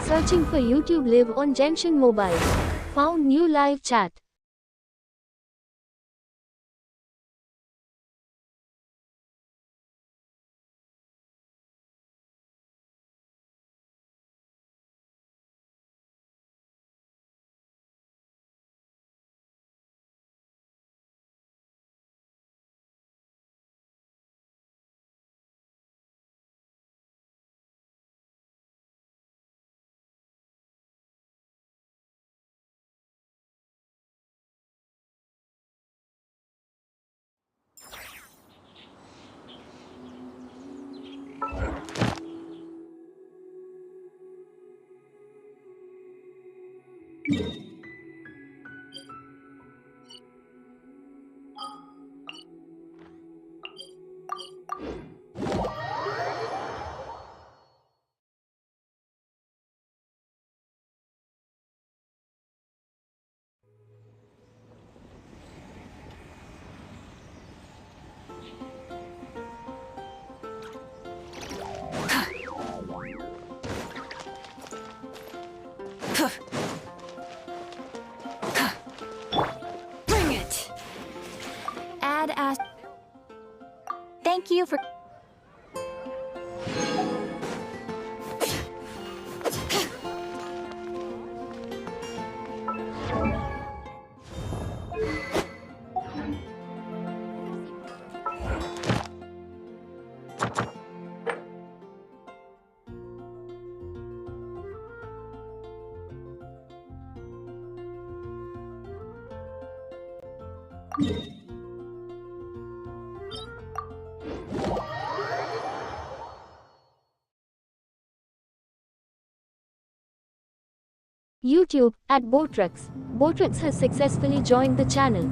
Searching for YouTube Live on Genshin Mobile. Found new live chat. Bring it! Add as. Thank you for. YouTube at Botrix. Botrix has successfully joined the channel.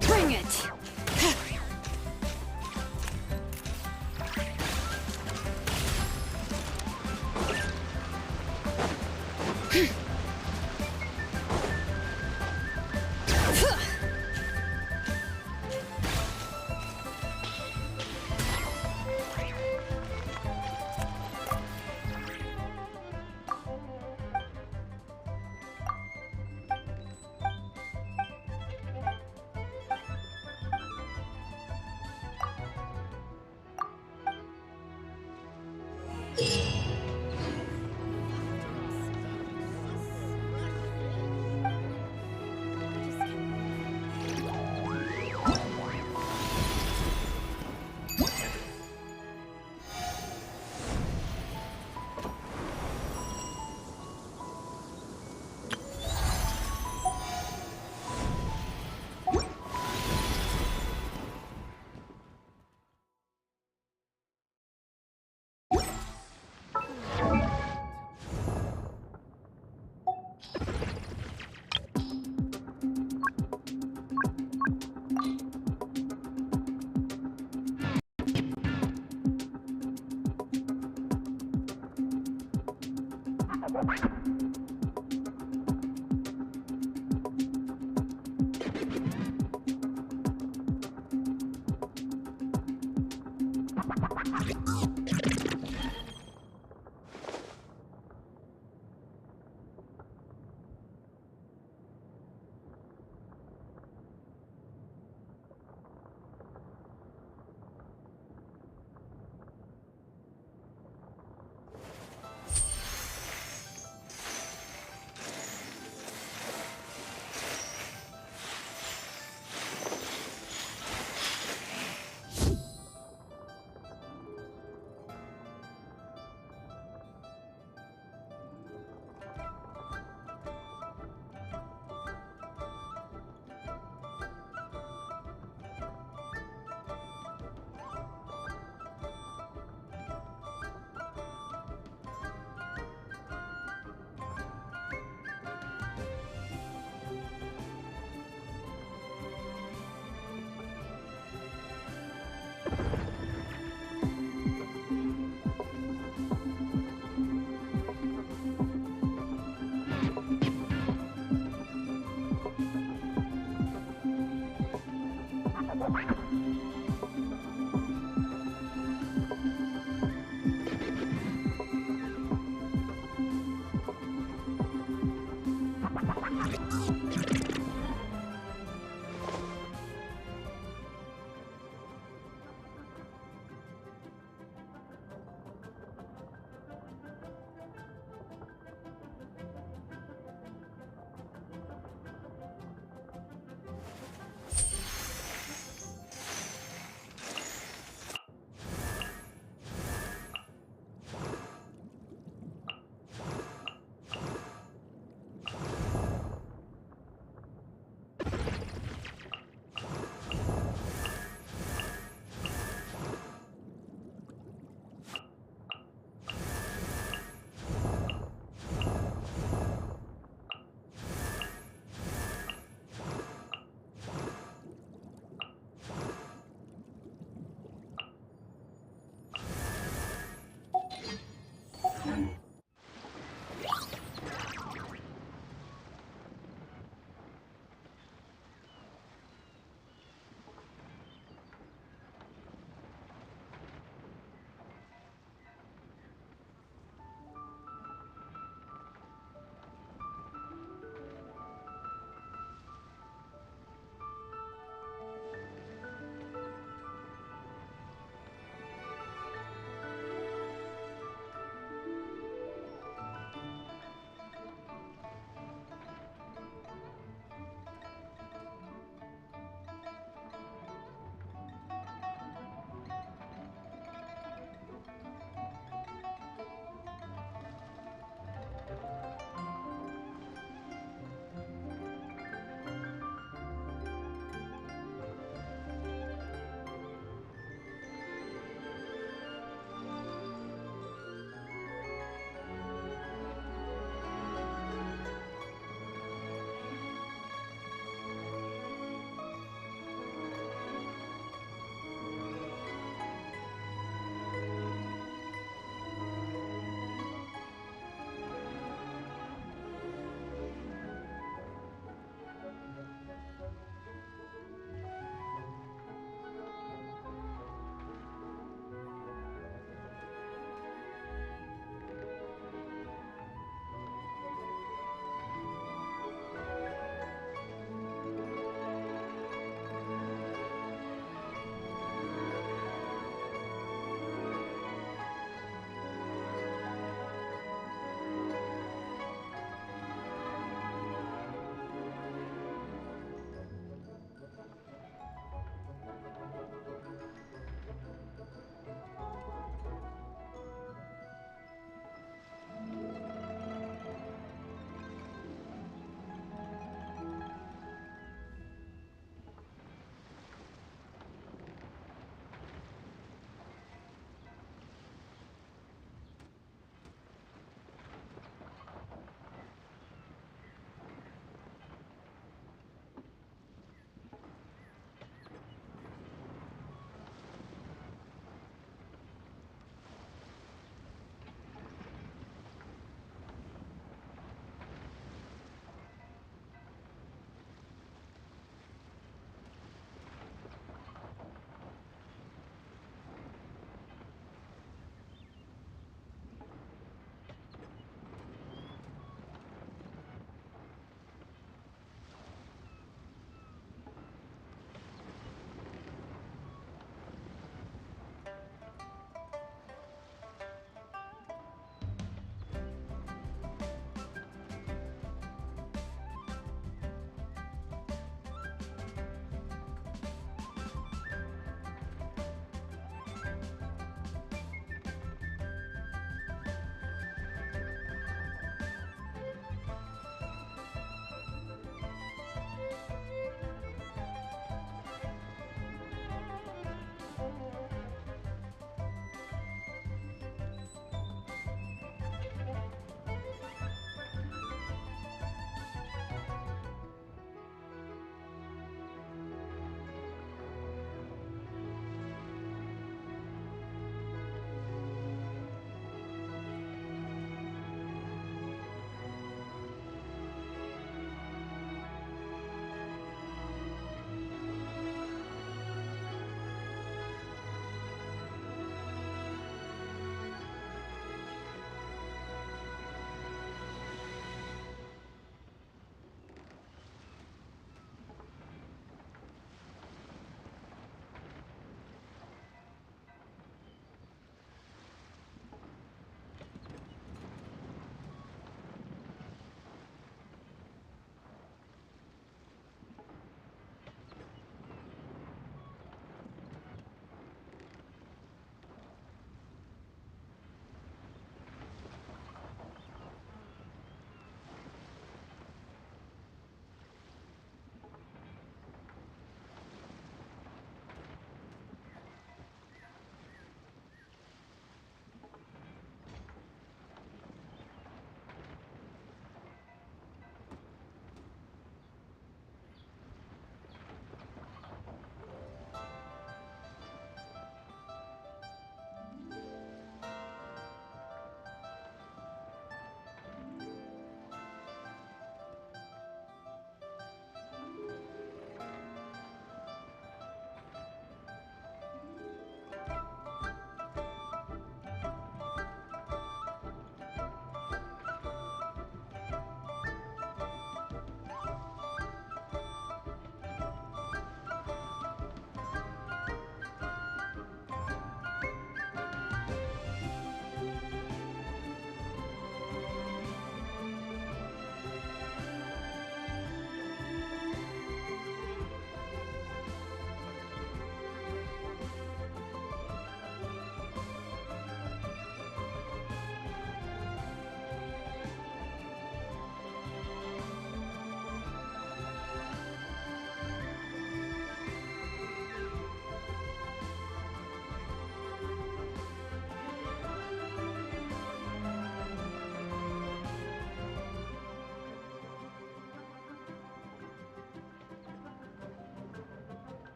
Bring it!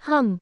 Hum.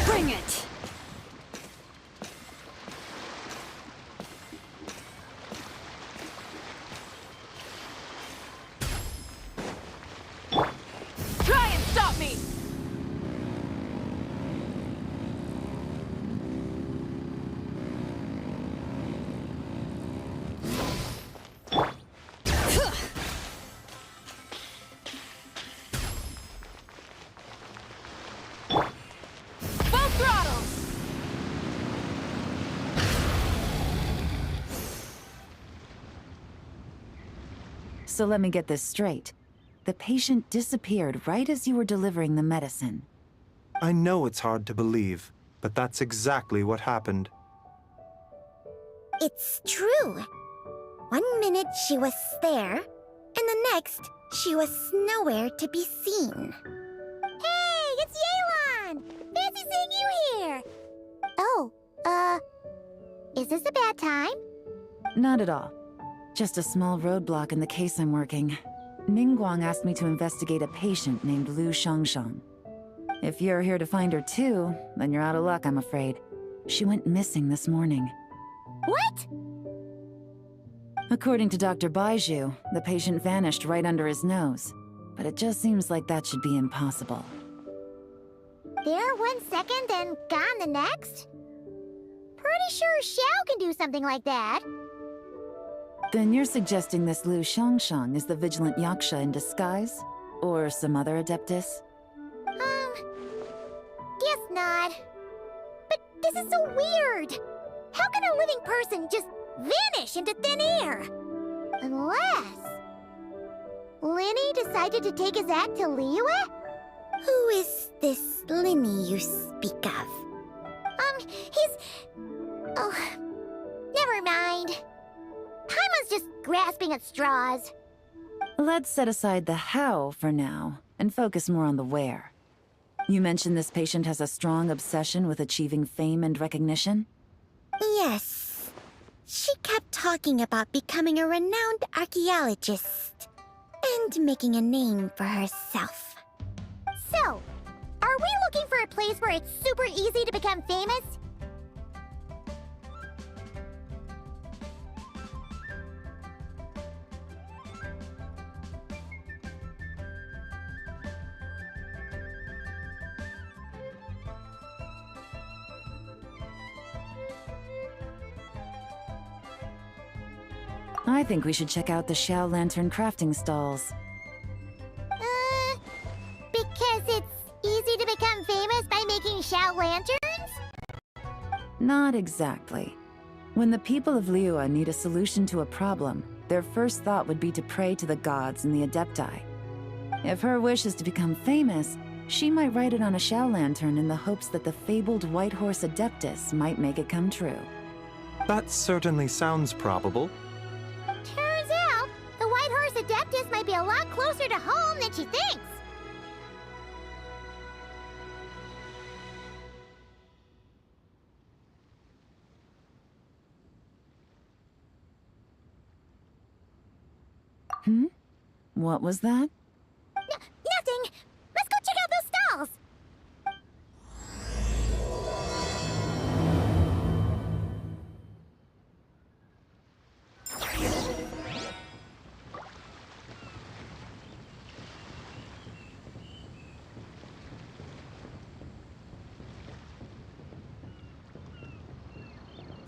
Bring it! Try and stop me! Full throttle! So let me get this straight. The patient disappeared right as you were delivering the medicine. I know it's hard to believe, but that's exactly what happened. It's true. 1 minute she was there, and the next she was nowhere to be seen. Hey, it's Yelan! Fancy seeing you here! Oh, is this a bad time? Not at all. Just a small roadblock in the case I'm working. Ningguang asked me to investigate a patient named Lu Shangshang. If you're here to find her too, then you're out of luck, I'm afraid. She went missing this morning. What? According to Dr. Baiju, the patient vanished right under his nose. But it just seems like that should be impossible. There 1 second and gone the next? Pretty sure Xiao can do something like that. Then you're suggesting this Lu Shangshang is the vigilant Yaksha in disguise? Or some other adeptus? Guess not. But this is so weird. How can a living person just vanish into thin air? Unless Linny decided to take his act to Liyue? Who is this Linny you speak of? He's... Oh, never mind. Paimon's just grasping at straws. Let's set aside the how for now, and focus more on the where. You mentioned this patient has a strong obsession with achieving fame and recognition? Yes. She kept talking about becoming a renowned archaeologist and making a name for herself. So, are we looking for a place where it's super easy to become famous? I think we should check out the Xiao Lantern crafting stalls. Because it's easy to become famous by making Xiao lanterns? Not exactly. When the people of Liyue need a solution to a problem, their first thought would be to pray to the gods and the Adepti. If her wish is to become famous, she might write it on a Xiao Lantern in the hopes that the fabled White Horse Adeptus might make it come true. That certainly sounds probable. Turns out, the White Horse Adeptus might be a lot closer to home than she thinks. What was that? Nothing! Let's go check out those stalls!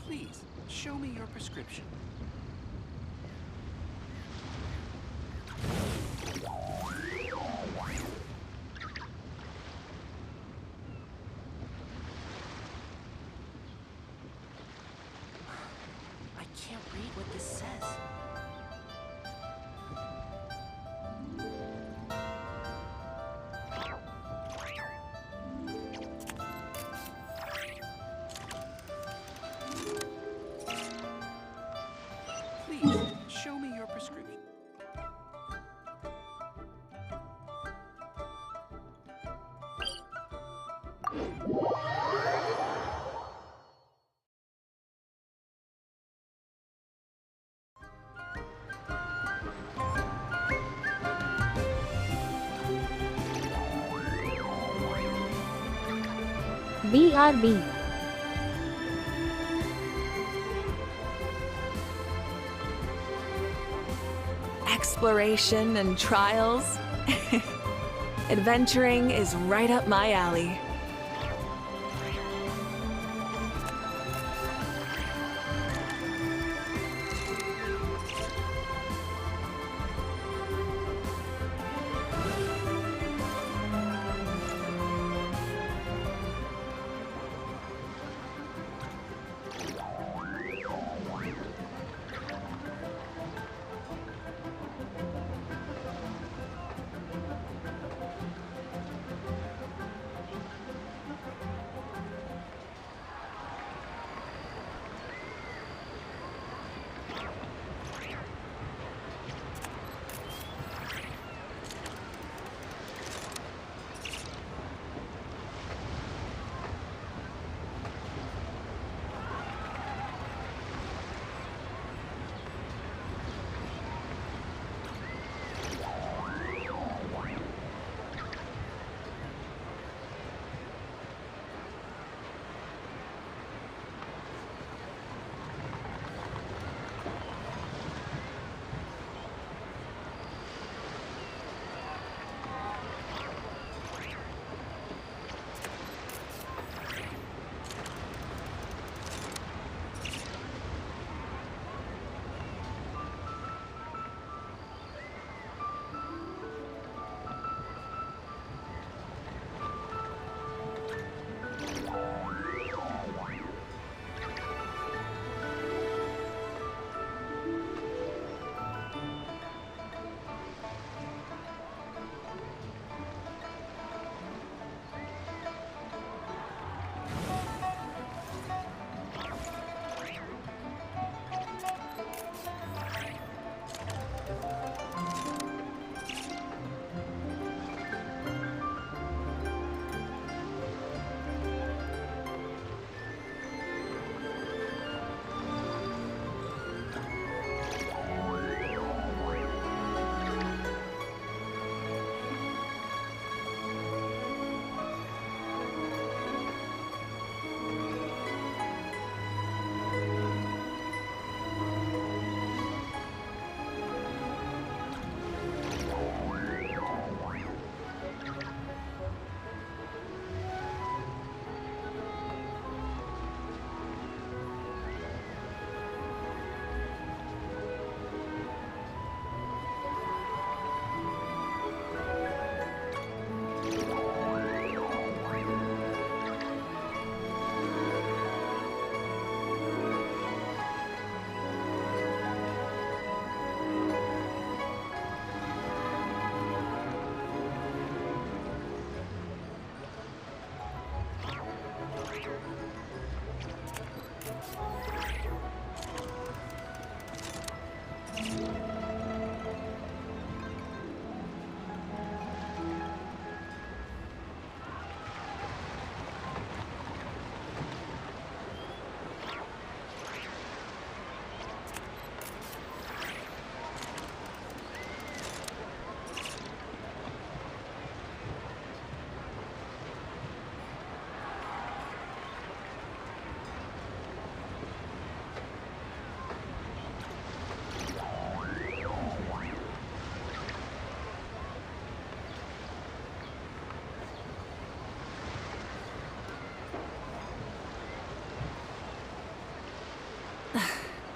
Please, show me your prescription. I can't read what this says. Please, show me your prescription. BRB. Exploration and trials. Adventuring is right up my alley.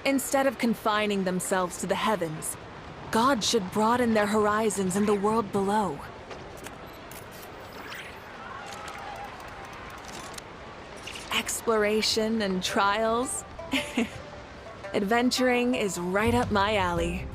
Instead of confining themselves to the heavens, gods should broaden their horizons in the world below. Exploration and trials. Adventuring is right up my alley.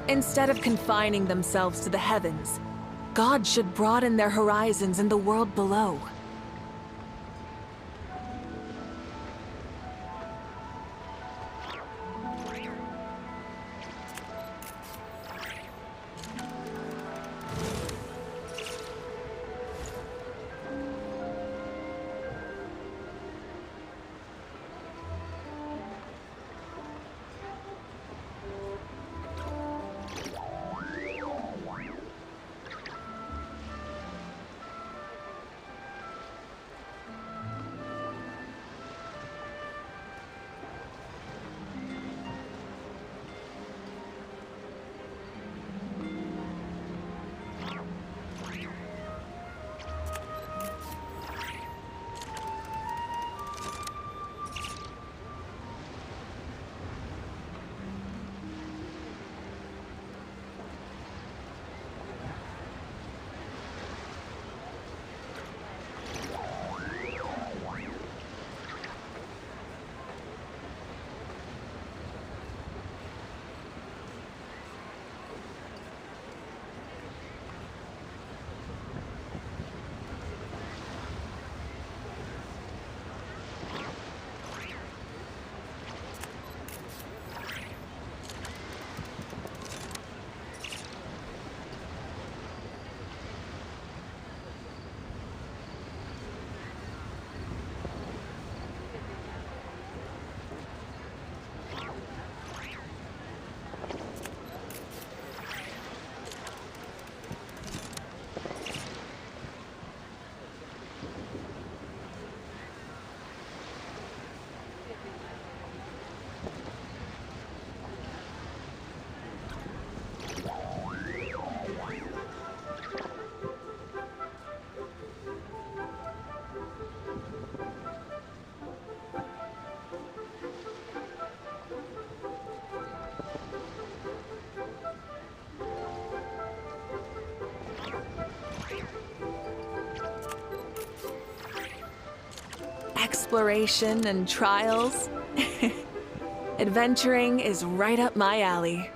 Instead of confining themselves to the heavens, gods should broaden their horizons in the world below. Exploration and trials. Adventuring is right up my alley.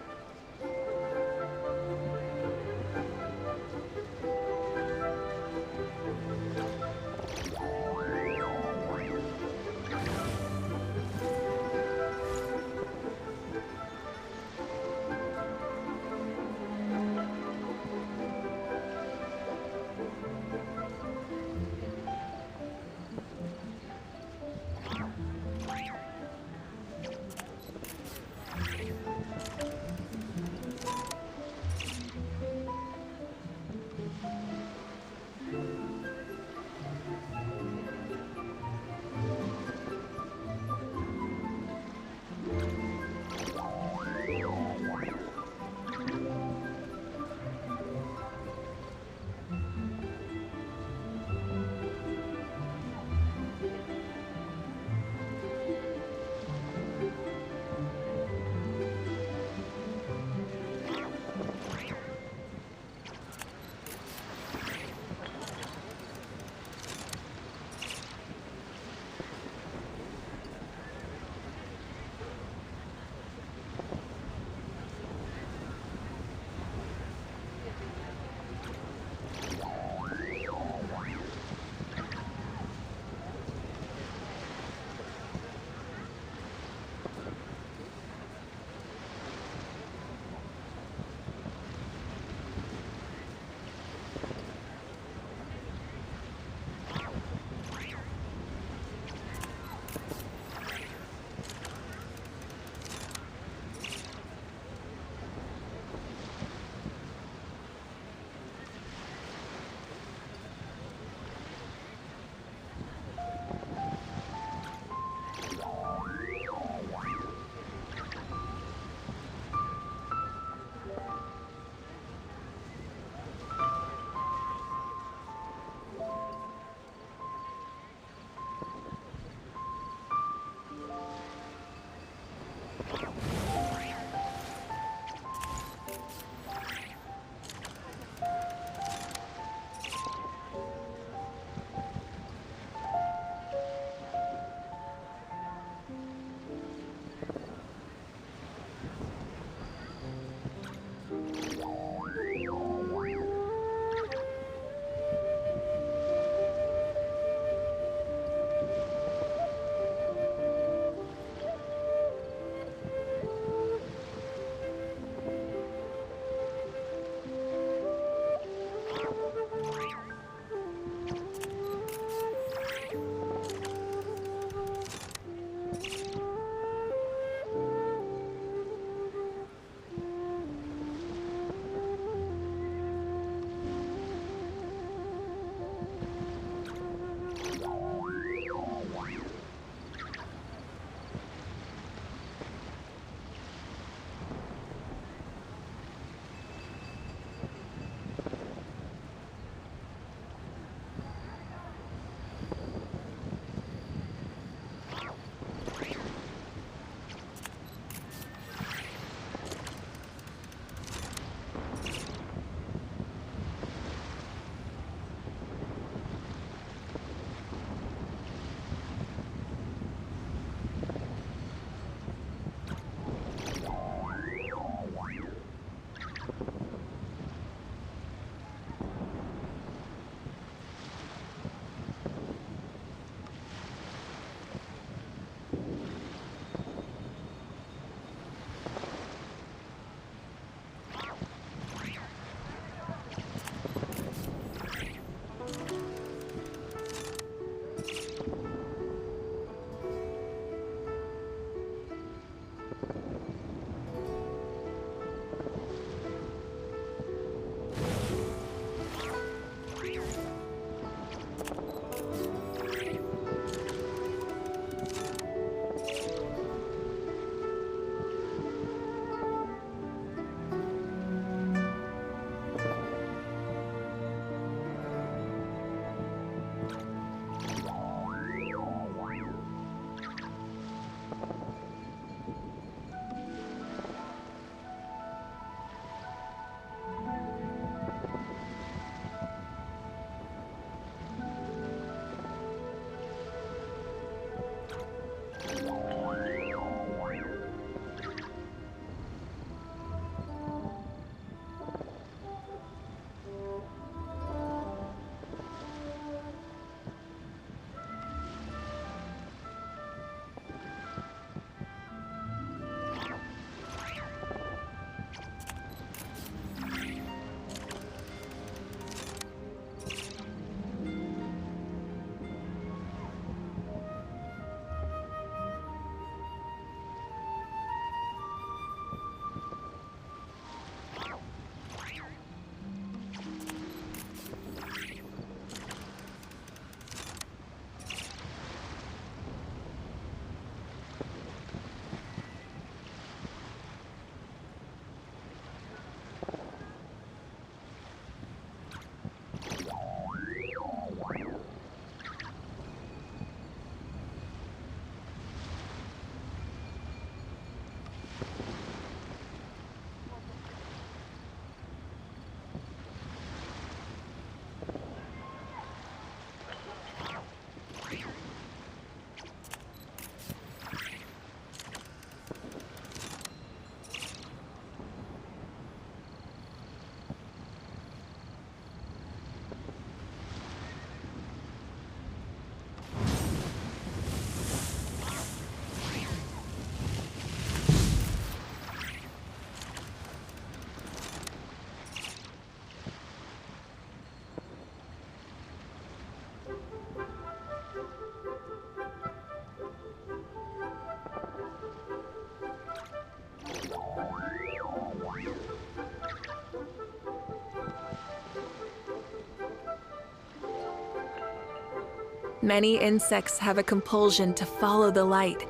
Many insects have a compulsion to follow the light,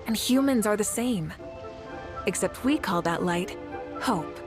and humans are the same. Except we call that light hope.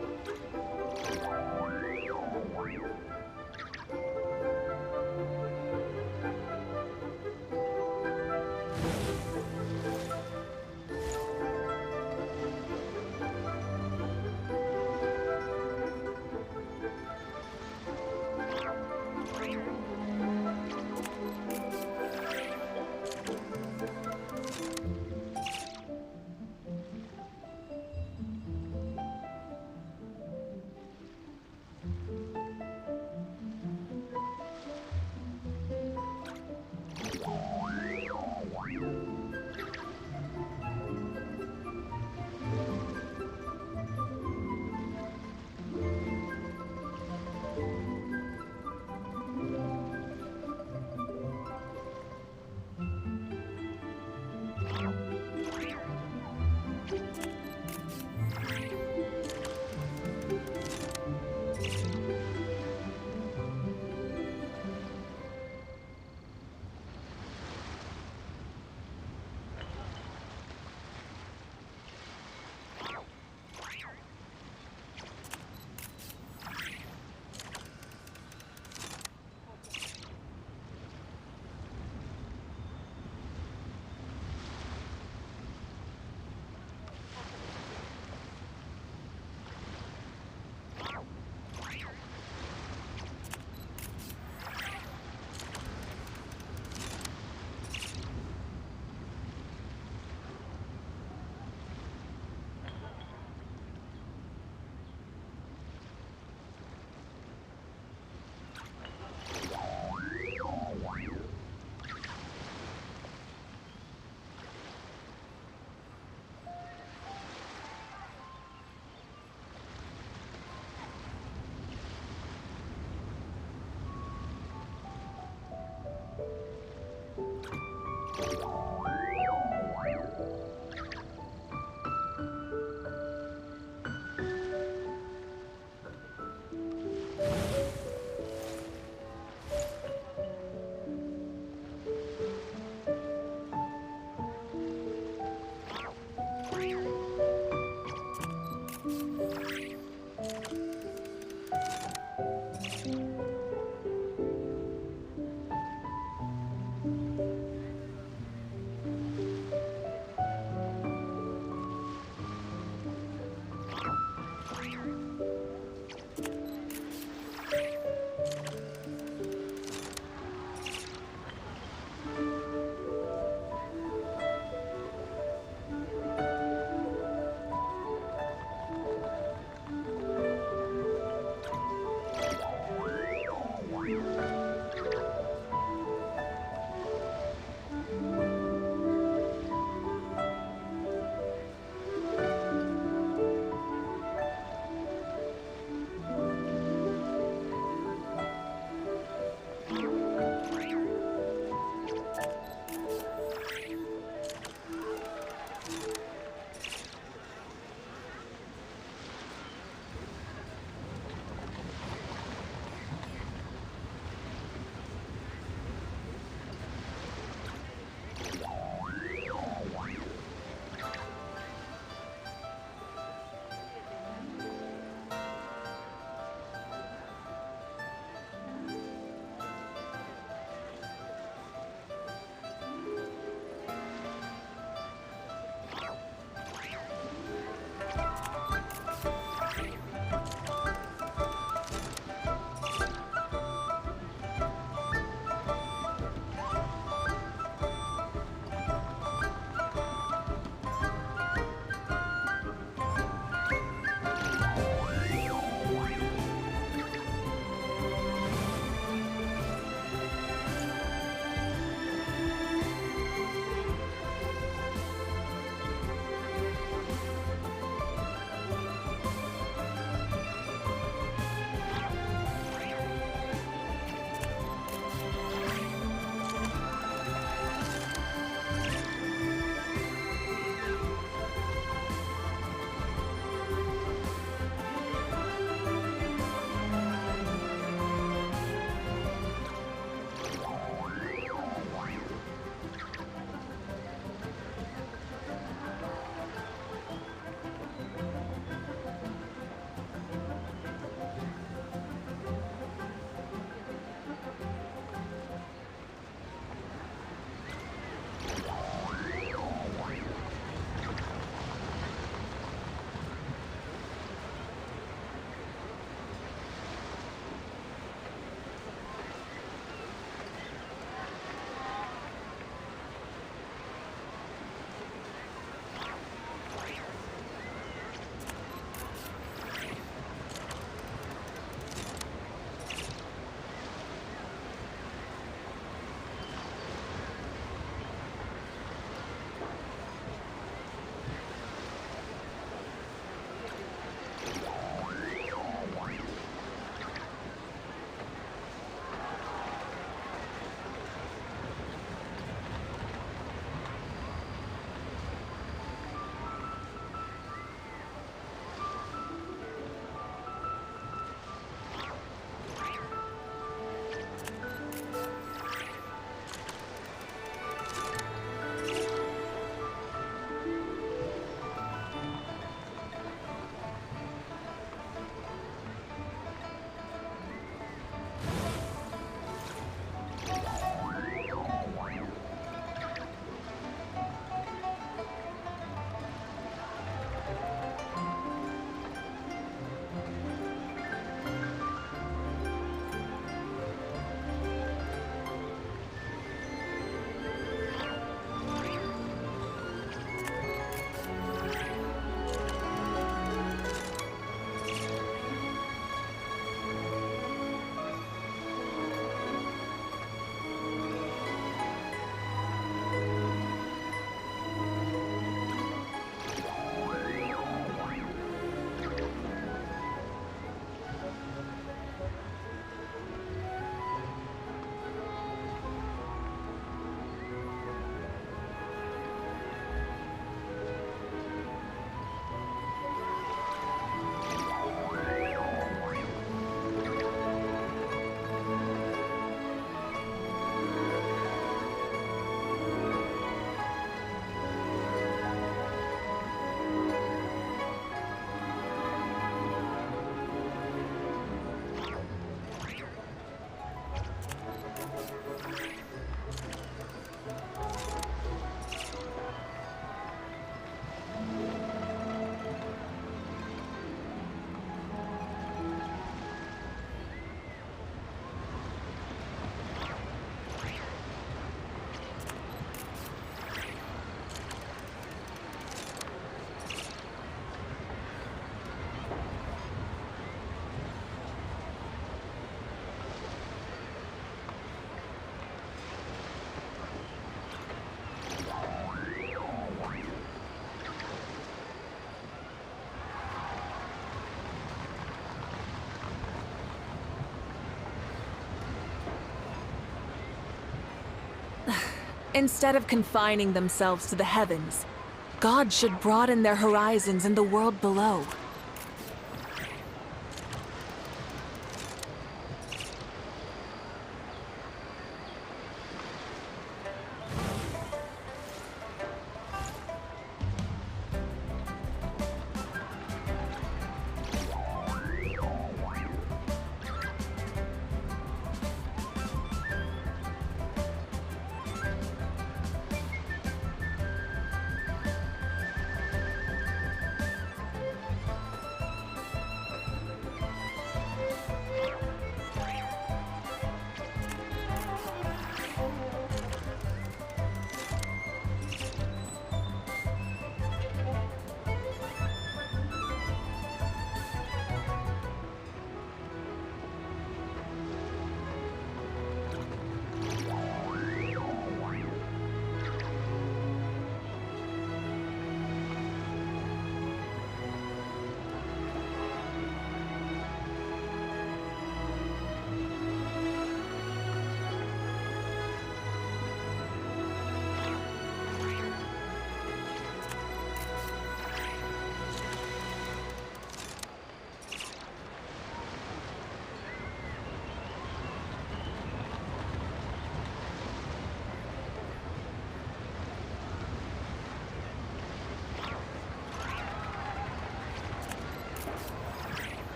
Instead of confining themselves to the heavens, gods should broaden their horizons in the world below.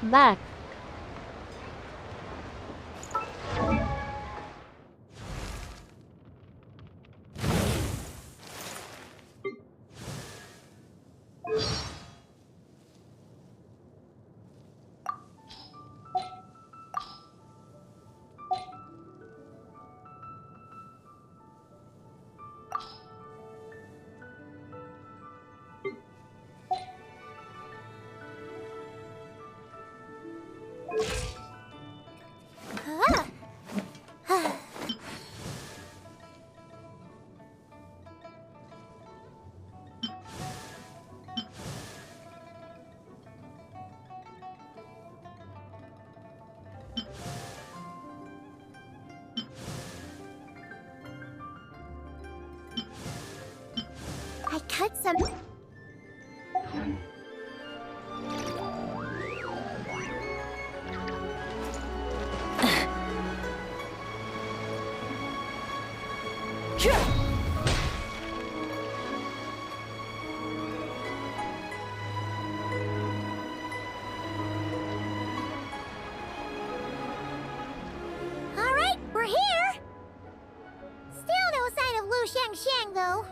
Back. cut some... Alright, we're here! Still no sign of Lu Shang, though.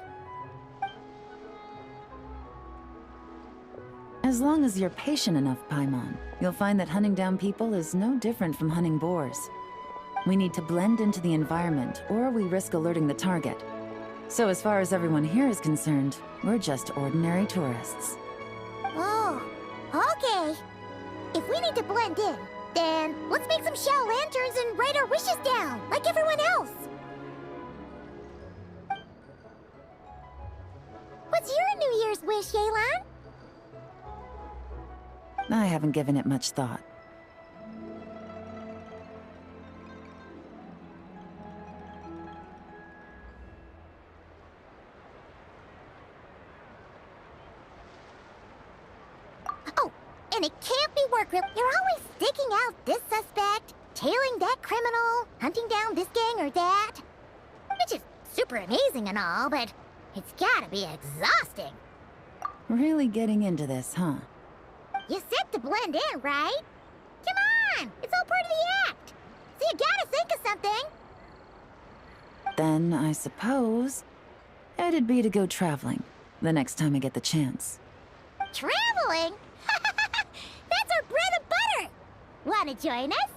As long as you're patient enough, Paimon, you'll find that hunting down people is no different from hunting boars. We need to blend into the environment, or we risk alerting the target. So as far as everyone here is concerned, we're just ordinary tourists. Oh, okay. If we need to blend in, then let's make some shell lanterns and write our wishes down, like everyone else. What's your New Year's wish, Yelan? I haven't given it much thought. Oh, and it can't be work. You're always sticking out this suspect, tailing that criminal, hunting down this gang or that. Which is super amazing and all, but it's gotta be exhausting. Really getting into this, huh? You said to blend in, right? Come on! It's all part of the act! So you gotta think of something! Then, I suppose, it'd be to go traveling, the next time I get the chance. Traveling? That's our bread and butter! Wanna join us?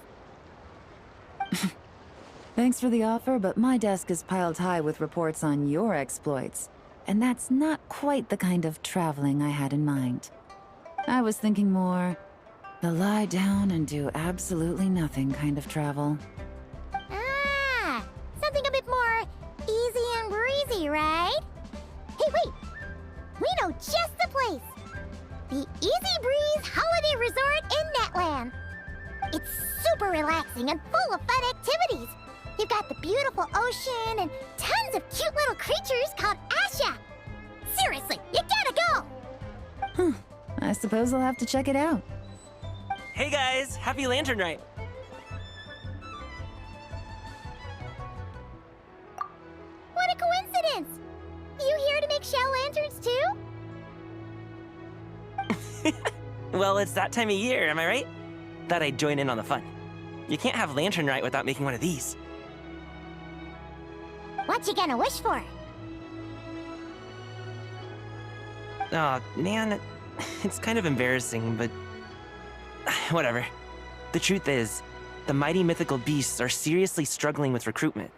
Thanks for the offer, but my desk is piled high with reports on your exploits. And that's not quite the kind of traveling I had in mind. I was thinking more the lie down and do absolutely nothing kind of travel. Ah, something a bit more easy and breezy, right? Hey, wait! We know just the place! The Easy Breeze Holiday Resort in Netland. It's super relaxing and full of fun activities. You've got the beautiful ocean and tons of cute little creatures called Asha. Seriously, you gotta go! I suppose I'll have to check it out. Hey guys, happy Lantern Rite! What a coincidence! You here to make shell lanterns too? Well, it's that time of year, am I right? Thought I'd join in on the fun. You can't have Lantern Rite without making one of these. What you gonna wish for? Aw, man, it's kind of embarrassing, but whatever. The truth is, the mighty mythical beasts are seriously struggling with recruitment.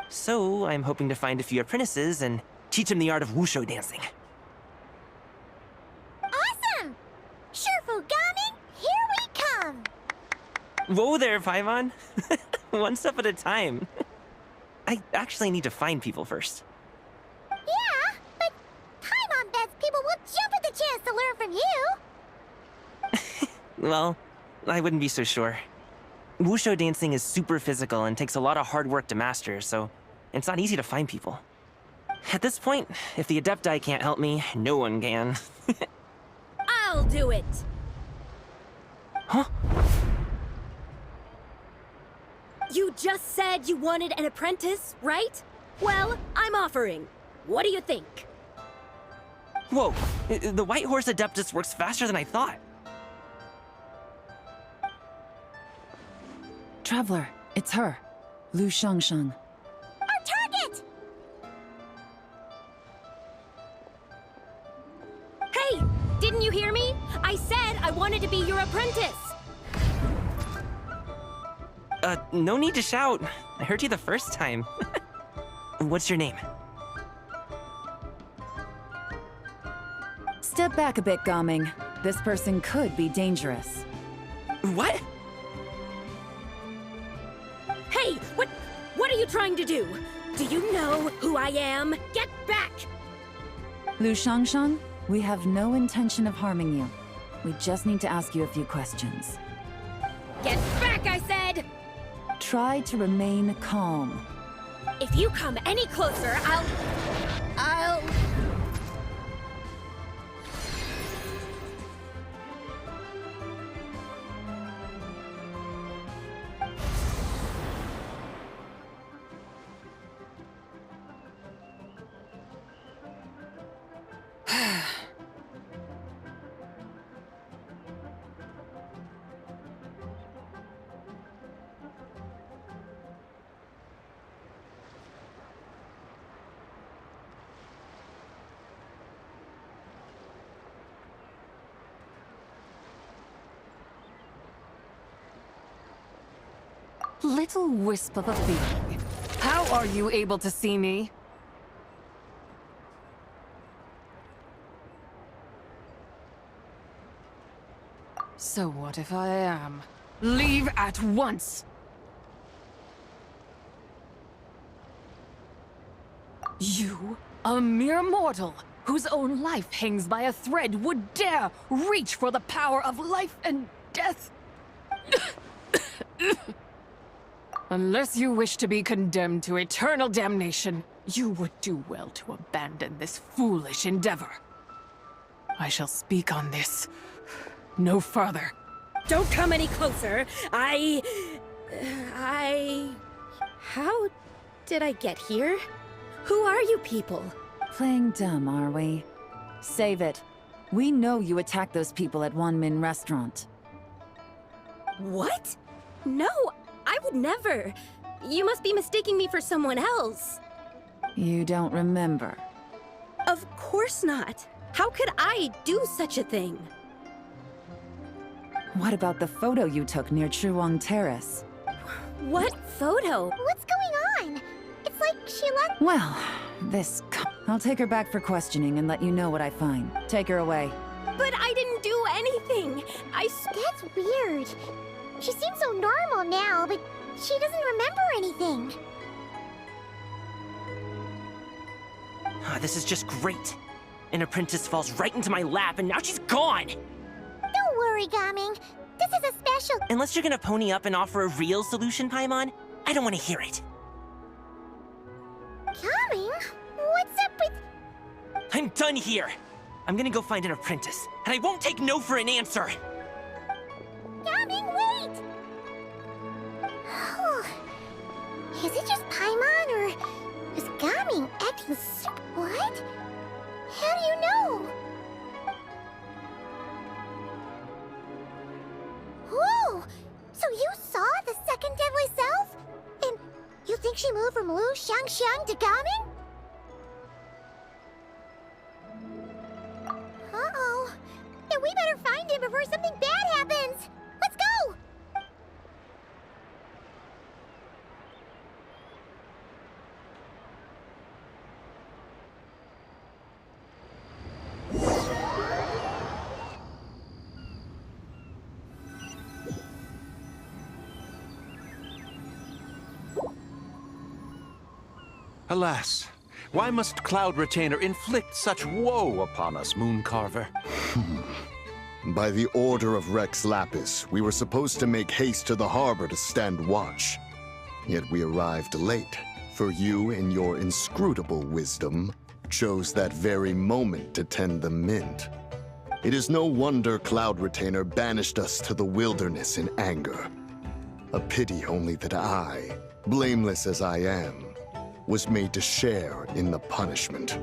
So I'm hoping to find a few apprentices and teach them the art of wushu dancing. Awesome! Shurfugami, here we come! Whoa there, Paimon! One step at a time. I actually need to find people first. Yeah, but Paimon bets people will jump at the chance to learn from you! Well, I wouldn't be so sure. Wushu dancing is super physical and takes a lot of hard work to master, so it's not easy to find people. At this point, if the Adepti can't help me, no one can. I'll do it! Huh? You just said you wanted an apprentice, right? Well, I'm offering. What do you think? Whoa, the White Horse Adeptus works faster than I thought. Traveler, it's her. Lu Shangshang. Our target! Hey! Didn't you hear me? I said I wanted to be your apprentice! No need to shout. I heard you the first time. What's your name? Step back a bit, Gaming. This person could be dangerous. What? Hey! What are you trying to do? Do you know who I am? Get back! Lu Shangshang, we have no intention of harming you. We just need to ask you a few questions. Get back, I said! Try to remain calm. If you come any closer, I'll... Little wisp of a being. How are you able to see me? So what if I am? Leave at once! You, a mere mortal, whose own life hangs by a thread, would dare reach for the power of life and death? Unless you wish to be condemned to eternal damnation, you would do well to abandon this foolish endeavor. I shall speak on this no further. Don't come any closer. How did I get here? Who are you people? Playing dumb, are we? Save it. We know you attacked those people at One Min Restaurant. What? No, I would never. You must be mistaking me for someone else. You don't remember. Of course not. How could I do such a thing? What about the photo you took near Chuang Terrace? What photo? What's going on? It's like she left. Well, I'll take her back for questioning and let you know what I find. Take her away. But I didn't do anything. That's weird. She seems so normal now, but she doesn't remember anything. This is just great. An apprentice falls right into my lap and now she's gone! Don't worry, Gaming. This is a special. Unless you're gonna pony up and offer a real solution, Paimon, I don't want to hear it. Gaming? What's up with... I'm done here. I'm gonna go find an apprentice, and I won't take no for an answer. Gaming, wait! Is it just Paimon, or is Gaming acting sick? What? How do you know? Whoa! So you saw the second deadly self? And you think she moved from Lu Xiangxiang to Gaming? Uh-oh. Then we better find him before something bad happens! Let's go! Alas, why must Cloud Retainer inflict such woe upon us, Mooncarver? By the order of Rex Lapis, we were supposed to make haste to the harbor to stand watch. Yet we arrived late, for you, in your inscrutable wisdom, chose that very moment to tend the mint. It is no wonder Cloud Retainer banished us to the wilderness in anger. A pity only that I, blameless as I am, was made to share in the punishment.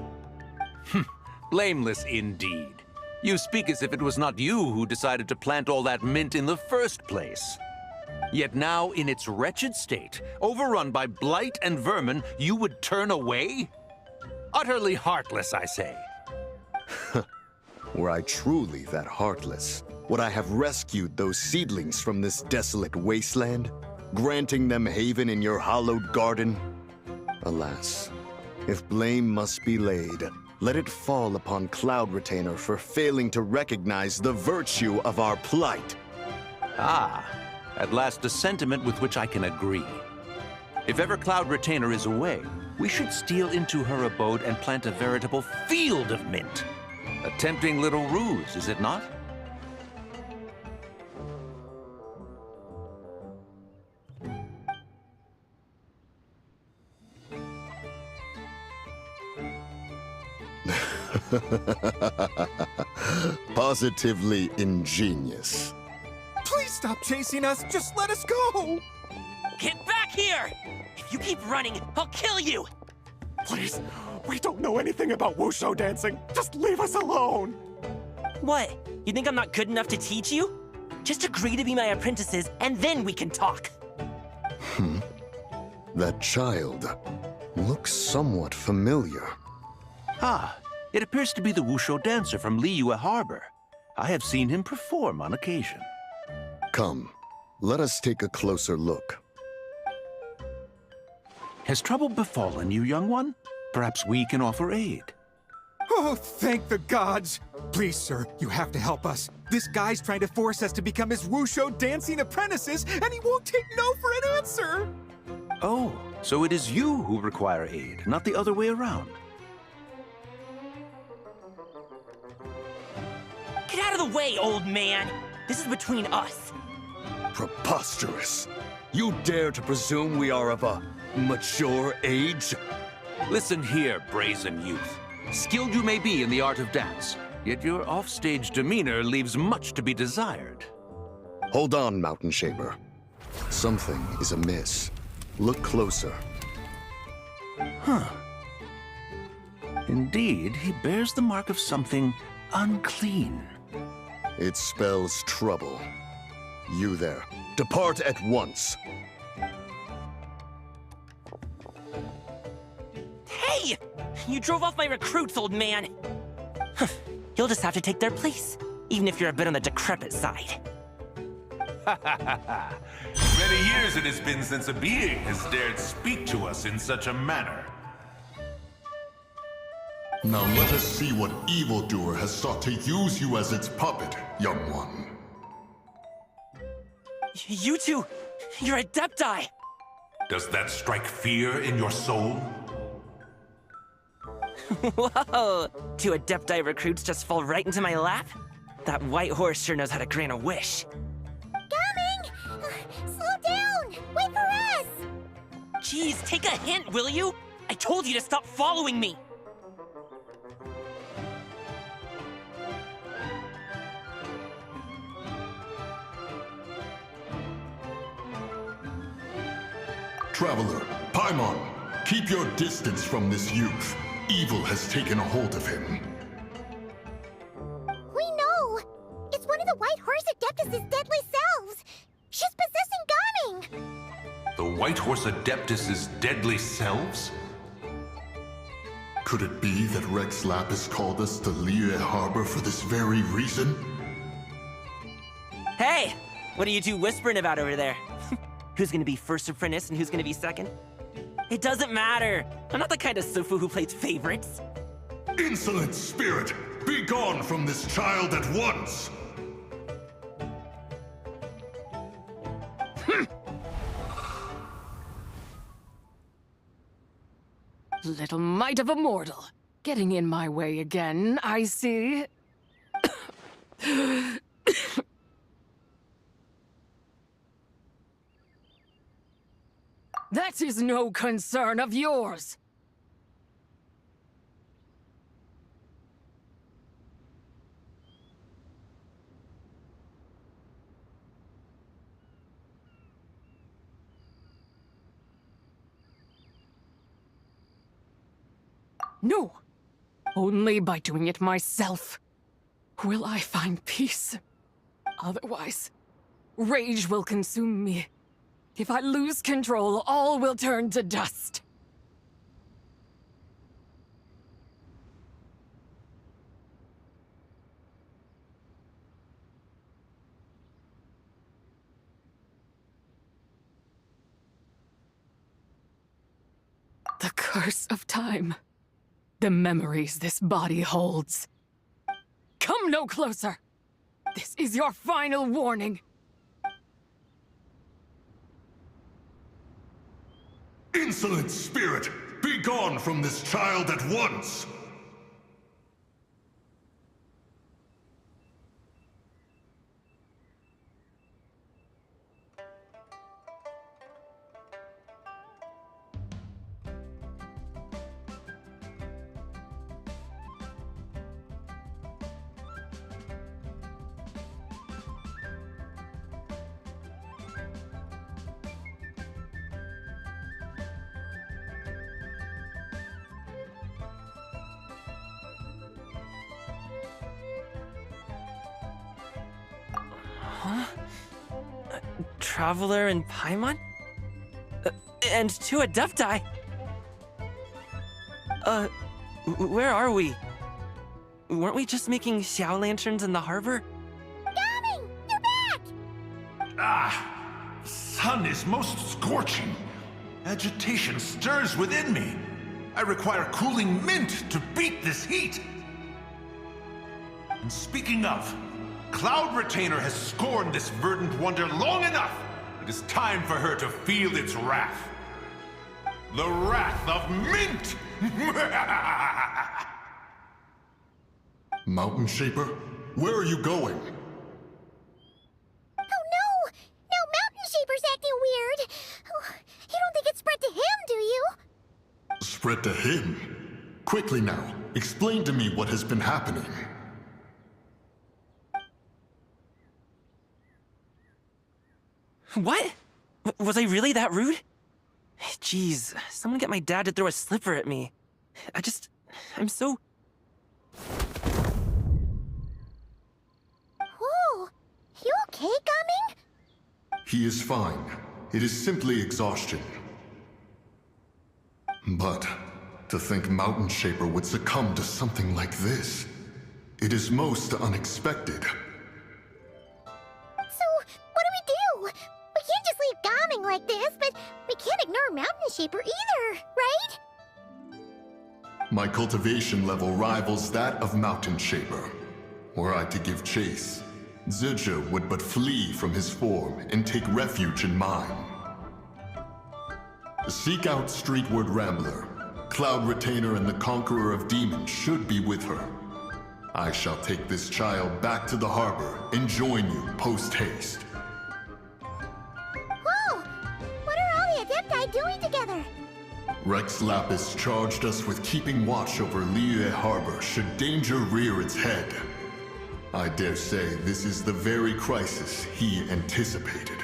Blameless indeed. You speak as if it was not you who decided to plant all that mint in the first place. Yet now, in its wretched state, overrun by blight and vermin, you would turn away? Utterly heartless, I say. Were I truly that heartless, would I have rescued those seedlings from this desolate wasteland, granting them haven in your hallowed garden? Alas, if blame must be laid, let it fall upon Cloud Retainer for failing to recognize the virtue of our plight. Ah, at last a sentiment with which I can agree. If ever Cloud Retainer is away, we should steal into her abode and plant a veritable field of mint. A tempting little ruse, is it not? Positively ingenious. Please stop chasing us. Just let us go. Get back here! If you keep running, I'll kill you! Please, we don't know anything about wushu dancing. Just leave us alone. What? You think I'm not good enough to teach you? Just agree to be my apprentices, and then we can talk. That child looks somewhat familiar. Ah, it appears to be the wushu dancer from Liyue Harbor. I have seen him perform on occasion. Come, let us take a closer look. Has trouble befallen you, young one? Perhaps we can offer aid. Oh, thank the gods! Please, sir, you have to help us. This guy's trying to force us to become his wushu dancing apprentices, and he won't take no for an answer! Oh, so it is you who require aid, not the other way around. Get out of the way, old man! This is between us. Preposterous. You dare to presume we are of a mature age? Listen here, brazen youth. Skilled you may be in the art of dance, yet your offstage demeanor leaves much to be desired. Hold on, Mountain Shaper. Something is amiss. Look closer. Huh. Indeed, he bears the mark of something unclean. It spells trouble. You there. Depart at once. Hey! You drove off my recruits, old man! You'll just have to take their place, even if you're a bit on the decrepit side. Many years it has been since a being has dared speak to us in such a manner. Now let us see what evildoer has sought to use you as its puppet, young one. You two, you're Adepti! Does that strike fear in your soul? Whoa! Two Adepti recruits just fall right into my lap? That white horse sure knows how to grant a wish. Coming! Slow down! Wait for us! Jeez, take a hint, will you? I told you to stop following me! Traveler, Paimon, keep your distance from this youth. Evil has taken a hold of him. We know! It's one of the White Horse Adeptus' deadly selves! She's possessing Gaming! The White Horse Adeptus' deadly selves? Could it be that Rex Lapis called us to Liyue Harbor for this very reason? Hey! What are you two whispering about over there? Who's gonna be first apprentice and who's gonna be second? It doesn't matter. I'm not the kind of Sufu who plays favorites. Insolent spirit! Be gone from this child at once! Little mite of a mortal. Getting in my way again, I see. That is no concern of yours. No. Only by doing it myself will I find peace. Otherwise, rage will consume me. If I lose control, all will turn to dust. The curse of time. The memories this body holds. Come no closer! This is your final warning. Insolent spirit! Be gone from this child at once! Huh? Traveler and Paimon? And two Adepti? Where are we? Weren't we just making Xiao lanterns in the harbor? Gaming! You're back! Ah! Sun is most scorching. Agitation stirs within me. I require cooling mint to beat this heat. And speaking of, Cloud Retainer has scorned this verdant wonder long enough. It is time for her to feel its wrath. The wrath of mint! Mountain Shaper, where are you going? Oh no! Now Mountain Shaper's acting weird! Oh, you don't think it spread to him, do you? Spread to him? Quickly now, explain to me what has been happening. What? Was I really that rude? Jeez, someone get my dad to throw a slipper at me. I'm so... Whoa! You okay, Gaming? He is fine. It is simply exhaustion. But to think Mountain Shaper would succumb to something like this, it is most unexpected. So, what do? We can't just leave Gaming like this, but we can't ignore Mountain Shaper either, right? My cultivation level rivals that of Mountain Shaper. Were I to give chase, Zizha would but flee from his form and take refuge in mine. Seek out Streetward Rambler. Cloud Retainer and the Conqueror of Demons should be with her. I shall take this child back to the harbor and join you post-haste. Whoa! What are all the Adepti doing together? Rex Lapis charged us with keeping watch over Liyue Harbor should danger rear its head. I dare say this is the very crisis he anticipated.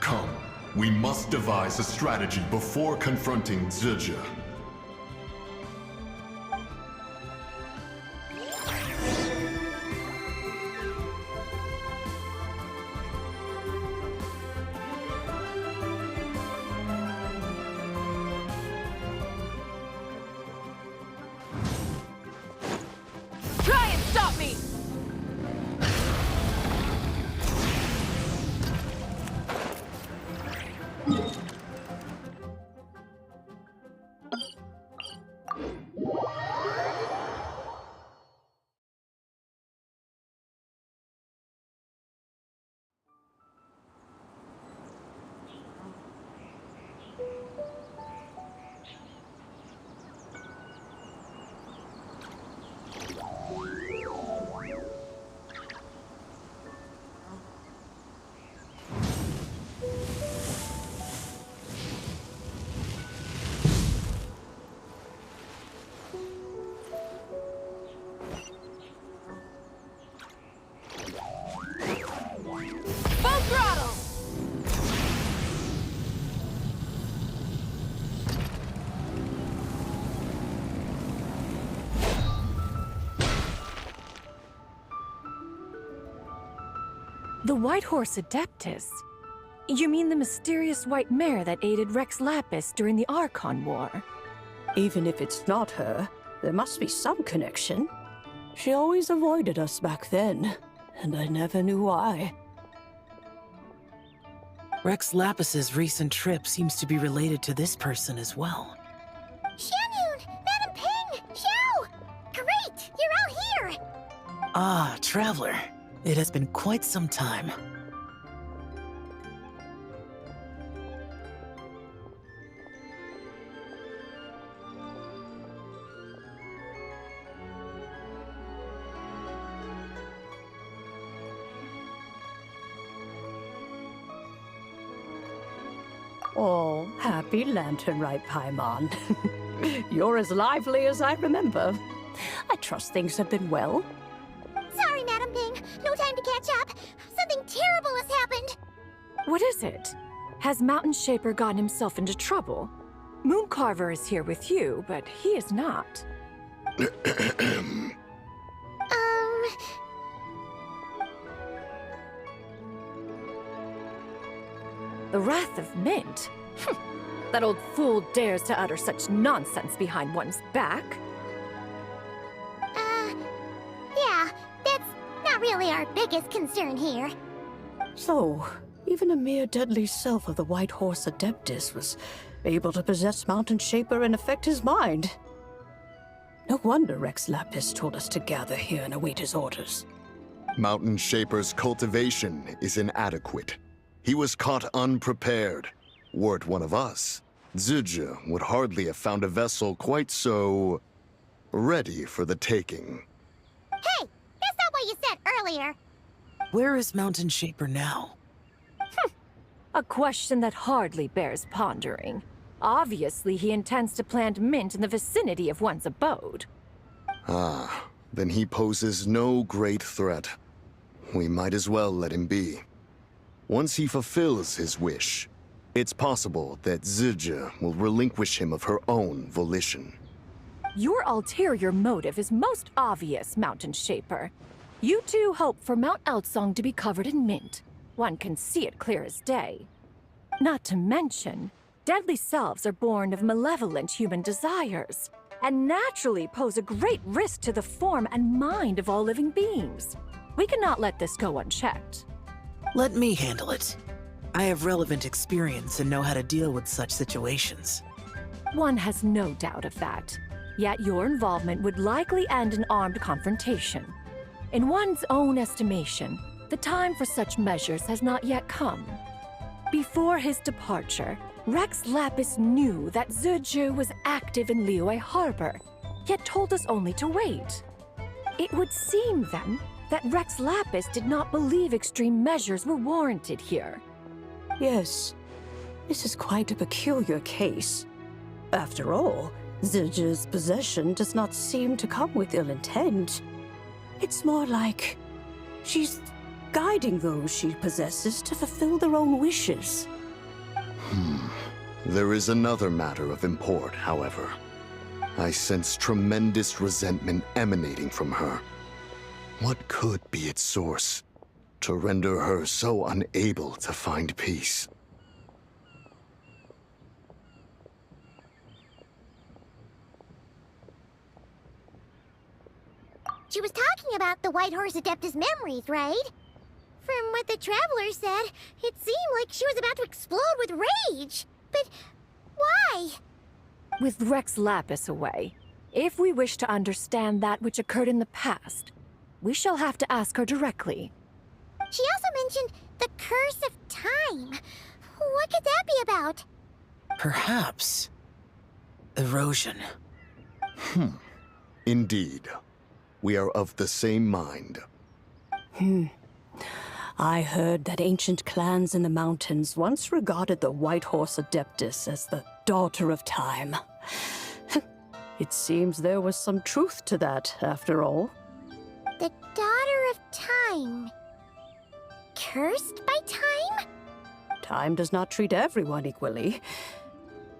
Come, we must devise a strategy before confronting Zizha. Try and stop me! Full throttle! The White Horse Adeptus? You mean the mysterious white mare that aided Rex Lapis during the Archon War? Even if it's not her, there must be some connection. She always avoided us back then, and I never knew why. Rex Lapis's recent trip seems to be related to this person as well. Xianyun! Madam Ping! Xiao! Great! You're out here! Ah, Traveler. It has been quite some time. Oh, happy lantern, right, Paimon? You're as lively as I remember. I trust things have been well. Sorry, Madam Ping. No time to catch up. Something terrible has happened. What is it? Has Mountain Shaper gotten himself into trouble? Mooncarver is here with you, but he is not. The Wrath of Mint? That old fool dares to utter such nonsense behind one's back. Yeah, that's not really our biggest concern here. So, Even a mere deadly self of the White Horse Adeptus was able to possess Mountain Shaper and affect his mind. No wonder Rex Lapis told us to gather here and await his orders. Mountain Shaper's cultivation is inadequate. He was caught unprepared. Were it one of us, Zuje would hardly have found a vessel quite so ready for the taking. Hey, that's not what you said earlier. Where is Mountain Shaper now? A question that hardly bears pondering. Obviously, he intends to plant mint in the vicinity of one's abode. Ah, then he poses no great threat. We might as well let him be. Once he fulfills his wish, it's possible that Zuje will relinquish him of her own volition. Your ulterior motive is most obvious, Mountain Shaper. You two hope for Mount Eltsong to be covered in mint. One can see it clear as day. Not to mention, deadly selves are born of malevolent human desires, and naturally pose a great risk to the form and mind of all living beings. We cannot let this go unchecked. Let me handle it. I have relevant experience and know how to deal with such situations. One has no doubt of that. Yet your involvement would likely end in armed confrontation. In one's own estimation, the time for such measures has not yet come. Before his departure, Rex Lapis knew that Zuje was active in Liyue Harbor, yet told us only to wait. It would seem, then, that Rex Lapis did not believe extreme measures were warranted here. Yes, this is quite a peculiar case. After all, Zuje's possession does not seem to come with ill intent. It's more like she's guiding those she possesses to fulfill their own wishes. There is another matter of import, however. I sense tremendous resentment emanating from her. What could be its source to render her so unable to find peace? She was talking about the White Horse Adeptus memories, right? From what the Traveler said, it seemed like she was about to explode with rage. But why? With Rex Lapis away, if we wish to understand that which occurred in the past, we shall have to ask her directly. She also mentioned the Curse of Time. What could that be about? Perhaps erosion. Indeed. We are of the same mind. I heard that ancient clans in the mountains once regarded the White Horse Adeptus as the daughter of time. It seems there was some truth to that, after all. The Daughter of Time. Cursed by time? Time does not treat everyone equally.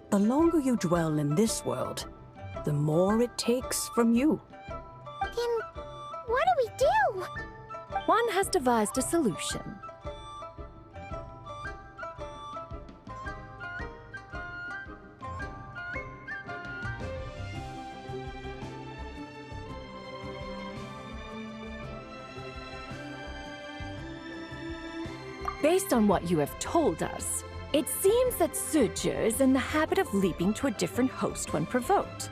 The longer you dwell in this world, the more it takes from you. Then what do we do? One has devised a solution. Based on what you have told us, it seems that Zuje is in the habit of leaping to a different host when provoked.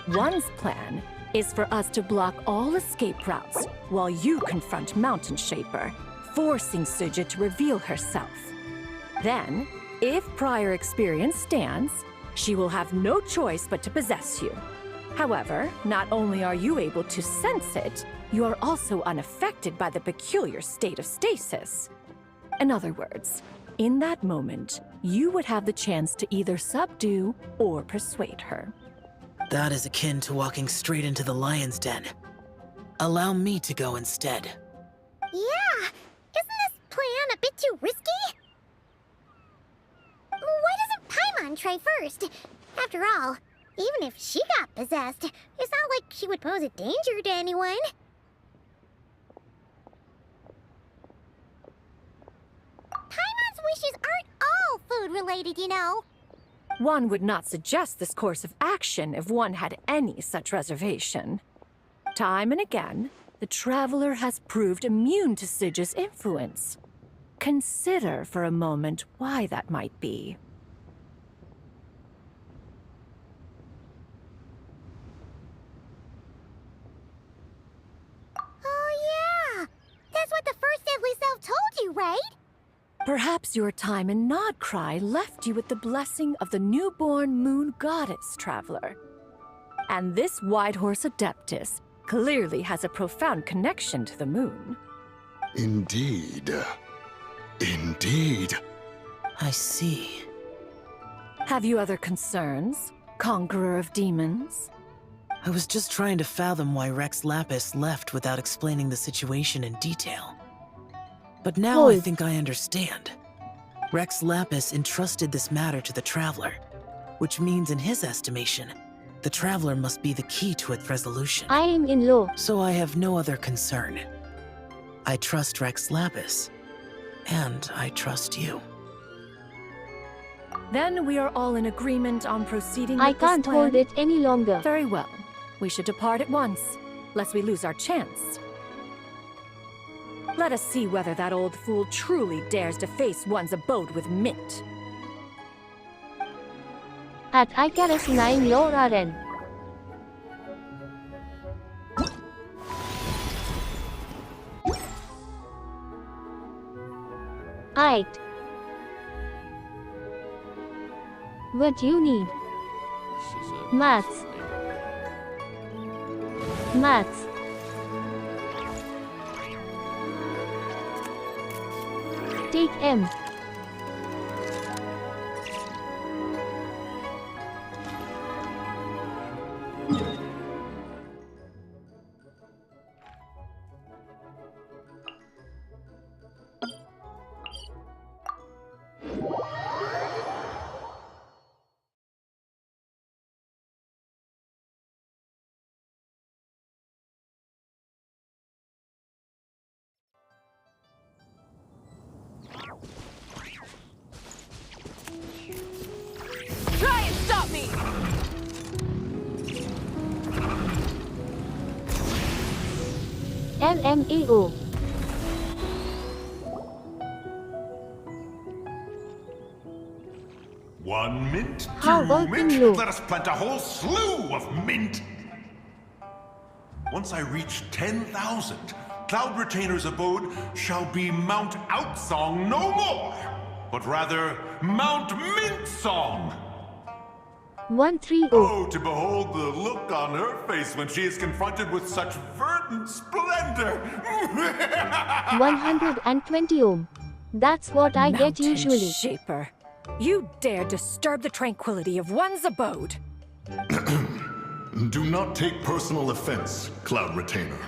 One's plan is for us to block all escape routes while you confront Mountain Shaper, forcing Zuje to reveal herself. Then, if prior experience stands, she will have no choice but to possess you. However, not only are you able to sense it, you are also unaffected by the peculiar state of stasis. In other words, in that moment, you would have the chance to either subdue or persuade her. That is akin to walking straight into the lion's den. Allow me to go instead. Yeah, isn't this plan a bit too risky? Why doesn't Paimon try first? After all, even if she got possessed, it's not like she would pose a danger to anyone. Paimon's wishes aren't all food-related, you know. One would not suggest this course of action if one had any such reservation. Time and again, the Traveler has proved immune to Zuje's influence. consider for a moment why that might be. Oh yeah! That's what the first deadly self told you, right? Perhaps your time in Nodcry left you with the blessing of the newborn moon goddess, Traveler. And this Whitehorse Adeptus clearly has a profound connection to the moon. Indeed. Indeed. I see. Have you other concerns, Conqueror of Demons? I was just trying to fathom why Rex Lapis left without explaining the situation in detail. But now I think I understand. Rex Lapis entrusted this matter to the Traveler, which means in his estimation, the Traveler must be the key to its resolution. I am in law. So I have no other concern. I trust Rex Lapis, and I trust you. Then we are all in agreement on proceeding I with this can't plan? hold it any longer. Very well. We should depart at once, lest we lose our chance. Let us see whether that old fool truly dares to face one's abode with Mint. At Icarus 9 Lore RN. Aight. What you need? Maths. Maths. Take M. Try and stop me! LMAO. One mint, How two about mint, you? let us plant a whole slew of mint. Once I reach 10,000, Cloud Retainer's abode shall be Mount Outsong no more, but rather Mount Mint Song. 130. Oh, to behold the look on her face when she is confronted with such verdant splendor. 120 ohm. That's what I get Mountain usually. Shaper, you dare disturb the tranquility of one's abode. Do not take personal offense, Cloud Retainer.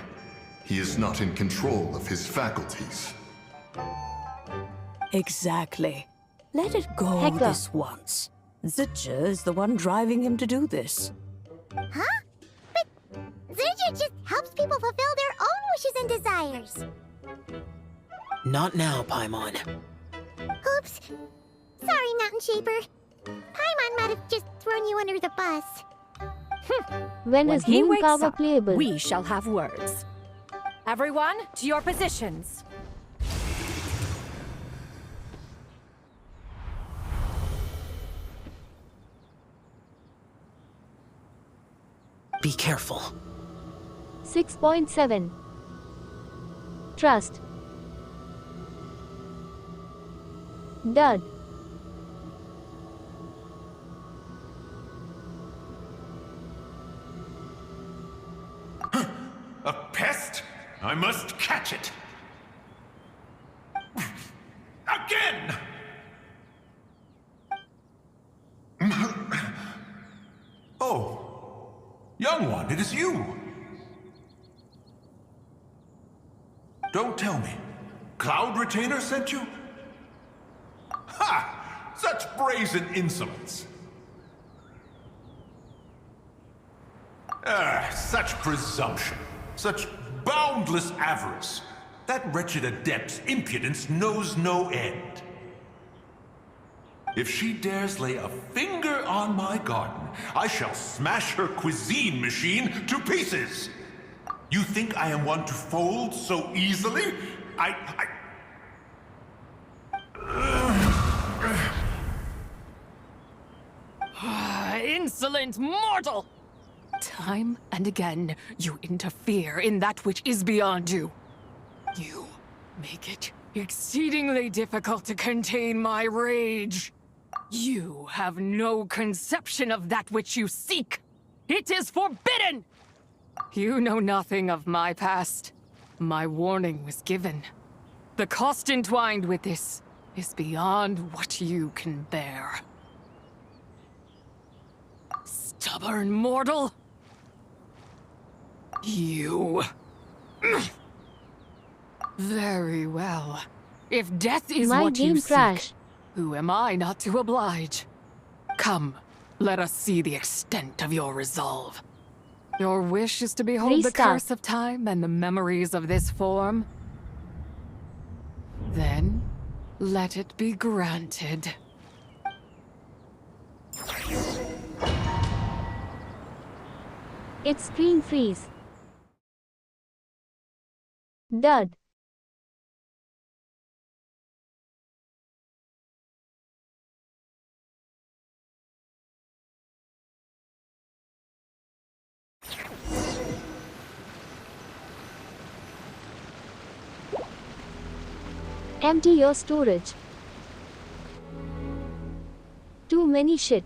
He is not in control of his faculties. Exactly. Let it go Heck up. this once. Zidja is the one driving him to do this. Huh? But Zidja just helps people fulfill their own wishes and desires. Not now, Paimon. Oops. Sorry, Mountain Shaper. Paimon might have just thrown you under the bus. When When is he moon wakes power up, playable? we shall have words. Everyone, to your positions. Be careful. 6.7. Trust. Dud. A pest? I must catch it. Again! Oh, young one, it is you. Don't tell me. Cloud Retainer sent you? Ha! Such brazen insolence. Such presumption. Such boundless avarice. That wretched adept's impudence knows no end. If she dares lay a finger on my garden, I shall smash her cuisine machine to pieces. You think I am one to fold so easily? insolent mortal! Time and again, you interfere in that which is beyond you. You make it exceedingly difficult to contain my rage. You have no conception of that which you seek. It is forbidden! You know nothing of my past. My warning was given. The cost entwined with this is beyond what you can bear. Stubborn mortal! You... Very well. If death is My what you game seek, crashed. who am I not to oblige? Come, let us see the extent of your resolve. Your wish is to behold the Restart. curse of time and the memories of this form? Then, let it be granted. It's screen freeze. Dud. Empty your storage. Too many shit.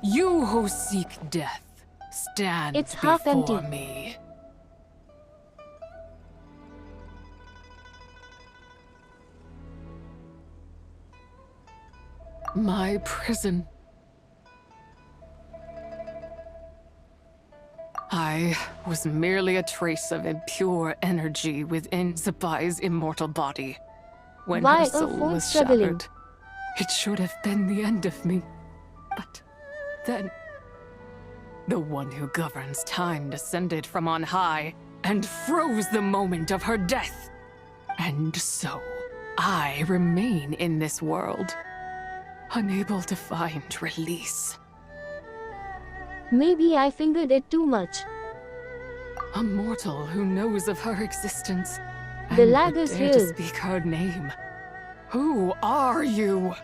You who seek death, stand It's half before empty. me. My prison. I was merely a trace of impure energy within Zabai's immortal body. When Why her a soul phone was struggling? shattered, it should have been the end of me. But then, the one who governs time descended from on high and froze the moment of her death. And so, I remain in this world, unable to find release. Maybe I fingered it too much. A mortal who knows of her existence The and lag would is dare to real. speak her name. Who are you?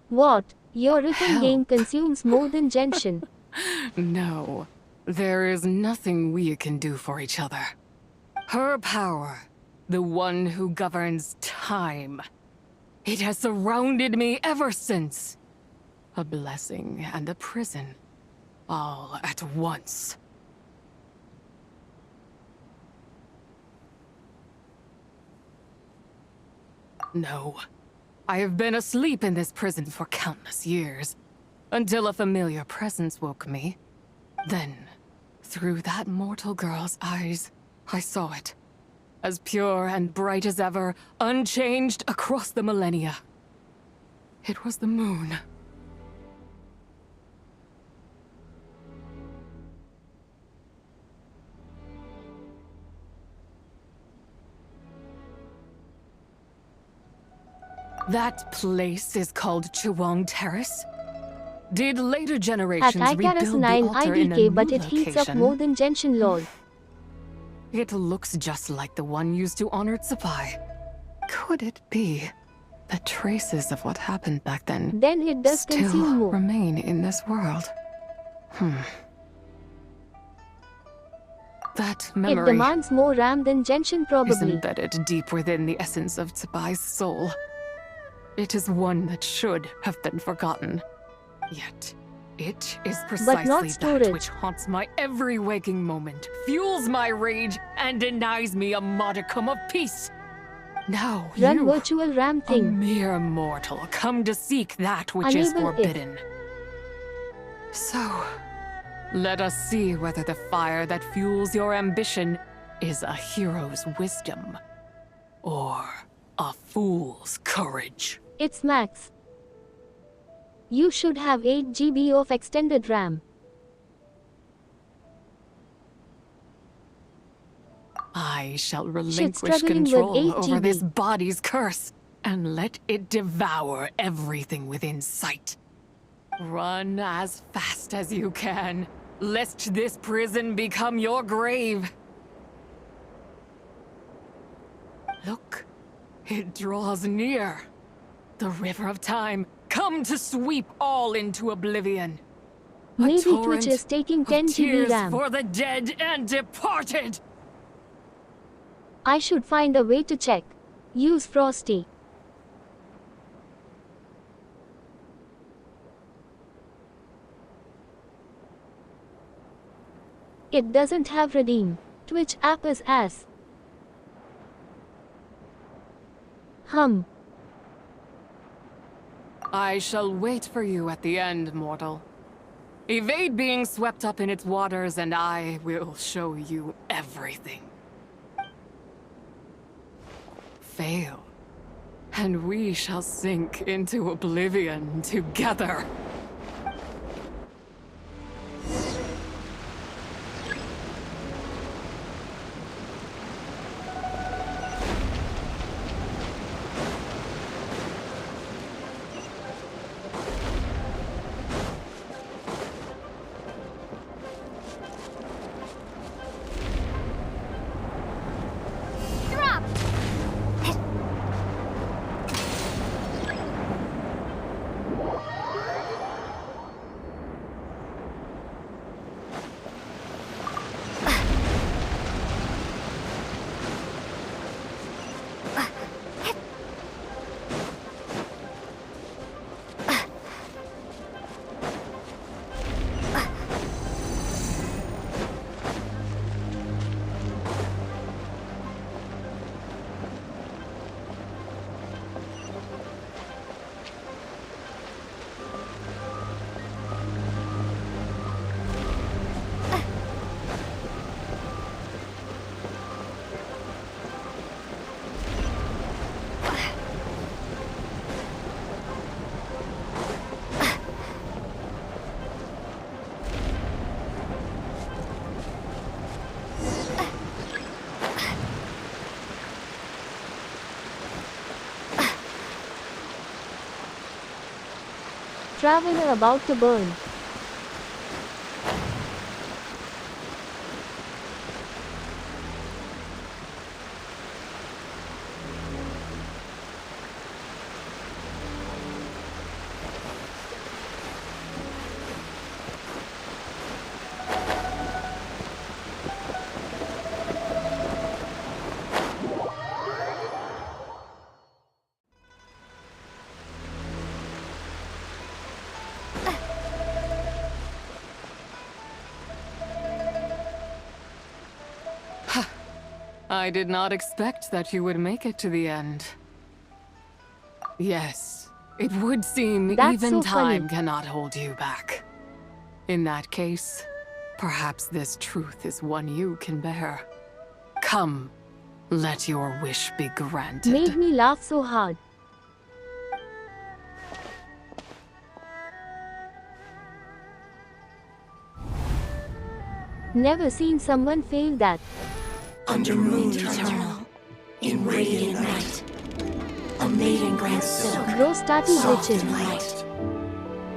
What? Your written Help. game consumes more than Genshin. No, there is nothing we can do for each other. Her power, the one who governs time, it has surrounded me ever since. A blessing and a prison, all at once. No, I have been asleep in this prison for countless years, until a familiar presence woke me. Then, through that mortal girl's eyes, I saw it. As pure and bright as ever, unchanged across the millennia. It was the moon. That place is called Chuang Terrace? Did later At generations Icarus rebuild 9 the altar in a IDK, new but it heats up location? more than Genshin lol. It looks just like the one used to honor Tsupai. Could it be that traces of what happened back then Then it does still consume more. remain in this world? That It memory demands more RAM than Genshin is probably. embedded deep within the essence of Tsubai's soul. It is one that should have been forgotten. Yet, it is precisely not that storage. which haunts my every waking moment, fuels my rage, and denies me a modicum of peace. Now Run you, virtual RAM a thing. mere mortal, come to seek that which is Enable it. forbidden. So, let us see whether the fire that fuels your ambition is a hero's wisdom, or A fool's courage. It's max. You should have 8 GB of extended RAM. I shall relinquish struggling with control 8 over GB. this body's curse and let it devour everything within sight. Run as fast as you can, lest this prison become your grave. Look, it draws near. The river of time, come to sweep all into oblivion. A Maybe Twitch torrent is taking of 10 GB tears RAM. for the dead and departed. I should find a way to check. Use Frosty. It doesn't have redeem. Twitch app is ass. I shall wait for you at the end, mortal. Evade being swept up in its waters, and I will show you everything. Fail, and we shall sink into oblivion together. Drop! Traveler about to burn. I did not expect that you would make it to the end. Yes, it would seem That's even so funny. time cannot hold you back. In that case, perhaps this truth is one you can bear. Come, let your wish be granted. Made me laugh so hard. Never seen someone fail that. Under moon eternal, in radiant night, a maiden grants silk, Bro started soft glitching. and light.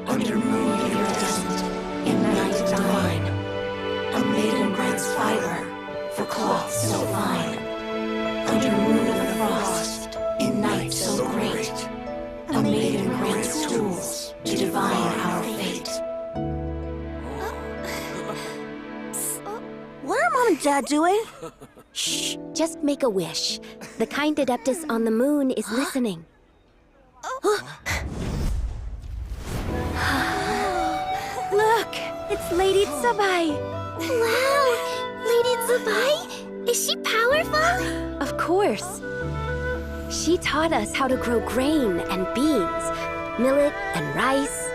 Under moon iridescent, in night divine, a maiden grants fiber for cloth so fine. Under moon of the frost, in night so great, a maiden grants tools to divine our fate. What are Mom and Dad doing? Shh, just make a wish. The kind Adeptus on the moon is listening. Look, it's Lady Tsabai. Wow! Lady Tsabai? Is she powerful? Of course. She taught us how to grow grain and beans, millet and rice,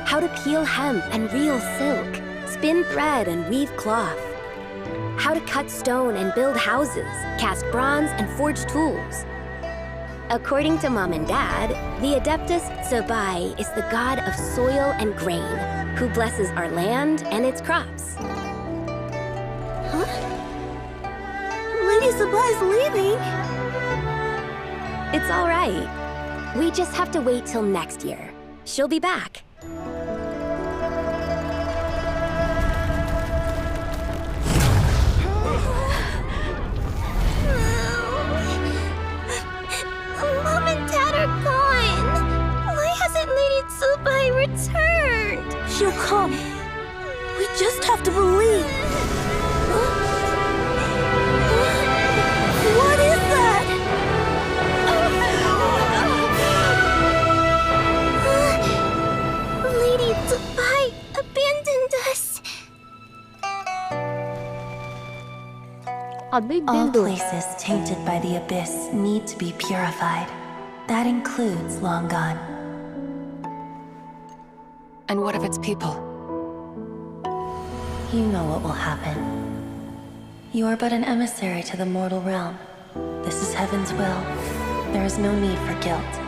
how to peel hemp and reel silk, spin thread and weave cloth, how to cut stone and build houses, cast bronze and forge tools. According to Mom and Dad, the Adeptus Tsubai is the god of soil and grain, who blesses our land and its crops. Huh? Lady Tsubai's leaving. It's all right. We just have to wait till next year. She'll be back. Mom and Dad are gone. Why hasn't Lady Tsubai returned? She'll come. We just have to believe. What is that? Lady Tsubai abandoned us. All places tainted by the abyss need to be purified. That includes Long Gone. And what of its people? You know what will happen. You are but an emissary to the mortal realm. This is Heaven's will. There is no need for guilt,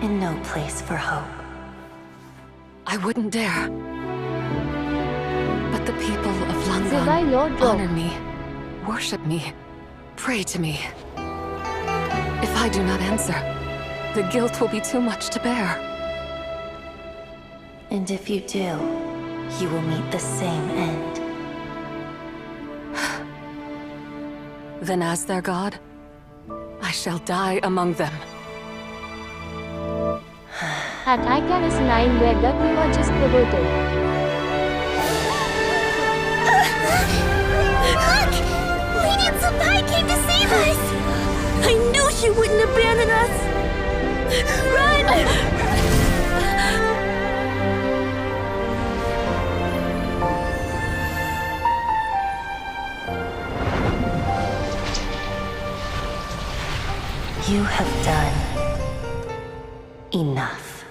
and no place for hope. I wouldn't dare. But the people of Long Gone honor me, worship me, pray to me. If I do not answer, the guilt will be too much to bear. And if you do, you will meet the same end. Then as their god, I shall die among them. At Icarus 9 where Dugniwa just pivoted. Look! Lady Tsubai came to save us! I knew she wouldn't abandon us! Run! You have done enough.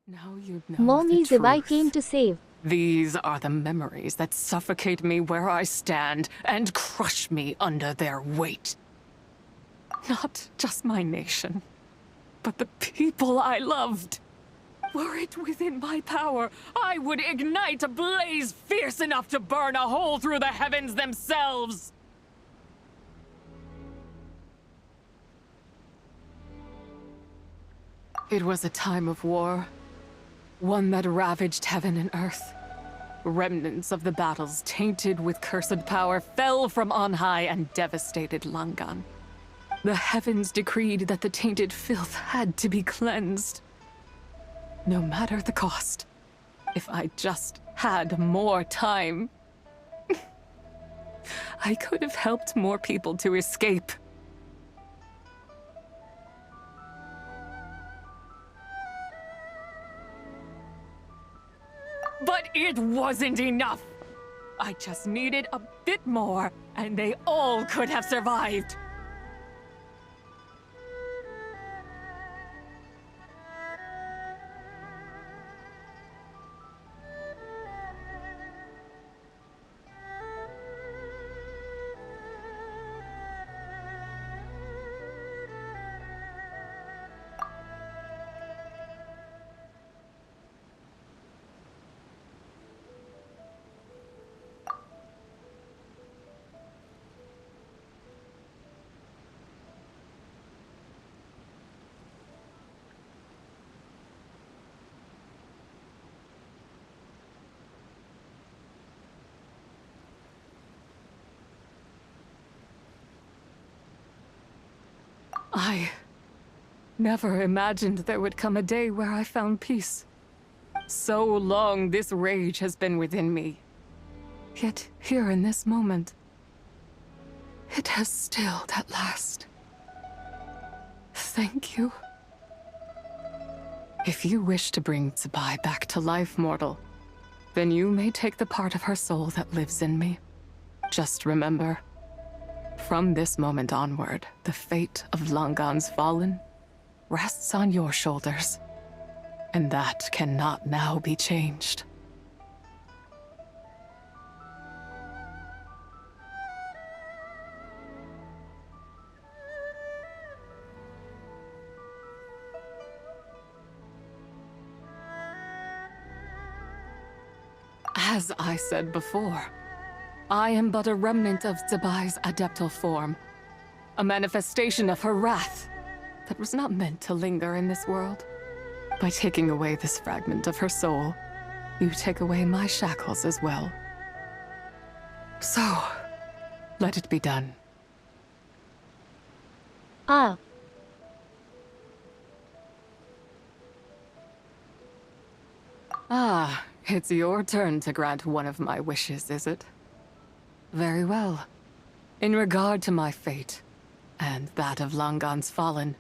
Now you know Mommy the Zibai truth. came to save. These are the memories that suffocate me where I stand and crush me under their weight. Not just my nation, but the people I loved. Were it within my power, I would ignite a blaze fierce enough to burn a hole through the heavens themselves. It was a time of war, one that ravaged heaven and earth. Remnants of the battles tainted with cursed power fell from on high and devastated Langan. The heavens decreed that the tainted filth had to be cleansed. No matter the cost, if I just had more time, I could have helped more people to escape. But it wasn't enough! I just needed a bit more, and they all could have survived. I never imagined there would come a day where I found peace. So long this rage has been within me. Yet here in this moment, it has stilled at last. Thank you. If you wish to bring Tsubai back to life, mortal, then you may take the part of her soul that lives in me. Just remember, from this moment onward, the fate of Langan's fallen rests on your shoulders, and that cannot now be changed. As I said before, I am but a remnant of Zabai's adeptal form, a manifestation of her wrath that was not meant to linger in this world. By taking away this fragment of her soul, you take away my shackles as well. So, let it be done. Ah. Ah, it's your turn to grant one of my wishes, is it? Very well. In regard to my fate, and that of Langan's fallen,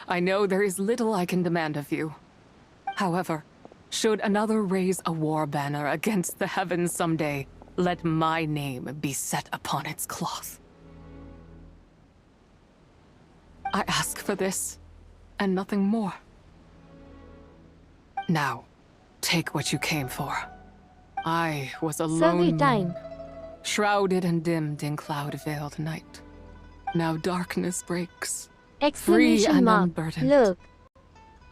I know there is little I can demand of you. However, should another raise a war banner against the heavens someday, let my name be set upon its cloth. I ask for this, and nothing more. Now, take what you came for. I was a lone moon, shrouded and dimmed in cloud-veiled night. Now darkness breaks, free and unburdened. Look.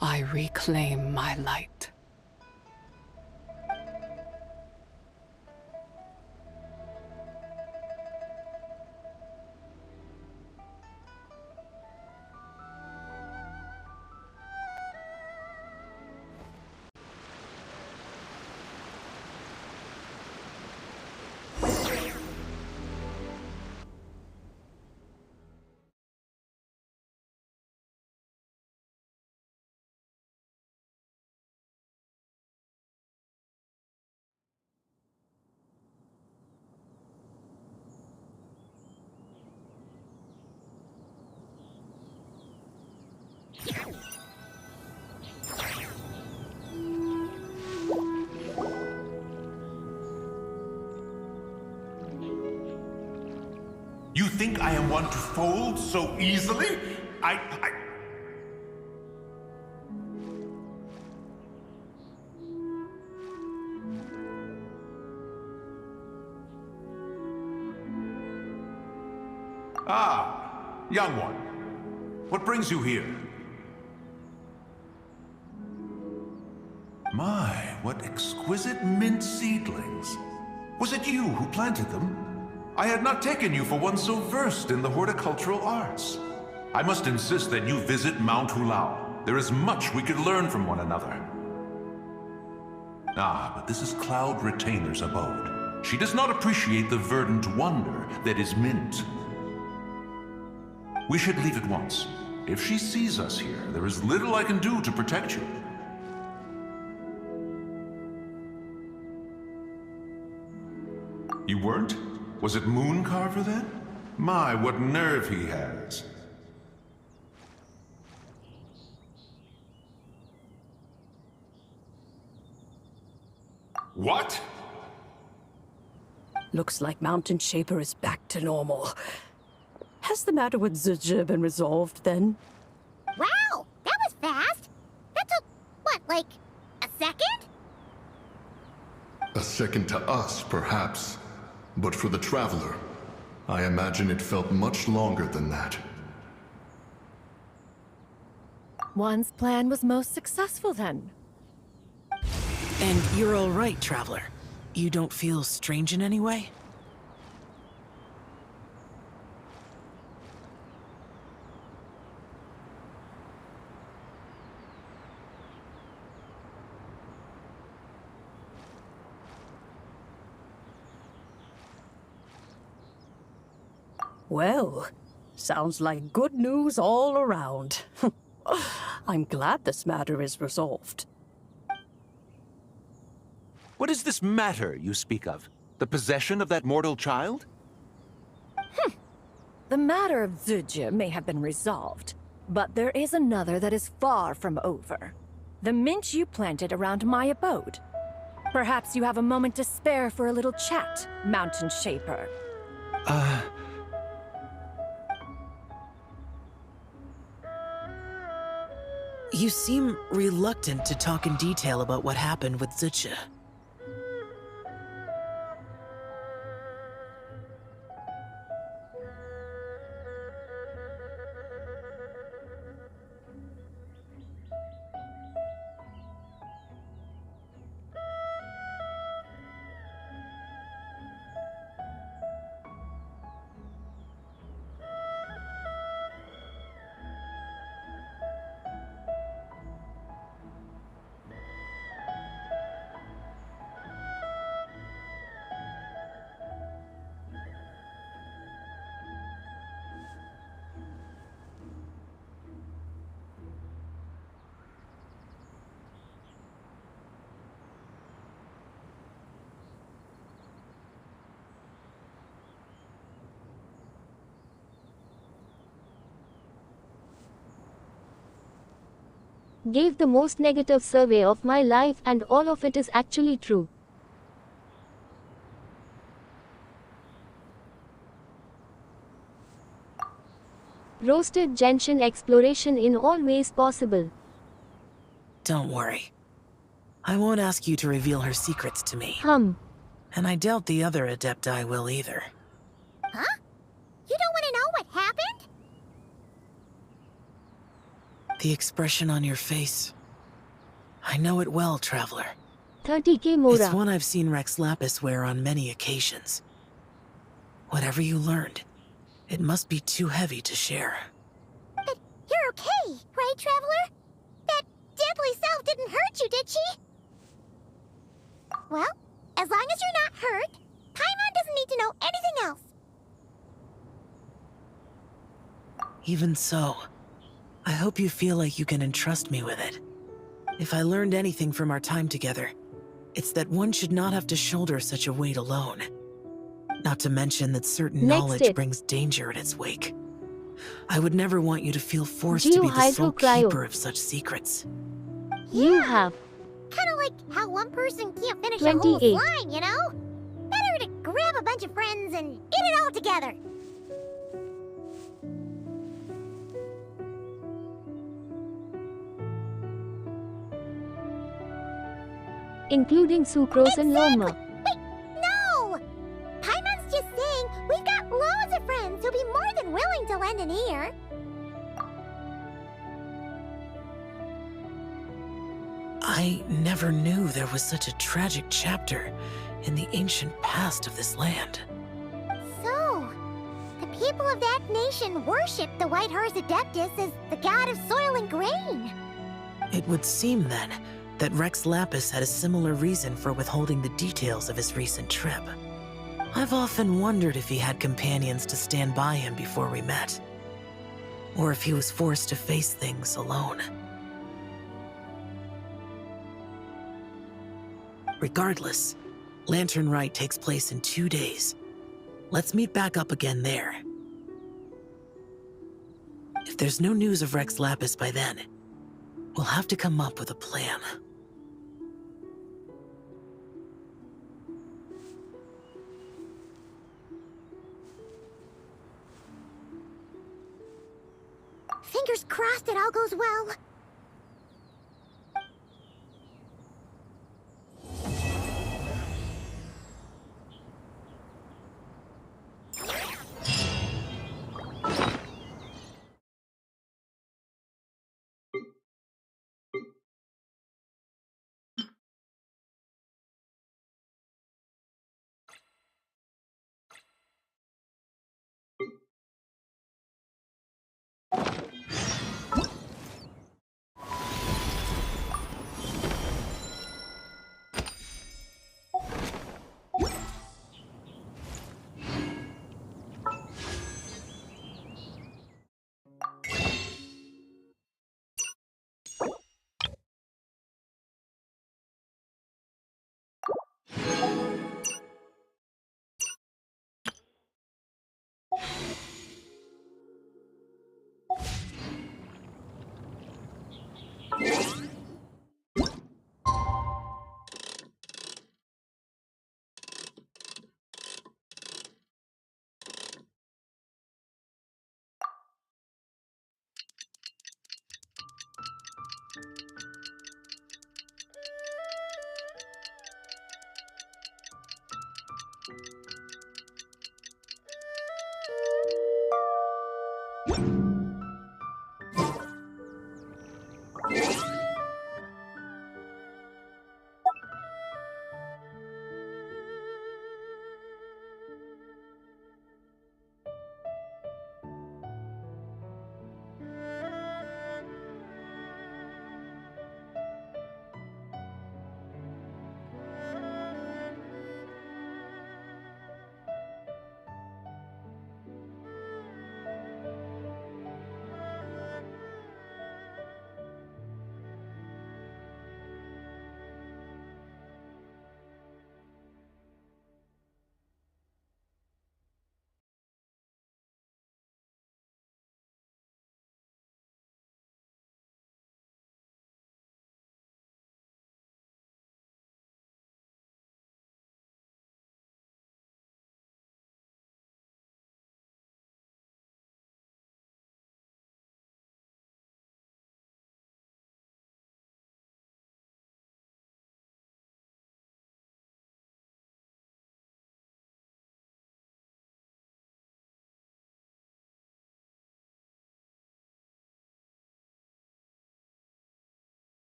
I reclaim my light. You think I am one to fold so easily? Ah, young one. What brings you here? My, what exquisite mint seedlings. Was it you who planted them? I had not taken you for one so versed in the horticultural arts. I must insist that you visit Mount Hulao. There is much we could learn from one another. Ah, but this is Cloud Retainer's abode. She does not appreciate the verdant wonder that is mint. We should leave at once. If she sees us here, there is little I can do to protect you. You weren't? Was it Mooncarver then? My, what nerve he has. What? Looks like Mountain Shaper is back to normal. Has the matter with Zizhi been resolved then? Wow, that was fast. That took, what, like, a second? A second to us, perhaps. But for the Traveler, I imagine it felt much longer than that. One's plan was most successful then. And you're all right, Traveler. You don't feel strange in any way? Well, sounds like good news all around. I'm glad this matter is resolved. What is this matter you speak of? The possession of that mortal child? The matter of Zizhi may have been resolved, but there is another that is far from over. The mint you planted around my abode. Perhaps you have a moment to spare for a little chat, Mountain Shaper. You seem reluctant to talk in detail about what happened with Zizhi. Gave the most negative survey of my life, and all of it is actually true. Roasted Genshin exploration in all ways possible. Don't worry. I won't ask you to reveal her secrets to me. And I doubt the other Adepti will either. Huh? You don't want to know what happened? The expression on your face. I know it well, Traveler. 30k Mora. It's one I've seen Rex Lapis wear on many occasions. Whatever you learned, it must be too heavy to share. But you're okay, right, Traveler? That deadly self didn't hurt you, did she? Well, as long as you're not hurt, Paimon doesn't need to know anything else. Even so, I hope you feel like you can entrust me with it. If I learned anything from our time together, it's that one should not have to shoulder such a weight alone. Not to mention that certain knowledge brings danger in its wake. I would never want you to feel forced to be the sole keeper of such secrets. You have. Kinda like how one person can't finish a whole 28. slime, you know? Better to grab a bunch of friends and get it all together. Including Sucrose and Loma. Wait, no! Paimon's just saying we've got loads of friends who'll be more than willing to lend an ear. I never knew there was such a tragic chapter in the ancient past of this land. So, the people of that nation worship the White Horse Adeptus as the god of soil and grain. It would seem, then, that Rex Lapis had a similar reason for withholding the details of his recent trip. I've often wondered if he had companions to stand by him before we met, or if he was forced to face things alone. Regardless, Lantern Rite takes place in 2 days. Let's meet back up again there. If there's no news of Rex Lapis by then, we'll have to come up with a plan. Fingers crossed it all goes well.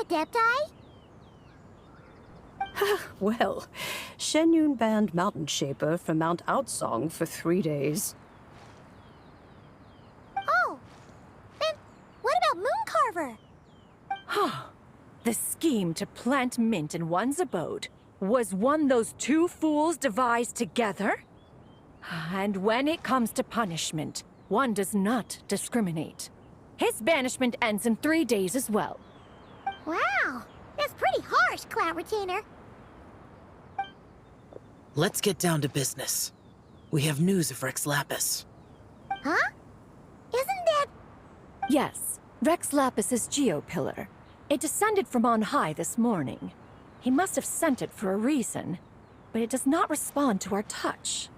Adepti? Well, Shenyun banned Mountain Shaper from Mount Outsong for 3 days. Oh, then what about Mooncarver? The scheme to plant mint in one's abode was one those two fools devised together? And when it comes to punishment, one does not discriminate. His banishment ends in 3 days as well. Wow, that's pretty harsh, Cloud Retainer. Let's get down to business. We have news of Rex Lapis. Huh? Isn't that... Yes, Rex Lapis's Geopillar. It descended from on high this morning. He must have sent it for a reason, but it does not respond to our touch.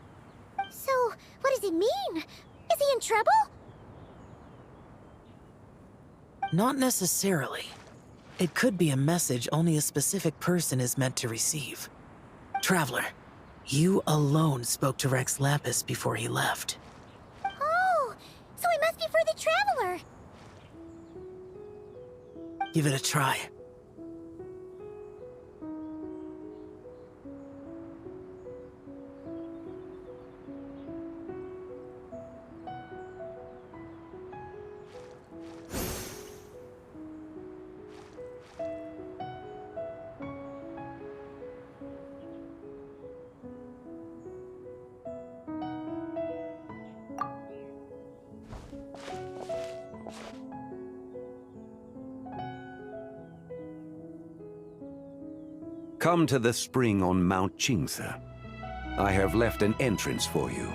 So, what does it mean? Is he in trouble? Not necessarily. It could be a message only a specific person is meant to receive. Traveler, you alone spoke to Rex Lapis before he left. Oh, so it must be for the Traveler. Give it a try. Come to the spring on Mount Qingse. I have left an entrance for you.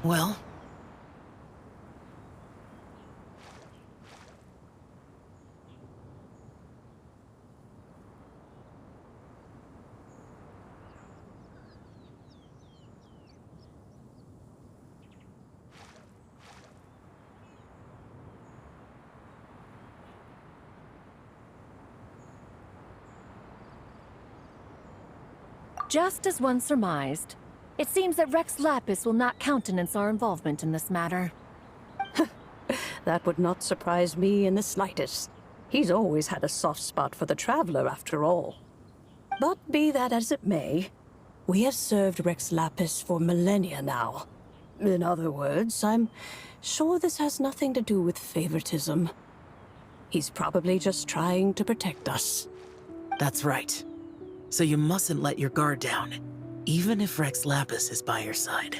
Well? Just as one surmised, it seems that Rex Lapis will not countenance our involvement in this matter. That would not surprise me in the slightest. He's always had a soft spot for the Traveler, after all. But be that as it may, we have served Rex Lapis for millennia now. In other words, I'm sure this has nothing to do with favoritism. He's probably just trying to protect us. That's right. So you mustn't let your guard down, even if Rex Lapis is by your side.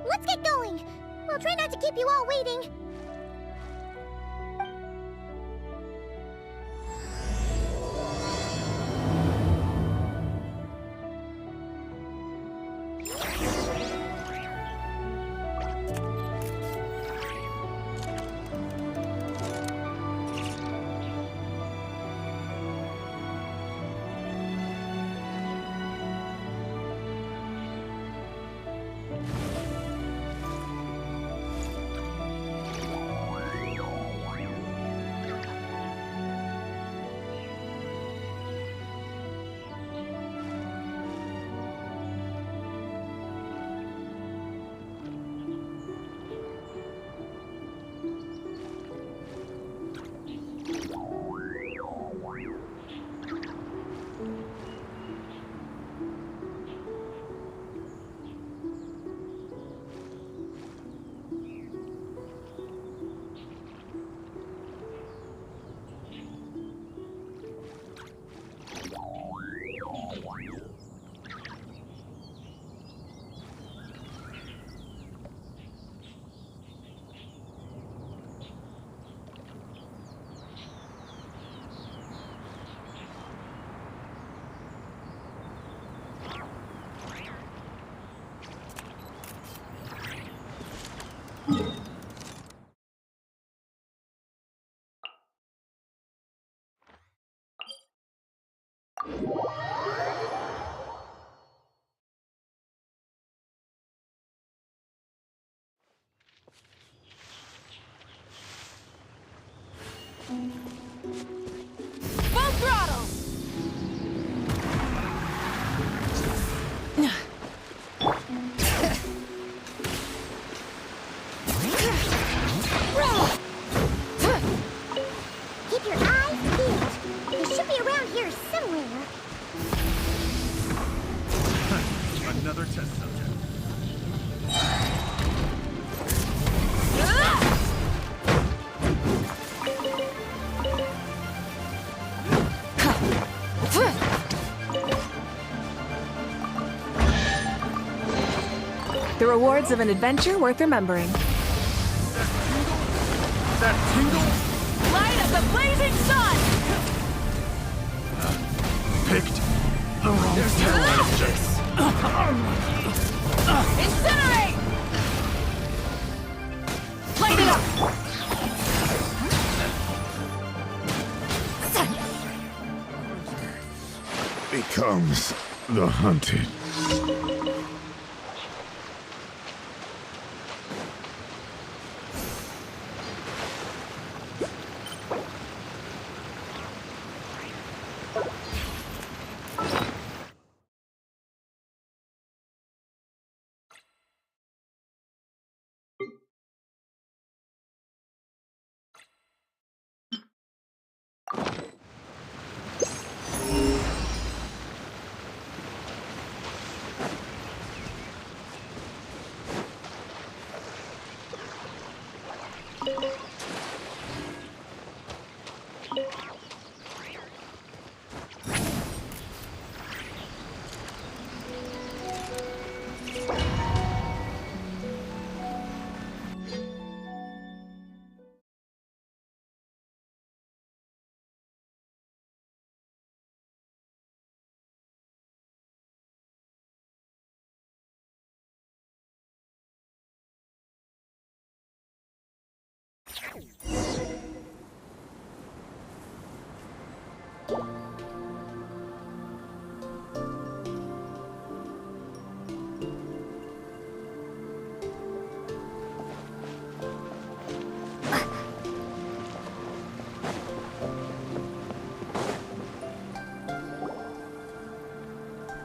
Let's get going! I'll try not to keep you all waiting. Full throttle! Keep your eyes peeled. They should be around here somewhere. Another test subject. The rewards of an adventure worth remembering. That tingle? Light of the blazing sun! Picked the wrong tail objects. Incinerate! Light it up! Becomes the hunted.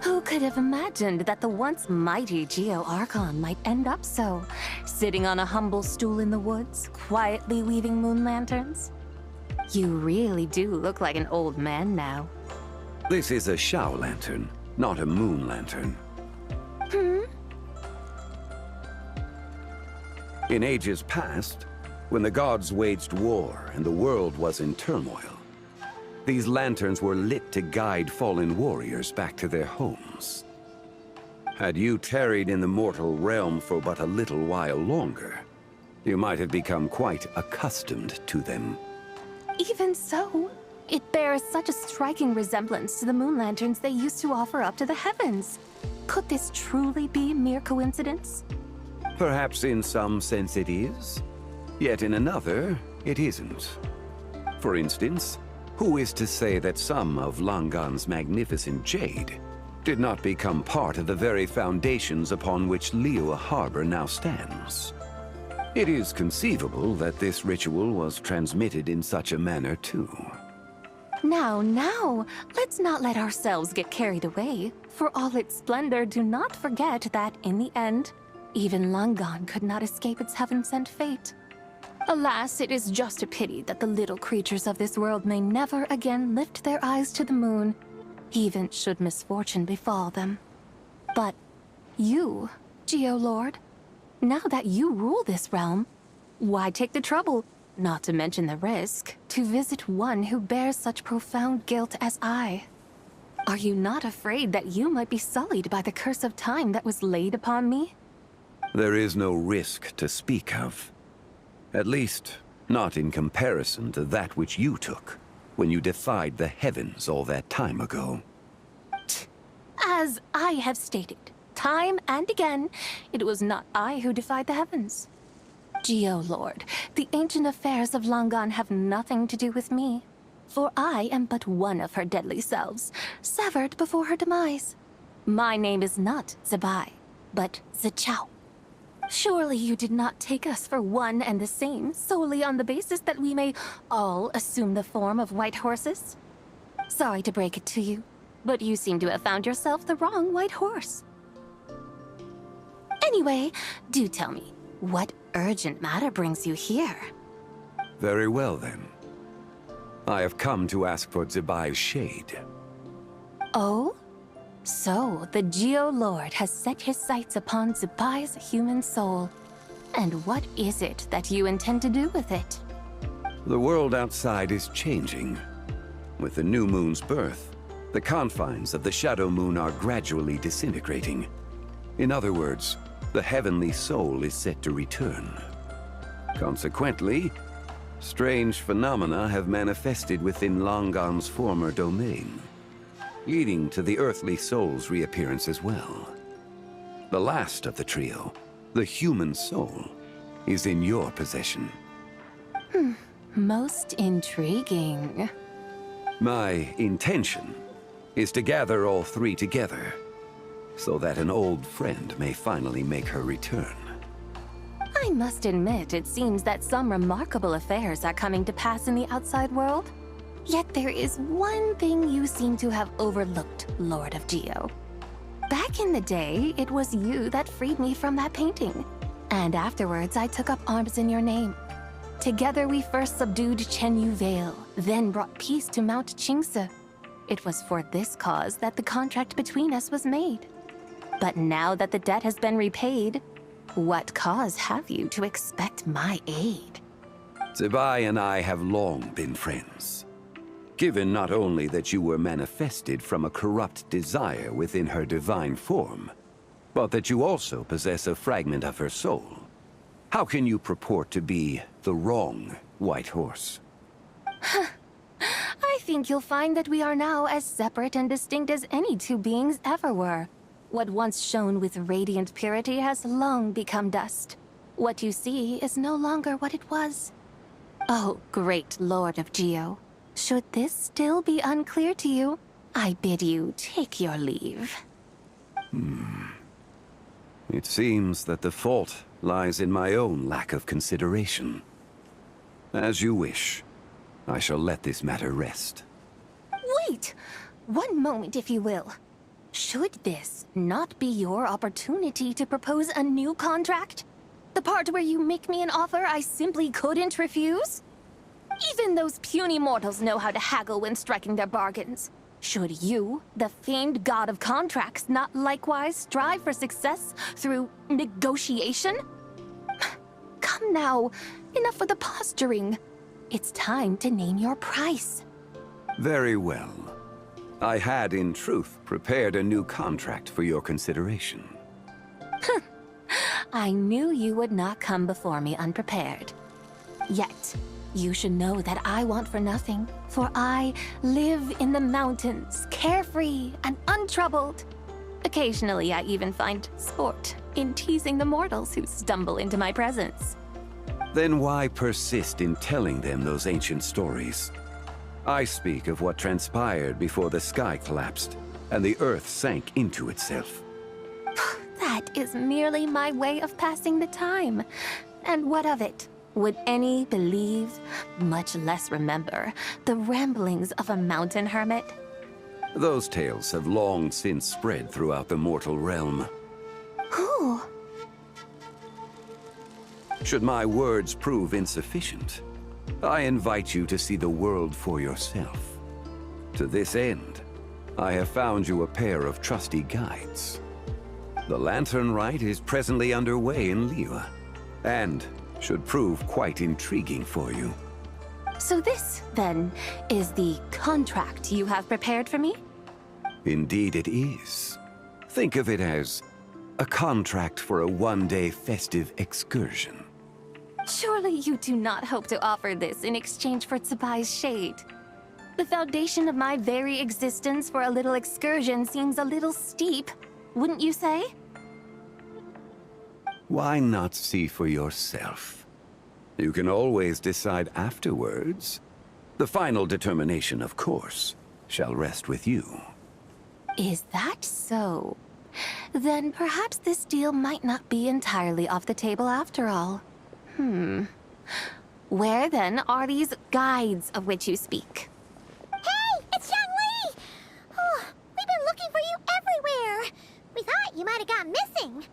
Who could have imagined that the once mighty Geo Archon might end up so, sitting on a humble stool in the woods, quietly weaving moon lanterns? You really do look like an old man now. This is a Shao lantern, not a moon lantern. In ages past, when the gods waged war and the world was in turmoil, these lanterns were lit to guide fallen warriors back to their homes. Had you tarried in the mortal realm for but a little while longer, you might have become quite accustomed to them. Even so, it bears such a striking resemblance to the moon lanterns they used to offer up to the heavens. Could this truly be mere coincidence? Perhaps in some sense it is, yet in another, it isn't. For instance, who is to say that some of Langan's magnificent jade did not become part of the very foundations upon which Liyue Harbor now stands? It is conceivable that this ritual was transmitted in such a manner too. Now, let's not let ourselves get carried away. For all its splendor, do not forget that, in the end, even Langan could not escape its heaven-sent fate. Alas, it is just a pity that the little creatures of this world may never again lift their eyes to the moon, even should misfortune befall them. But you, Geolord, now that you rule this realm, why take the trouble, not to mention the risk, to visit one who bears such profound guilt as I? Are you not afraid that you might be sullied by the curse of time that was laid upon me? There is no risk to speak of. At least, not in comparison to that which you took when you defied the heavens all that time ago. As I have stated, time and again, it was not I who defied the heavens. Geolord, the ancient affairs of Langan have nothing to do with me, for I am but one of her deadly selves, severed before her demise. My name is not Zebai, but Zichao. Surely you did not take us for one and the same solely on the basis that we may all assume the form of white horses? Sorry to break it to you, but you seem to have found yourself the wrong white horse. Anyway, do tell me, what urgent matter brings you here? Very well then. I have come to ask for Zebai's shade. Oh? So, the Geolord has set his sights upon Zebai's human soul. And what is it that you intend to do with it? The world outside is changing. With the new moon's birth, the confines of the shadow moon are gradually disintegrating. In other words, the heavenly soul is set to return. Consequently, strange phenomena have manifested within Longon's former domain, leading to the earthly soul's reappearance as well. The last of the trio, the human soul, is in your possession. Most intriguing. My intention is to gather all three together, so that an old friend may finally make her return. I must admit, it seems that some remarkable affairs are coming to pass in the outside world. Yet there is one thing you seem to have overlooked, Lord of Geo. Back in the day, it was you that freed me from that painting. And afterwards, I took up arms in your name. Together, we first subdued Chenyu Vale, then brought peace to Mount Qingse. It was for this cause that the contract between us was made. But now that the debt has been repaid, what cause have you to expect my aid? Zibai and I have long been friends. Given not only that you were manifested from a corrupt desire within her divine form, but that you also possess a fragment of her soul, how can you purport to be the wrong White Horse? I think you'll find that we are now as separate and distinct as any two beings ever were. What once shone with radiant purity has long become dust. What you see is no longer what it was. Oh, great Lord of Geo. Should this still be unclear to you, I bid you take your leave. It seems that the fault lies in my own lack of consideration. As you wish. I shall let this matter rest. Wait! One moment, if you will. Should this not be your opportunity to propose a new contract? The part where you make me an offer I simply couldn't refuse? Even those puny mortals know how to haggle when striking their bargains. Should you, the famed god of contracts, not likewise strive for success through negotiation? Come now, enough with the posturing. It's time to name your price. Very well. I had, in truth, prepared a new contract for your consideration. I knew you would not come before me unprepared. Yet, you should know that I want for nothing, for I live in the mountains, carefree and untroubled. Occasionally, I even find sport in teasing the mortals who stumble into my presence. Then why persist in telling them those ancient stories? I speak of what transpired before the sky collapsed and the earth sank into itself. That is merely my way of passing the time. And what of it? Would any believe, much less remember, the ramblings of a mountain hermit? Those tales have long since spread throughout the mortal realm. Who? Should my words prove insufficient, I invite you to see the world for yourself. To this end, I have found you a pair of trusty guides. The Lantern Rite is presently underway in Liyue, and should prove quite intriguing for you. So this, then, is the contract you have prepared for me? Indeed it is. Think of it as a contract for a one-day festive excursion. Surely you do not hope to offer this in exchange for Tsubai's shade. The foundation of my very existence for a little excursion seems a little steep, wouldn't you say? Why not see for yourself? You can always decide afterwards. The final determination, of course, shall rest with you. Is that so? Then perhaps this deal might not be entirely off the table after all. Where then are these guides of which you speak? Hey, it's Young Lee! Oh, we've been looking for you everywhere. We thought you might have gone missing.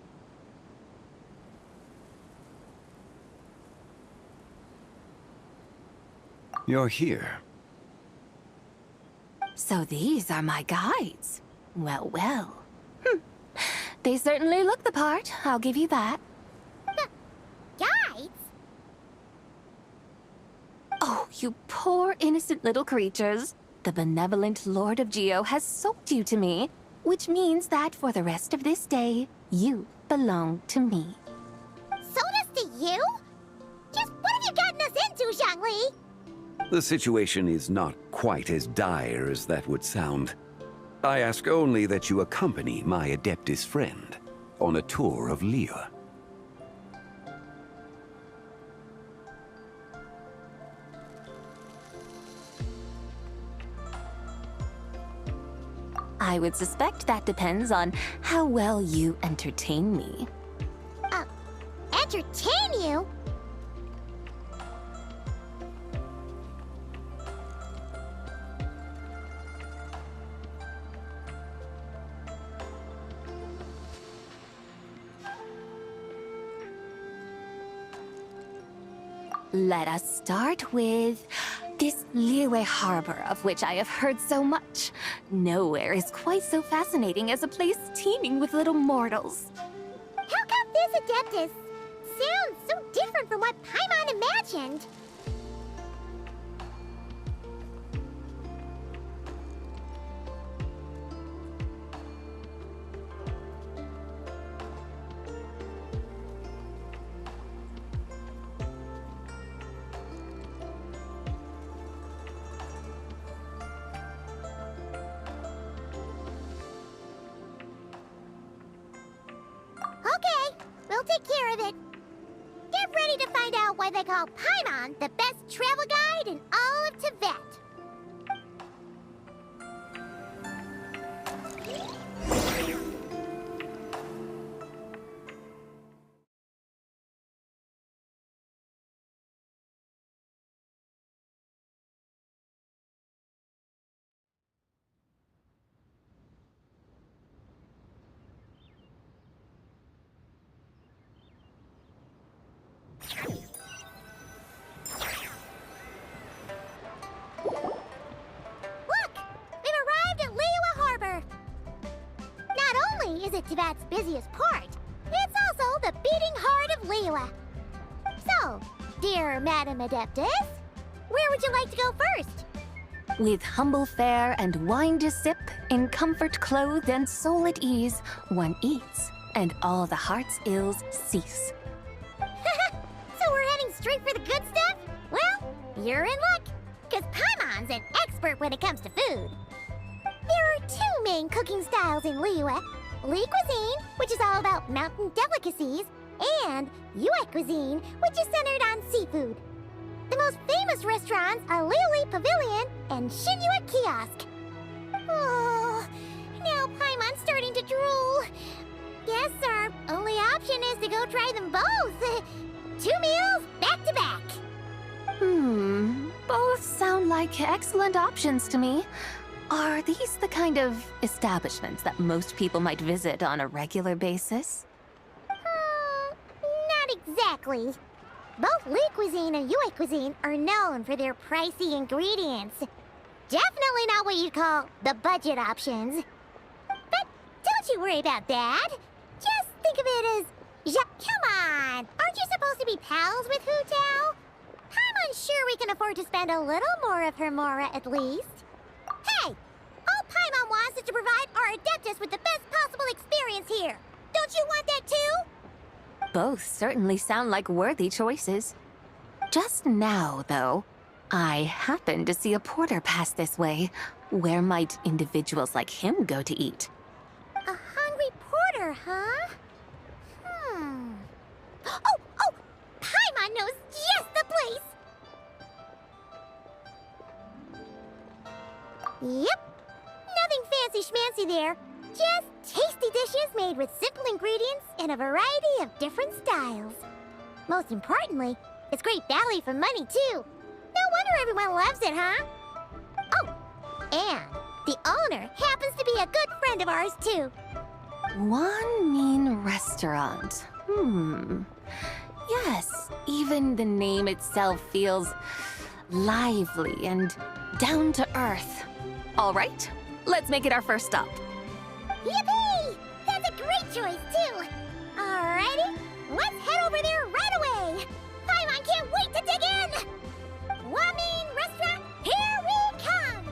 You're here. So these are my guides. Well, well. They certainly look the part, I'll give you that. Guides? Oh, you poor innocent little creatures. The benevolent Lord of Geo has sold you to me, which means that for the rest of this day, you belong to me. Sold us to you? Just The situation is not quite as dire as that would sound. I ask only that you accompany my Adeptus friend on a tour of Liyue. I would suspect that depends on how well you entertain me. Entertain you? Let us start with this Liyue Harbor, of which I have heard so much. Nowhere is quite so fascinating as a place teeming with little mortals. How come this Adeptus sounds so different from what Paimon imagined? Okay, we'll take care of it. Get ready to find out why they call Paimon the best travel guide in all of Tibet. Is it Tibet's busiest part? It's also the beating heart of Liyue. So, dear Madam Adeptus, where would you like to go first? With humble fare and wine to sip, in comfort clothed and soul at ease, one eats, and all the heart's ills cease. So we're heading straight for the good stuff? Well, you're in luck, because Paimon's an expert when it comes to food. There are two main cooking styles in Liyue. Li cuisine, which is all about mountain delicacies, and Yue cuisine, which is centered on seafood. The most famous restaurants are Liuli Pavilion and Shinyue Kiosk. Oh, now Paimon's starting to drool. Guess our only option is to go try them both. 2 meals, back to back. Both sound like excellent options to me. Are these the kind of establishments that most people might visit on a regular basis? Not exactly. Both Li cuisine and Yue cuisine are known for their pricey ingredients. Definitely not what you'd call the budget options. But don't you worry about that. Just think of it as... Come on! Aren't you supposed to be pals with Hu Tao? I'm unsure we can afford to spend a little more of her mora at least. Hey! All Paimon wants is to provide our Adeptus with the best possible experience here. Don't you want that too? Both certainly sound like worthy choices. Just now, though, I happened to see a porter pass this way. Where might individuals like him go to eat? A hungry porter, huh? Oh! Paimon knows just the place! Yep. Nothing fancy-schmancy there. Just tasty dishes made with simple ingredients in a variety of different styles. Most importantly, it's great value for money, too. No wonder everyone loves it, huh? Oh, and the owner happens to be a good friend of ours, too. One mean restaurant. Yes, even the name itself feels lively and down to earth. All right, let's make it our first stop. Yippee! That's a great choice, too. Alrighty, let's head over there right away. Paimon can't wait to dig in. Wamin Restaurant, here we come.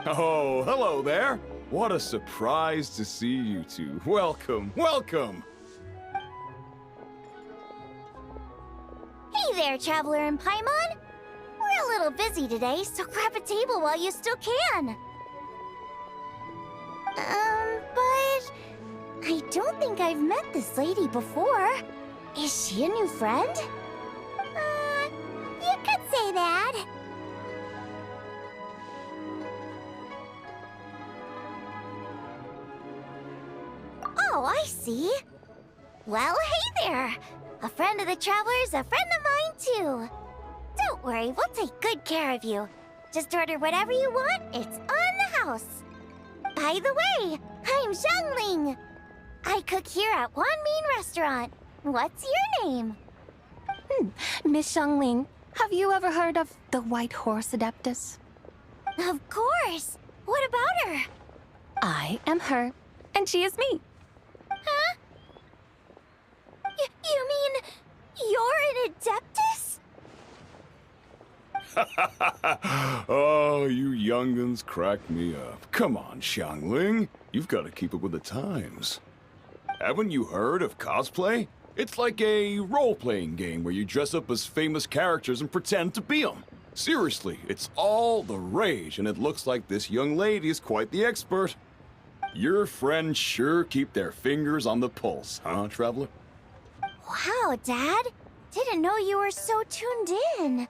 Oh, hello there. What a surprise to see you two. Welcome, welcome. Hey there, Traveler and Paimon. We're a little busy today, so grab a table while you still can. But I don't think I've met this lady before. Is she a new friend? You could say that. Oh, I see. Well, hey there. A friend of the Traveler's a friend of mine, too. Don't worry, we'll take good care of you. Just order whatever you want, it's on the house. By the way, I'm Xiangling. I cook here at Wan Min Restaurant. What's your name? Miss Xiangling, have you ever heard of the White Horse Adeptus? Of course. What about her? I am her, and she is me. Huh? You mean you're an Adeptus? Oh, you young'uns crack me up. Come on, Xiangling. You've got to keep up with the times. Haven't you heard of cosplay? It's like a role-playing game where you dress up as famous characters and pretend to be them. Seriously, it's all the rage, and it looks like this young lady is quite the expert. Your friends sure keep their fingers on the pulse, huh, Traveler? Wow, Dad. Didn't know you were so tuned in.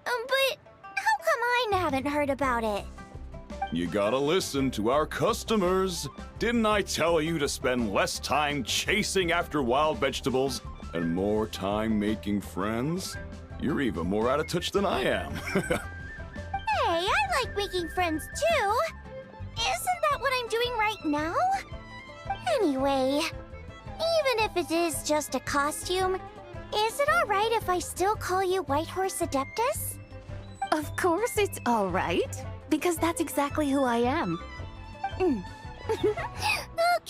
But how come I haven't heard about it? You gotta listen to our customers. Didn't I tell you to spend less time chasing after wild vegetables and more time making friends? You're even more out of touch than I am. Hey, I like making friends too. Isn't that what I'm doing right now? Anyway, even if it is just a costume, is it alright if I still call you White Horse Adeptus? Of course it's all right, because that's exactly who I am.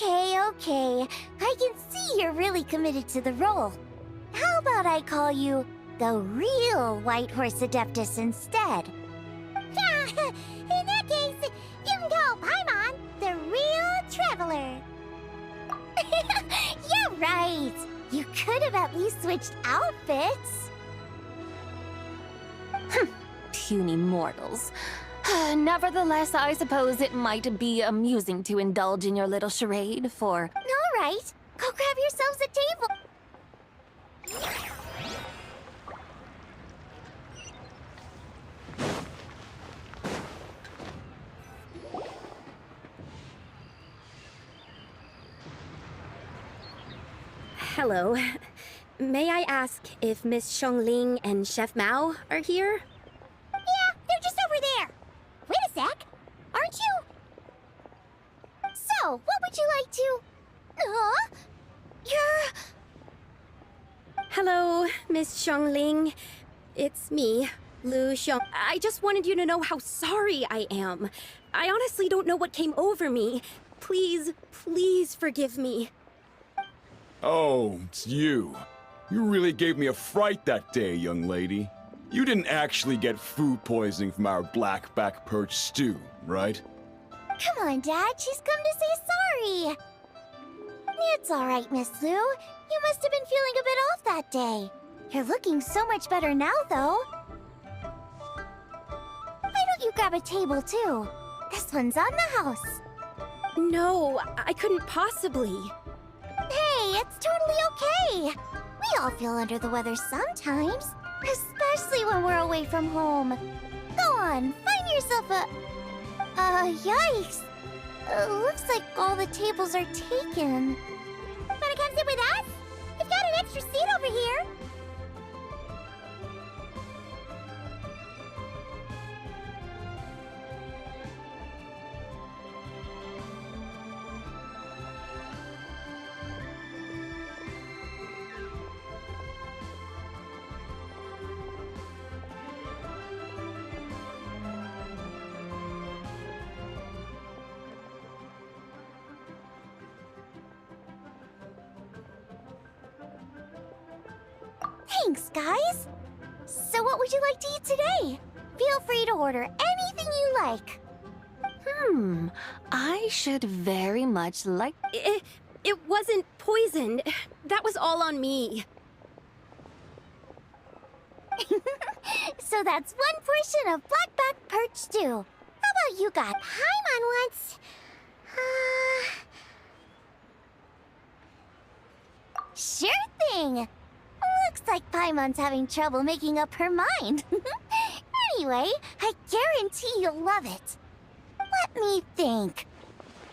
Okay. I can see you're really committed to the role. How about I call you the real White Horse Adeptus instead? In that case, you can call Paimon the real Traveler. You're right. You could have at least switched outfits. Puny mortals. Nevertheless, I suppose it might be amusing to indulge in your little charade for... All right. Go grab yourselves a table. Hello. May I ask if Miss Xiangling and Chef Mao are here? Yeah, they're just over there. Wait a sec. Aren't you? So, what would you like to... You're... Hello, Miss Xiangling. It's me, Lu Xiang. I just wanted you to know how sorry I am. I honestly don't know what came over me. Please forgive me. Oh, it's you. You really gave me a fright that day, young lady. You didn't actually get food poisoning from our black back perch stew, right? Come on, Dad. She's come to say sorry. It's all right, Miss Lu. You must have been feeling a bit off that day. You're looking so much better now, though. Why don't you grab a table, too? This one's on the house. No, I couldn't possibly. Hey, it's totally okay. We all feel under the weather sometimes, especially when we're away from home. Go on, find yourself a... yikes. Looks like all the tables are taken. Wanna come sit with us? We've got an extra seat over here. Thanks, guys. So what would you like to eat today? Feel free to order anything you like. I should very much like... It wasn't poisoned. That was all on me. So that's one portion of blackback perch stew. How about you got Paimon once? Sure thing. Looks like Paimon's having trouble making up her mind. Anyway, I guarantee you'll love it. Let me think.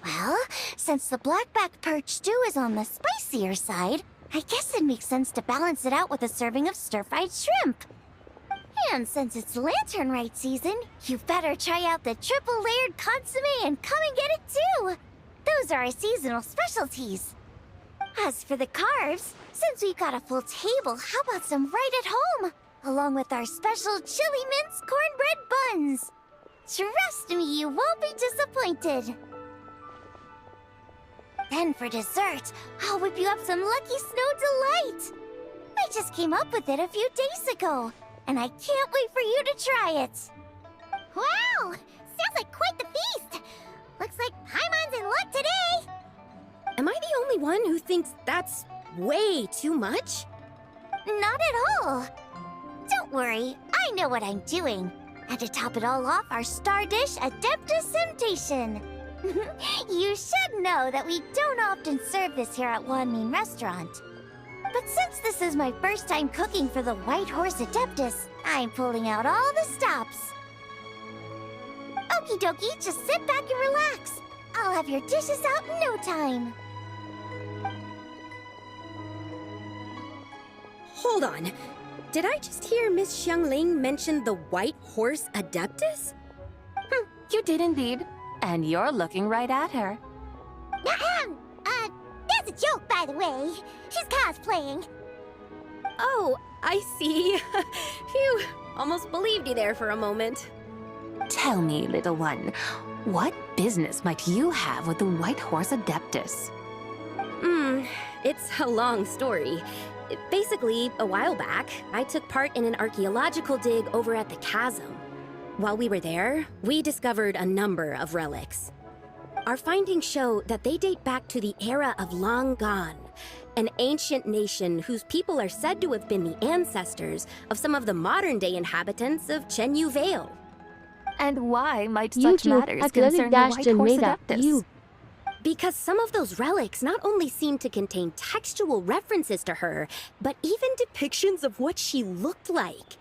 Well, since the blackback perch stew is on the spicier side, I guess it makes sense to balance it out with a serving of stir-fried shrimp. And since it's lantern rite season, you better try out the triple-layered consomme and come and get it too. Those are our seasonal specialties. As for the carbs, since we've got a full table, how about some right at home? Along with our special chili mince cornbread buns. Trust me, you won't be disappointed. Then for dessert, I'll whip you up some Lucky Snow Delight. I just came up with it a few days ago, and I can't wait for you to try it. Wow! Sounds like quite the feast. Looks like Paimon's in luck today. Am I the only one who thinks that's way too much? Not at all. Don't worry, I know what I'm doing. And to top it all off, our star dish, Adeptus Temptation. You should know that we don't often serve this here at Wanmin Restaurant. But since this is my first time cooking for the White Horse Adeptus, I'm pulling out all the stops. Okie dokie, just sit back and relax. I'll have your dishes out in no time. Hold on. Did I just hear Miss Xiangling mention the White Horse Adeptus? You did indeed. And you're looking right at her. That's a joke, by the way. She's cosplaying. Oh, I see. Phew, almost believed you there for a moment. Tell me, little one, what business might you have with the White Horse Adeptus? It's a long story. Basically, a while back, I took part in an archaeological dig over at the chasm. While we were there, we discovered a number of relics. Our findings show that they date back to the era of Long Gone, an ancient nation whose people are said to have been the ancestors of some of the modern-day inhabitants of Chenyu Vale. And why might such matters concern the White Horse Adeptus? Because some of those relics not only seem to contain textual references to her, but even depictions of what she looked like.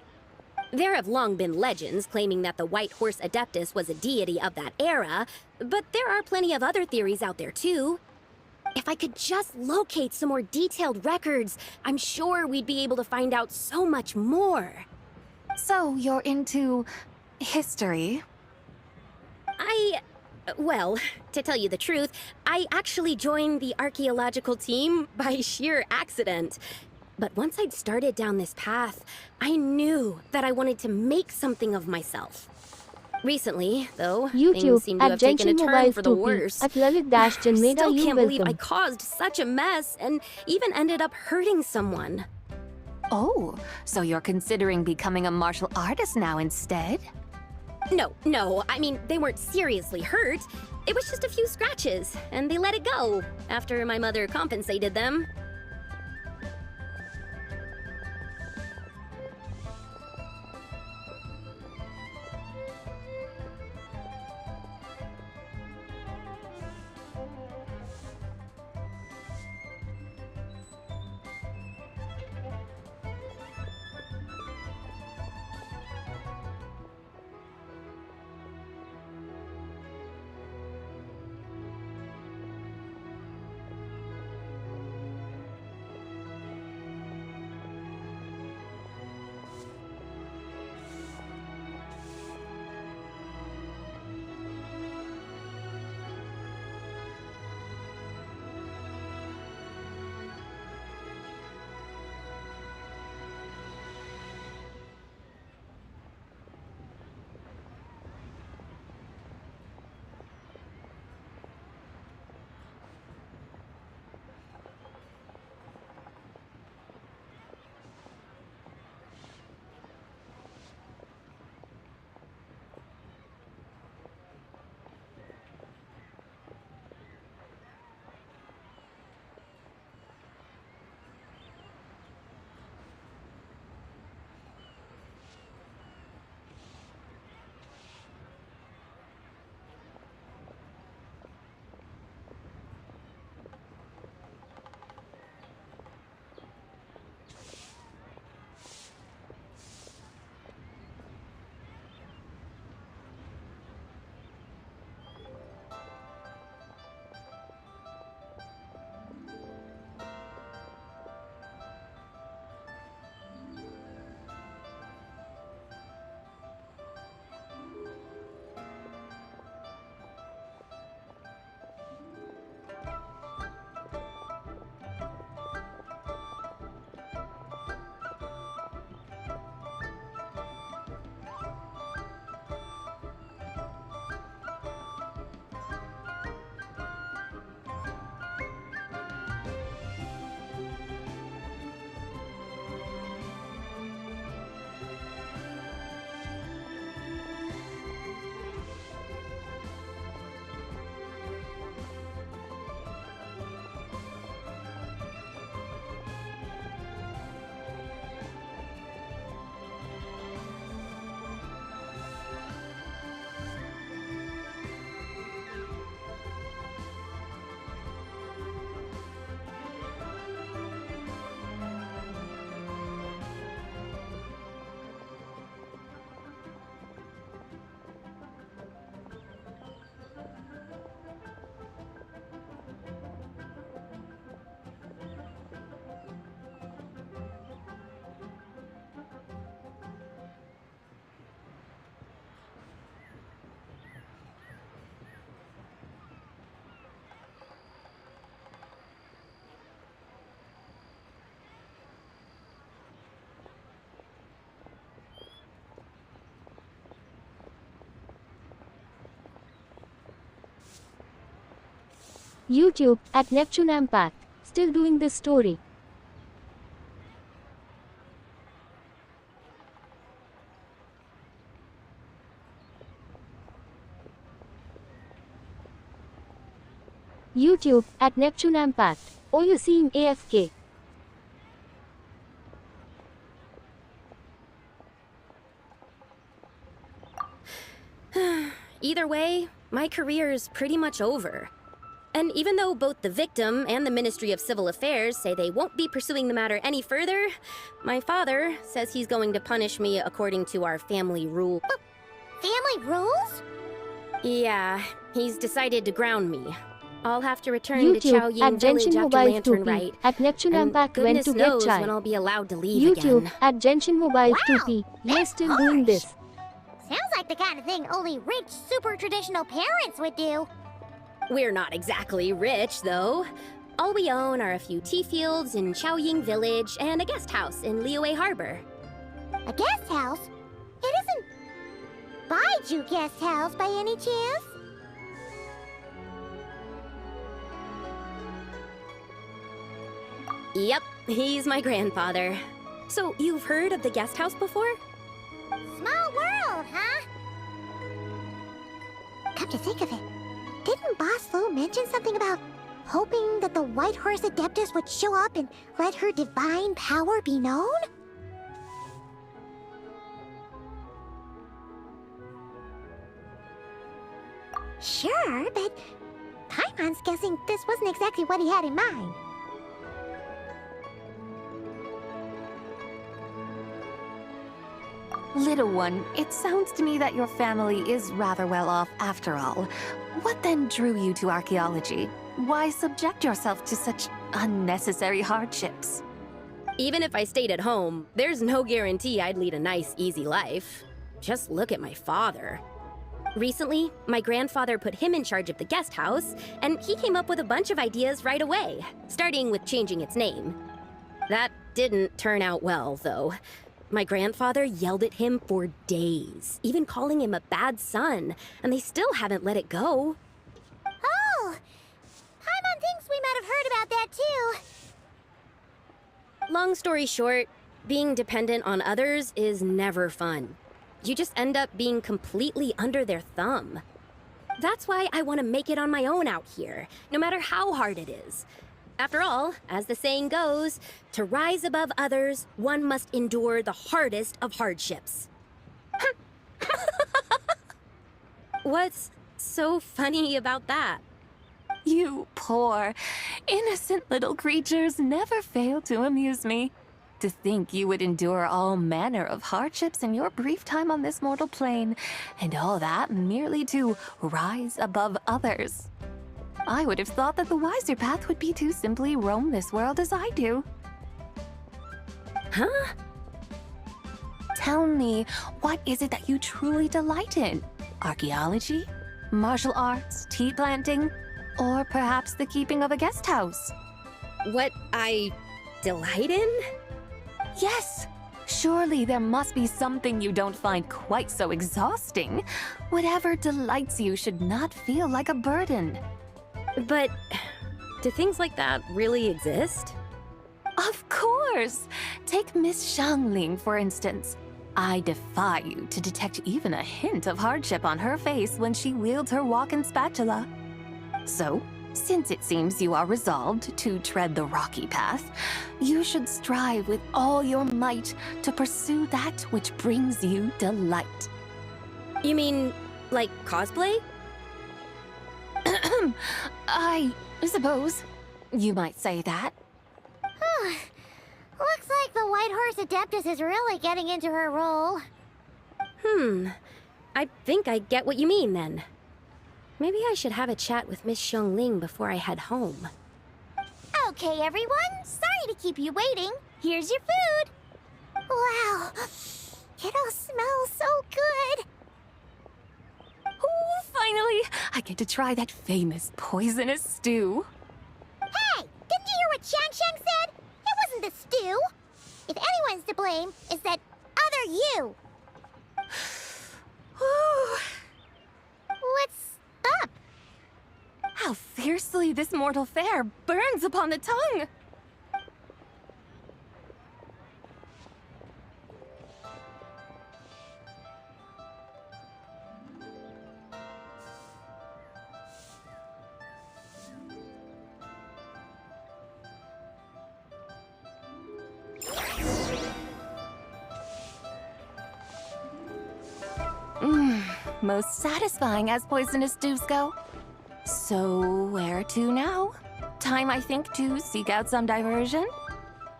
There have long been legends claiming that the White Horse Adeptus was a deity of that era, but there are plenty of other theories out there too. If I could just locate some more detailed records, I'm sure we'd be able to find out so much more. So you're into history? Well, to tell you the truth, I actually joined the archaeological team by sheer accident. But once I'd started down this path, I knew that I wanted to make something of myself. Recently, though, things seem to have taken a turn for the worse. I still can't believe I caused such a mess and even ended up hurting someone. Oh, so you're considering becoming a martial artist now instead? No, I mean, they weren't seriously hurt. It was just a few scratches, and they let it go after my mother compensated them. YouTube at Genshin Impact. Still doing this story. YouTube at Neptune Impact. Oh, you seem AFK. Either way, my career's pretty much over. And even though both the victim and the Ministry of Civil Affairs say they won't be pursuing the matter any further, my father says he's going to punish me according to our family rule. Family rules? Yeah, he's decided to ground me. I'll have to return to YouTube Chao at Ying Village Genshin after Mobile Lantern 2P Rite. at Neptune And Impact when goodness to get knows chai. when I'll be allowed to leave YouTube again. at Genshin Mobile 2P. You're still doing this. Sounds like the kind of thing only rich, super traditional parents would do. We're not exactly rich, though. All we own are a few tea fields in Chao Ying Village and a guest house in Liyue Harbor. A guest house? It isn't Baiju Guest House by any chance? Yep, he's my grandfather. So, you've heard of the guest house before? Small world, huh? Come to think of it, didn't Boss Lu mention something about hoping that the White Horse Adeptus would show up and let her divine power be known? Sure, but Paimon's guessing this wasn't exactly what he had in mind. Little one, it sounds to me that your family is rather well off after all. What then drew you to archaeology? Why subject yourself to such unnecessary hardships? Even if I stayed at home, there's no guarantee I'd lead a nice, easy life. Just look at my father. Recently, my grandfather put him in charge of the guest house, and he came up with a bunch of ideas right away, starting with changing its name. That didn't turn out well, though. My grandfather yelled at him for days, even calling him a bad son, and they still haven't let it go. Oh! Paimon thinks we might have heard about that too. Long story short, being dependent on others is never fun. You just end up being completely under their thumb. That's why I want to make it on my own out here, no matter how hard it is. After all, as the saying goes, to rise above others, one must endure the hardest of hardships. What's so funny about that? You poor, innocent little creatures never fail to amuse me. To think you would endure all manner of hardships in your brief time on this mortal plane, and all that merely to rise above others. I would have thought that the wiser path would be to simply roam this world as I do. Huh? Tell me, what is it that you truly delight in? Archaeology? Martial arts? Tea planting? Or perhaps the keeping of a guest house? What I delight in? Yes! Surely there must be something you don't find quite so exhausting. Whatever delights you should not feel like a burden. But do things like that really exist? Of course! Take Miss Xiangling, for instance. I defy you to detect even a hint of hardship on her face when she wields her walking spatula. So, since it seems you are resolved to tread the rocky path, you should strive with all your might to pursue that which brings you delight. You mean, like cosplay? I suppose you might say that. Looks like the White Horse Adeptus is really getting into her role. I think I get what you mean then. Maybe I should have a chat with Miss Xiangling before I head home. Okay, everyone. Sorry to keep you waiting. Here's your food. Wow. It all smells so good. Oh, finally! I get to try that famous poisonous stew. Hey! Didn't you hear what Shang said? It wasn't the stew. If anyone's to blame, it's that other you. What's up? How fiercely this mortal fare burns upon the tongue! Most satisfying as poisonous stews go. So, where to now? Time, I think, to seek out some diversion?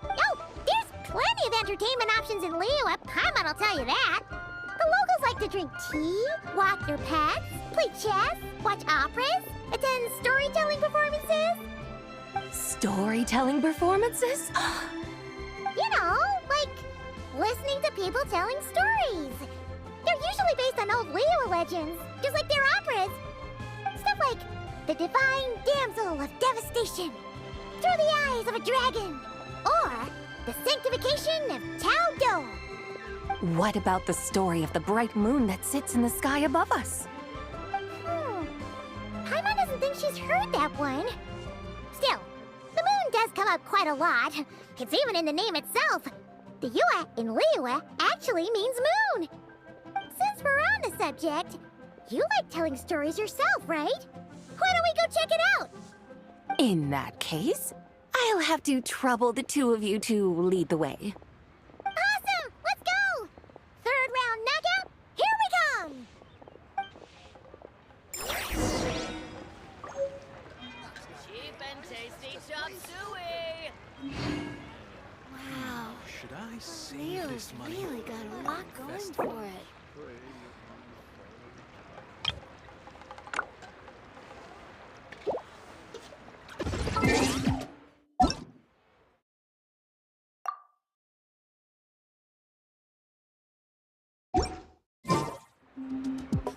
Oh, there's plenty of entertainment options in Liyue. Paimon will tell you that. The locals like to drink tea, walk their pets, play chess, watch operas, attend storytelling performances. Storytelling performances? You know, like listening to people telling stories. They're usually based on old Liyue legends, just like their operas. Stuff like the Divine Damsel of Devastation, Through the Eyes of a Dragon, or the Sanctification of Tao Do. What about the story of the bright moon that sits in the sky above us? Paimon doesn't think she's heard that one. Still, the moon does come up quite a lot. It's even in the name itself. The Yue in Liyue actually means moon. Since we're on the subject, you like telling stories yourself, right? Why don't we go check it out? In that case, I'll have to trouble the two of you to lead the way. Awesome! Let's go! Third round knockout, here we come! Cheap and tasty chop suey! Wow. Should I save Liyue's this money? really got a lot going for it.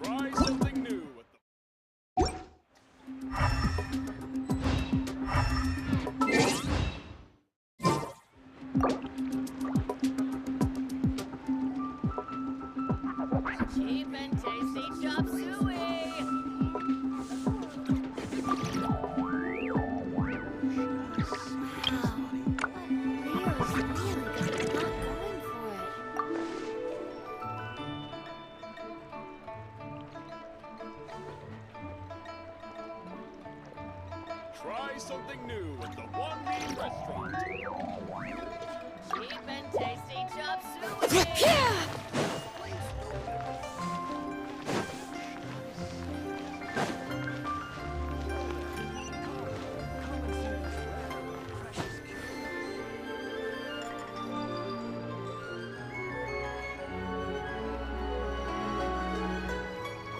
Try something new with the... Cheap and tasty chop suey! Try something new at the One Meat Restaurant. Cheap and tasty chop suey!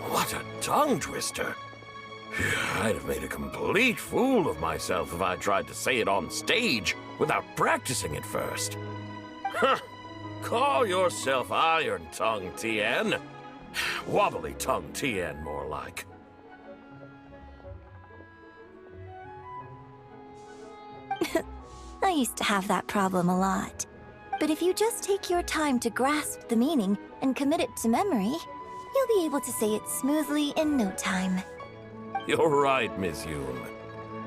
What a tongue twister! I'd have made a complete fool of myself if I tried to say it on stage without practicing it first. Huh. Call yourself Iron Tongue, Tien. Wobbly Tongue, Tien, more like. I used to have that problem a lot. But if you just take your time to grasp the meaning and commit it to memory, you'll be able to say it smoothly in no time. You're right, Miss Yoon.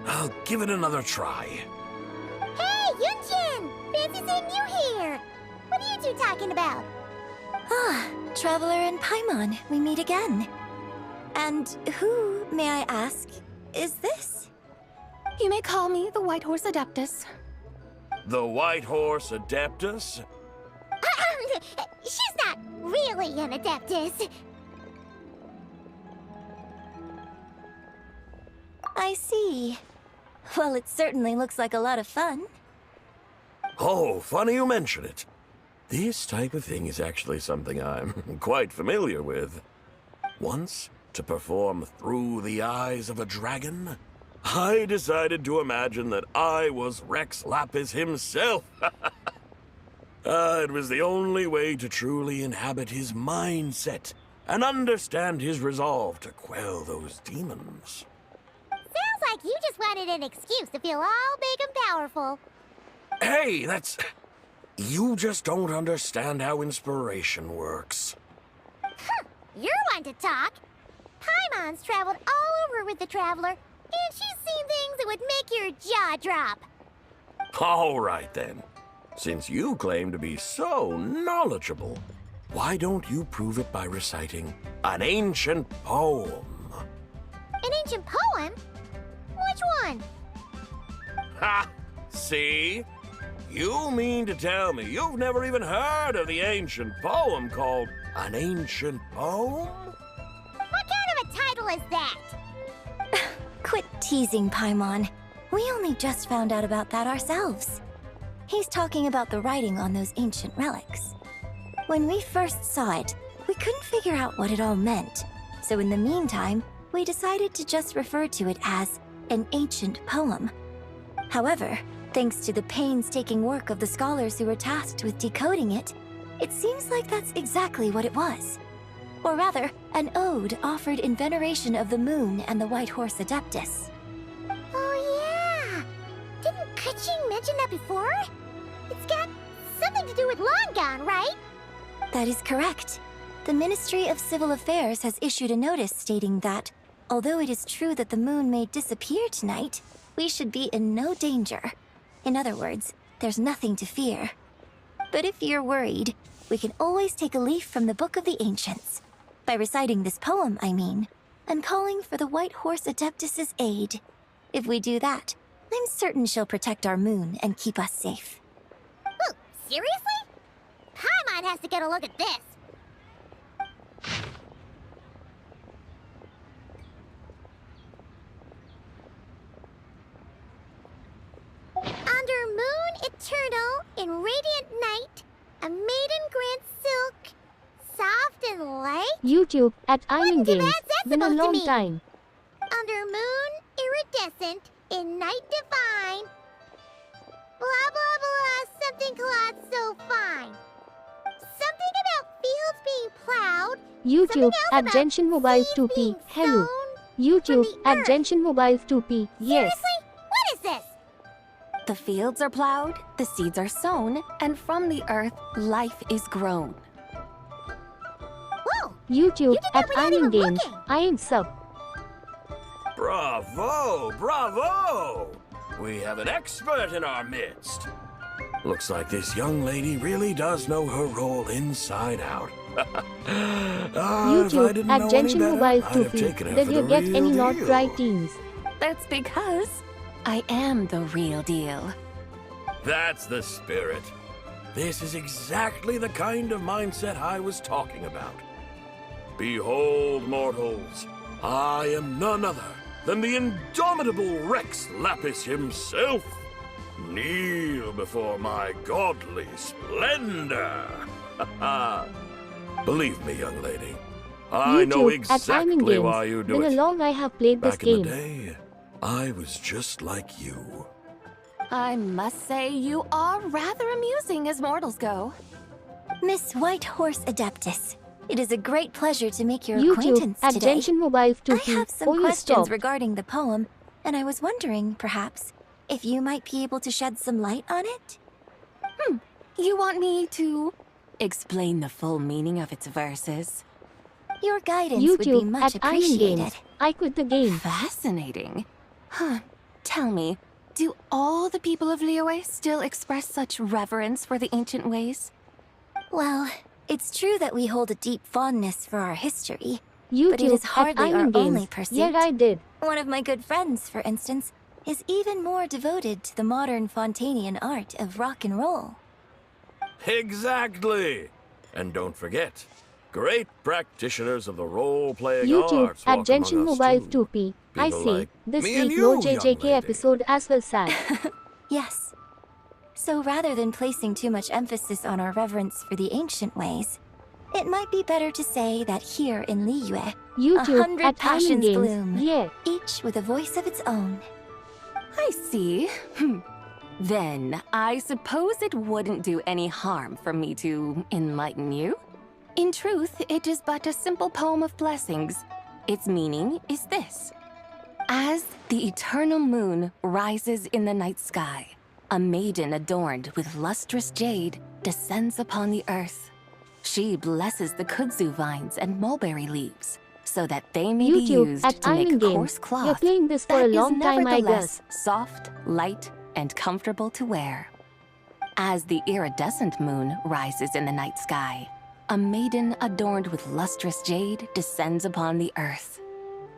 I'll give it another try. Hey, Yunchin! Fancy seeing you here! What are you two talking about? Ah, Traveler and Paimon, we meet again. And who, may I ask, is this? You may call me the White Horse Adeptus. The White Horse Adeptus? She's not really an Adeptus. I see. Well, it certainly looks like a lot of fun. Oh, funny you mention it. This type of thing is actually something I'm quite familiar with. Once, to perform Through the Eyes of a Dragon, I decided to imagine that I was Rex Lapis himself. It was the only way to truly inhabit his mindset and understand his resolve to quell those demons. Sounds like you just wanted an excuse to feel all big and powerful. Hey, that's... You just don't understand how inspiration works. You're one to talk. Paimon's traveled all over with the Traveler. And she's seen things that would make your jaw drop. All right, then. Since you claim to be so knowledgeable, why don't you prove it by reciting an ancient poem? An ancient poem? Which one? Ha! See? You mean to tell me you've never even heard of the ancient poem called An Ancient Poem? What kind of a title is that? Quit teasing, Paimon. We only just found out about that ourselves. He's talking about the writing on those ancient relics. When we first saw it, we couldn't figure out what it all meant. So in the meantime, we decided to just refer to it as an ancient poem. However, thanks to the painstaking work of the scholars who were tasked with decoding it, it seems like that's exactly what it was. Or rather, an ode offered in veneration of the moon and the White Horse Adeptus. Oh yeah! Didn't Kuching mention that before? It's got something to do with Longan, right? That is correct. The Ministry of Civil Affairs has issued a notice stating that, although it is true that the moon may disappear tonight, we should be in no danger. In other words, there's nothing to fear. But if you're worried, we can always take a leaf from the Book of the Ancients. By reciting this poem, I mean, and calling for the White Horse Adeptus' aid. If we do that, I'm certain she'll protect our moon and keep us safe. Oh, seriously? Paimon has to get a look at this. Under moon eternal, in radiant night, a maiden grants silk, soft and light. YouTube at Iron Games. That's Been a supposed to long mean? time. Under moon iridescent, in night divine. Blah blah blah, something cloth so fine. Something about fields being plowed. YouTube at about Genshin Mobile 2P. Hello. YouTube at Genshin Mobile 2P. Yes. Seriously? What is this? The fields are plowed, the seeds are sown, and from the earth, life is grown. Whoa! YouTube that at without Iron even Games. looking. I am sub. Bravo! Bravo! We have an expert in our midst. Looks like this young lady really does know her role inside out. YouTube at Genshin Mobile 2P. Did you get any not right teams? That's because I am the real deal. That's the spirit. This is exactly the kind of mindset I was talking about. Behold, mortals, I am none other than the indomitable Rex Lapis himself. Kneel before my godly splendor. Believe me, young lady, I know YouTube at Iron exactly Games. why you do Been it. a long I have played this Back in game. the day, I was just like you. I must say you are rather amusing as mortals go. Miss White Horse Adeptus, it is a great pleasure to make your YouTube acquaintance at today. Genshin Mobile 2P. I have some Oh, you questions stop. regarding the poem, and I was wondering, perhaps, if you might be able to shed some light on it? You want me to explain the full meaning of its verses? Your guidance would be YouTube much at Iron appreciated. Games. I quit the game. Fascinating. Huh. Tell me, do all the people of Liyue still express such reverence for the ancient ways? Well, it's true that we hold a deep fondness for our history, YouTube but it is at hardly our Iron Games. only pursuit. Yeah, I did. One of my good friends, for instance, is even more devoted to the modern Fontanian art of rock and roll. Exactly. And don't forget, great practitioners of the role-playing YouTube arts at walk Genshin among us Mobile too. 2P. I People see. like This me and week you, no young JJK lady. episode as well, sad. Yes. So rather than placing too much emphasis on our reverence for the ancient ways, it might be better to say that here in Liyue, YouTube 100 at Iron passions Games. bloom, Yeah. each with a voice of its own. I see. Then, I suppose it wouldn't do any harm for me to enlighten you. In truth, it is but a simple poem of blessings. Its meaning is this. As the eternal moon rises in the night sky, a maiden adorned with lustrous jade descends upon the earth. She blesses the kudzu vines and mulberry leaves, so that they may YouTube be used at to make Timing Games. coarse cloth You're playing this for that a long is time, I nevertheless guess. soft, light, and comfortable to wear. As the iridescent moon rises in the night sky, a maiden adorned with lustrous jade descends upon the earth.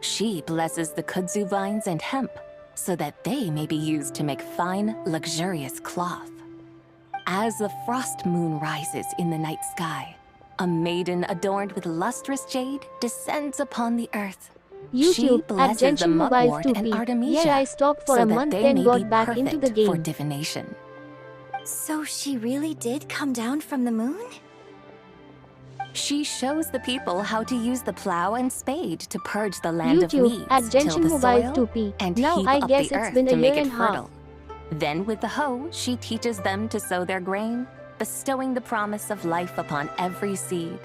She blesses the kudzu vines and hemp so that they may be used to make fine, luxurious cloth. As the frost moon rises in the night sky, a maiden adorned with lustrous jade descends upon the earth. She YouTube at blesses the Genshin Mobile mugwort and 2P. Artemisia Yeah, I stopped for so a that month they then may got be back into the perfect for game. divination. So she really did come down from the moon? She shows the people how to use the plow and spade to purge the land of YouTube weeds, at till Genshin the Mobile soil, 2P. and Now heap I up guess the it's earth been a to make year it and a half. fertile. Then with the hoe, she teaches them to sow their grain, bestowing the promise of life upon every seed.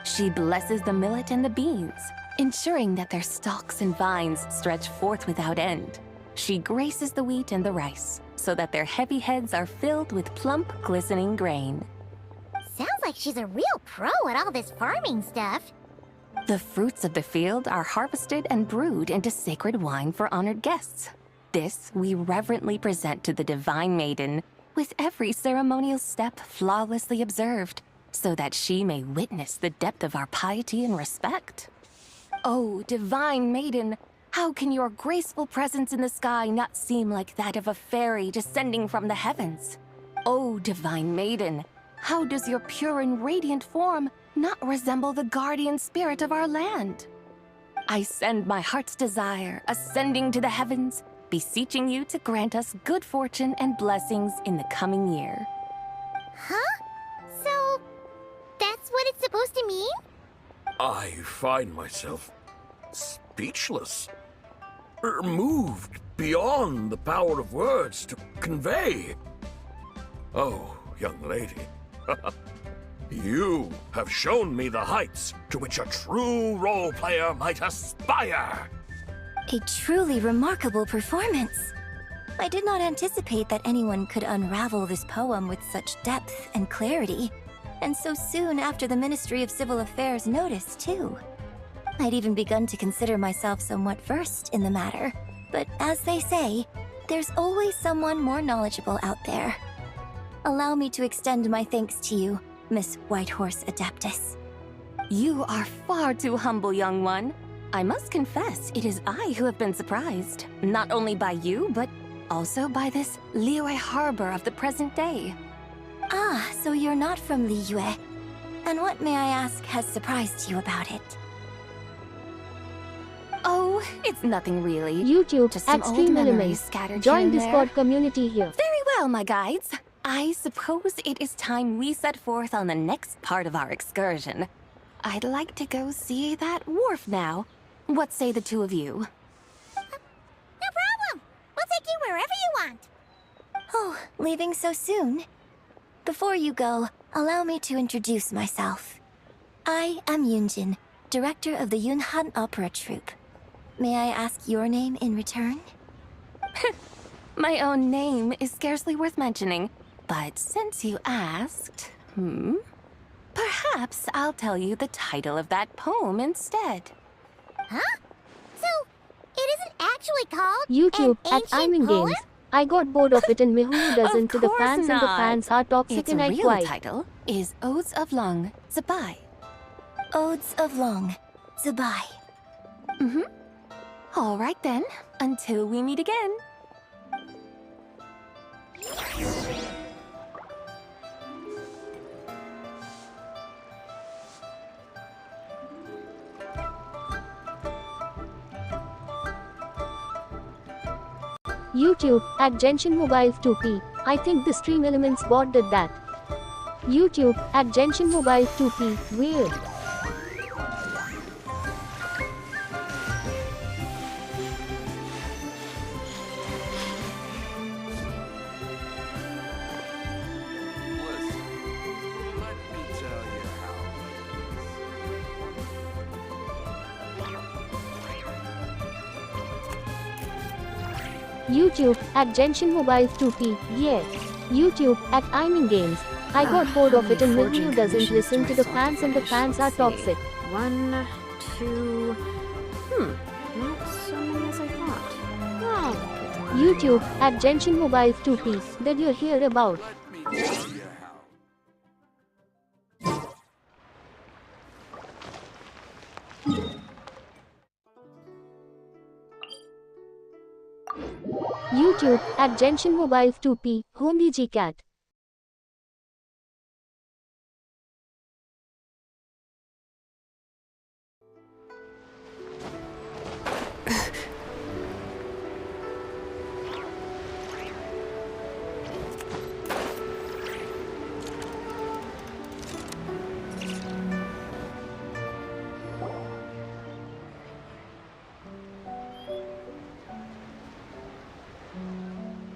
She blesses the millet and the beans, ensuring that their stalks and vines stretch forth without end. She graces the wheat and the rice, so that their heavy heads are filled with plump, glistening grain. Sounds like she's a real pro at all this farming stuff. The fruits of the field are harvested and brewed into sacred wine for honored guests. This we reverently present to the divine maiden, with every ceremonial step flawlessly observed, so that she may witness the depth of our piety and respect. Oh, divine maiden, how can your graceful presence in the sky not seem like that of a fairy descending from the heavens? Oh, divine maiden, how does your pure and radiant form not resemble the guardian spirit of our land? I send my heart's desire, ascending to the heavens, beseeching you to grant us good fortune and blessings in the coming year. Huh? So, that's what it's supposed to mean? I find myself speechless, moved beyond the power of words to convey. Oh, young lady, you have shown me the heights to which a true role player might aspire. A truly remarkable performance. I did not anticipate that anyone could unravel this poem with such depth and clarity, and so soon after the Ministry of Civil Affairs noticed, too. I'd even begun to consider myself somewhat versed in the matter, but as they say, there's always someone more knowledgeable out there. Allow me to extend my thanks to you, Miss Whitehorse Adeptus. You are far too humble, young one. I must confess, it is I who have been surprised, not only by you, but also by this Liyue harbor of the present day. Ah, so you're not from Liyue. And what, may I ask, has surprised you about it? Oh, it's nothing really. YouTube Just some at old Stream memories Elements. scattered Join here and Discord there. community here. Very well, my guides. I suppose it is time we set forth on the next part of our excursion. I'd like to go see that wharf now. What say the two of you? No problem. We'll take you wherever you want. Oh, leaving so soon? Before you go, allow me to introduce myself. I am Yunjin, director of the Yunhan Opera Troupe. May I ask your name in return? My own name is scarcely worth mentioning, but since you asked, perhaps I'll tell you the title of that poem instead. Huh? So, it isn't actually called YouTube an at ancient Timing poem? Games. I got bored of it and Mihu doesn't to the Course fans and the not. fans are toxic Its and I real quite. title is Odes of Long Zabai. Odes of Long Zabai. All right then, until we meet again. YouTube at Genshin Mobile 2P. I think the Stream Elements bot did that. YouTube at Genshin Mobile 2P. Weird. YouTube at Genshin Mobile 2P. Yeah. YouTube at Timing Games. I got bored of it and Mihu doesn't listen to the fans and the fans are toxic. 1, 2, to... not so many as I thought. YouTube at Genshin Mobiles 2P. Did you hear about? YouTube at Genshin Mobiles 2P. Homie Cat.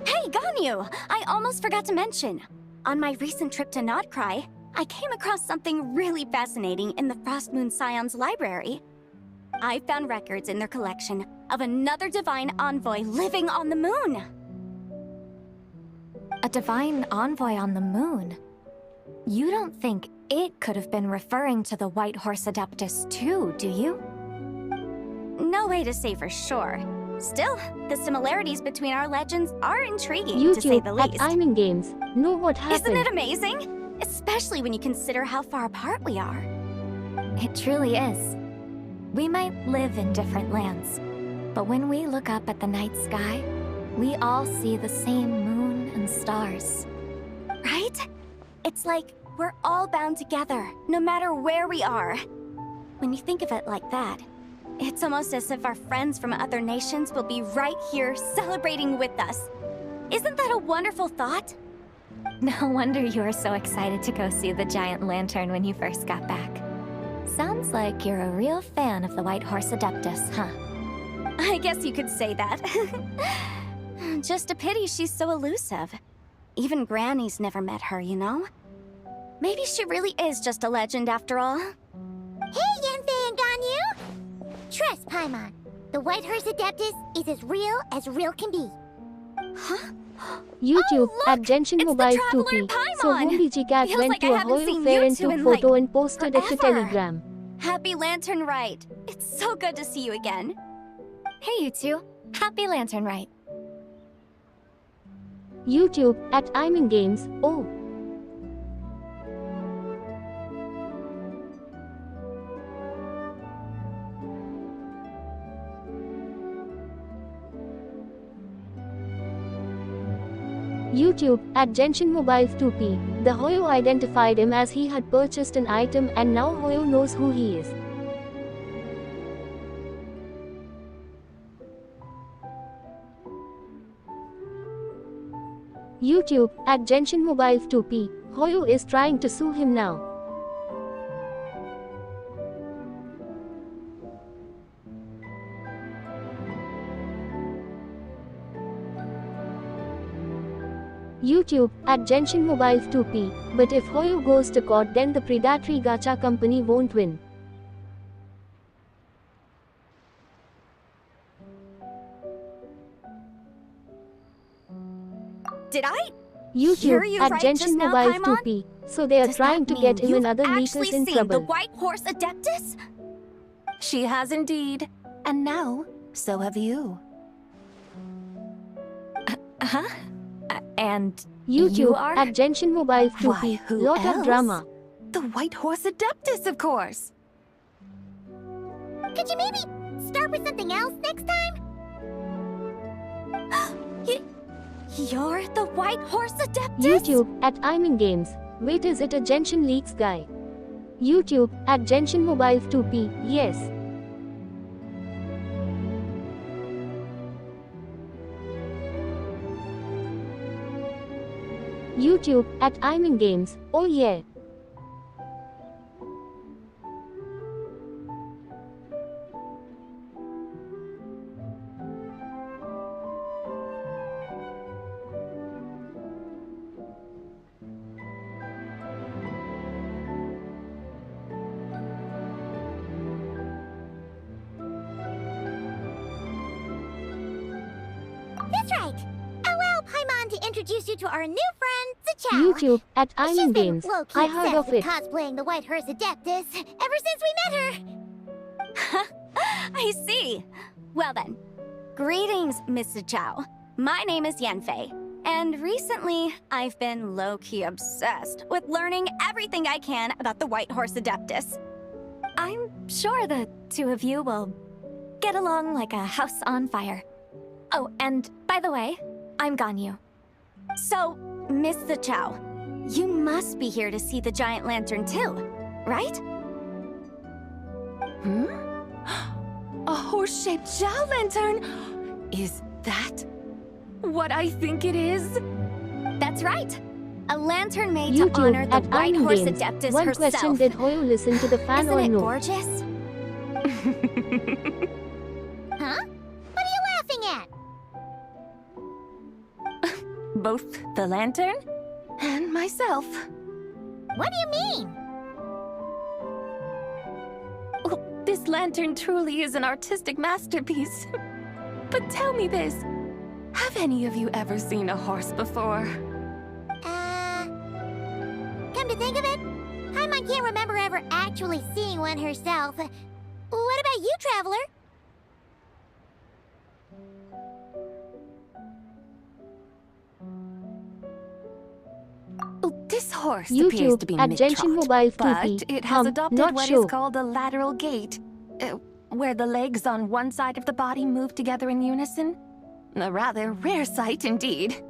Hey, Ganyu! I almost forgot to mention. On my recent trip to Notcry, I came across something really fascinating in the Frost Moon Scion's library. I found records in their collection of another divine envoy living on the moon. A divine envoy on the moon? You don't think it could have been referring to the White Horse Adeptus too, do you? No way to say for sure. Still, the similarities between our legends are intriguing, to say YouTube the at least. Iming Games. Know what happened? Isn't it amazing? Especially when you consider how far apart we are. It truly is. We might live in different lands, but when we look up at the night sky, we all see the same moon and stars. Right? It's like we're all bound together, no matter where we are. When you think of it like that, it's almost as if our friends from other nations will be right here celebrating with us. Isn't that a wonderful thought? No wonder you were so excited to go see the giant lantern when you first got back. Sounds like you're a real fan of the White Horse Adeptus, huh? I guess you could say that. Just a pity she's so elusive. Even Granny's never met her, you know? Maybe she really is just a legend after all. Hey, Yanfei and Ganyu! Trust, Paimon. The White Horse Adeptus is as real can be. Huh? YouTube at Genshin Mobiles 2P. So Homie Cat Feels went like to I a haven't Hoyo seen fair you and two took in, photo like, and posted it to forever. Telegram. Happy Lantern Rite. It's so good to see you again. Hey, you two. Happy Lantern Rite. YouTube at Iming Games. Oh. YouTube at Genshin Mobiles 2P. The Hoyo identified him as he had purchased an item and now Hoyo knows who he is. YouTube at Genshin Mobiles 2P. Hoyo is trying to sue him now. YouTube at Genshin Mobiles 2P. But if Hoyo goes to court, then the predatory gacha company won't win. Did I YouTube hear you at right Genshin just now, Mobiles Paimon? 2P. So they are Does trying that to get mean him and you've other actually leakers in seen trouble. the White Horse Adeptus? She has indeed. And now, so have you. Huh? And YouTube you are? at Genshin Mobiles 2P. Why, who Lot else? of drama. The White Horse Adeptus, of course. Could you maybe start with something else next time? You're the White Horse Adeptus? YouTube at Iming Games. Wait, is it a Genshin Leaks guy? YouTube at Genshin Mobiles 2P. Yes. YouTube at Iming Games. Oh yeah. That's right. Allow Paimon to introduce you to our new friend, Zichao. YouTube at She's Iming been Games. low-key I heard obsessed of with it. cosplaying the White Horse Adeptus ever since we met her. I see. Well then, greetings, Mr. Chow. My name is Yanfei, and recently I've been low-key obsessed with learning everything I can about the White Horse Adeptus. I'm sure the two of you will get along like a house on fire. Oh, and by the way, I'm Ganyu. So, Mr. Chow, you must be here to see the giant lantern too, right? A horse-shaped Chow lantern? Is that what I think it is? That's right. A lantern made YouTube to honor the at White Iron Horse Games. Adeptus One herself. question: did Hoyo listen to the fan Isn't or it no? gorgeous? Huh? What are you laughing at? Both the lantern and myself. What do you mean? Oh, this lantern truly is an artistic masterpiece. But tell me this, have any of you ever seen a horse before? Come to think of it, Paimon can't remember ever actually seeing one herself. What about you, Traveler? Oh, this horse appears YouTube to be at mid-trot, Genshin Mobile 2P. but it has adopted not what sure. is called a lateral gait, where the legs on one side of the body move together in unison. A rather rare sight indeed.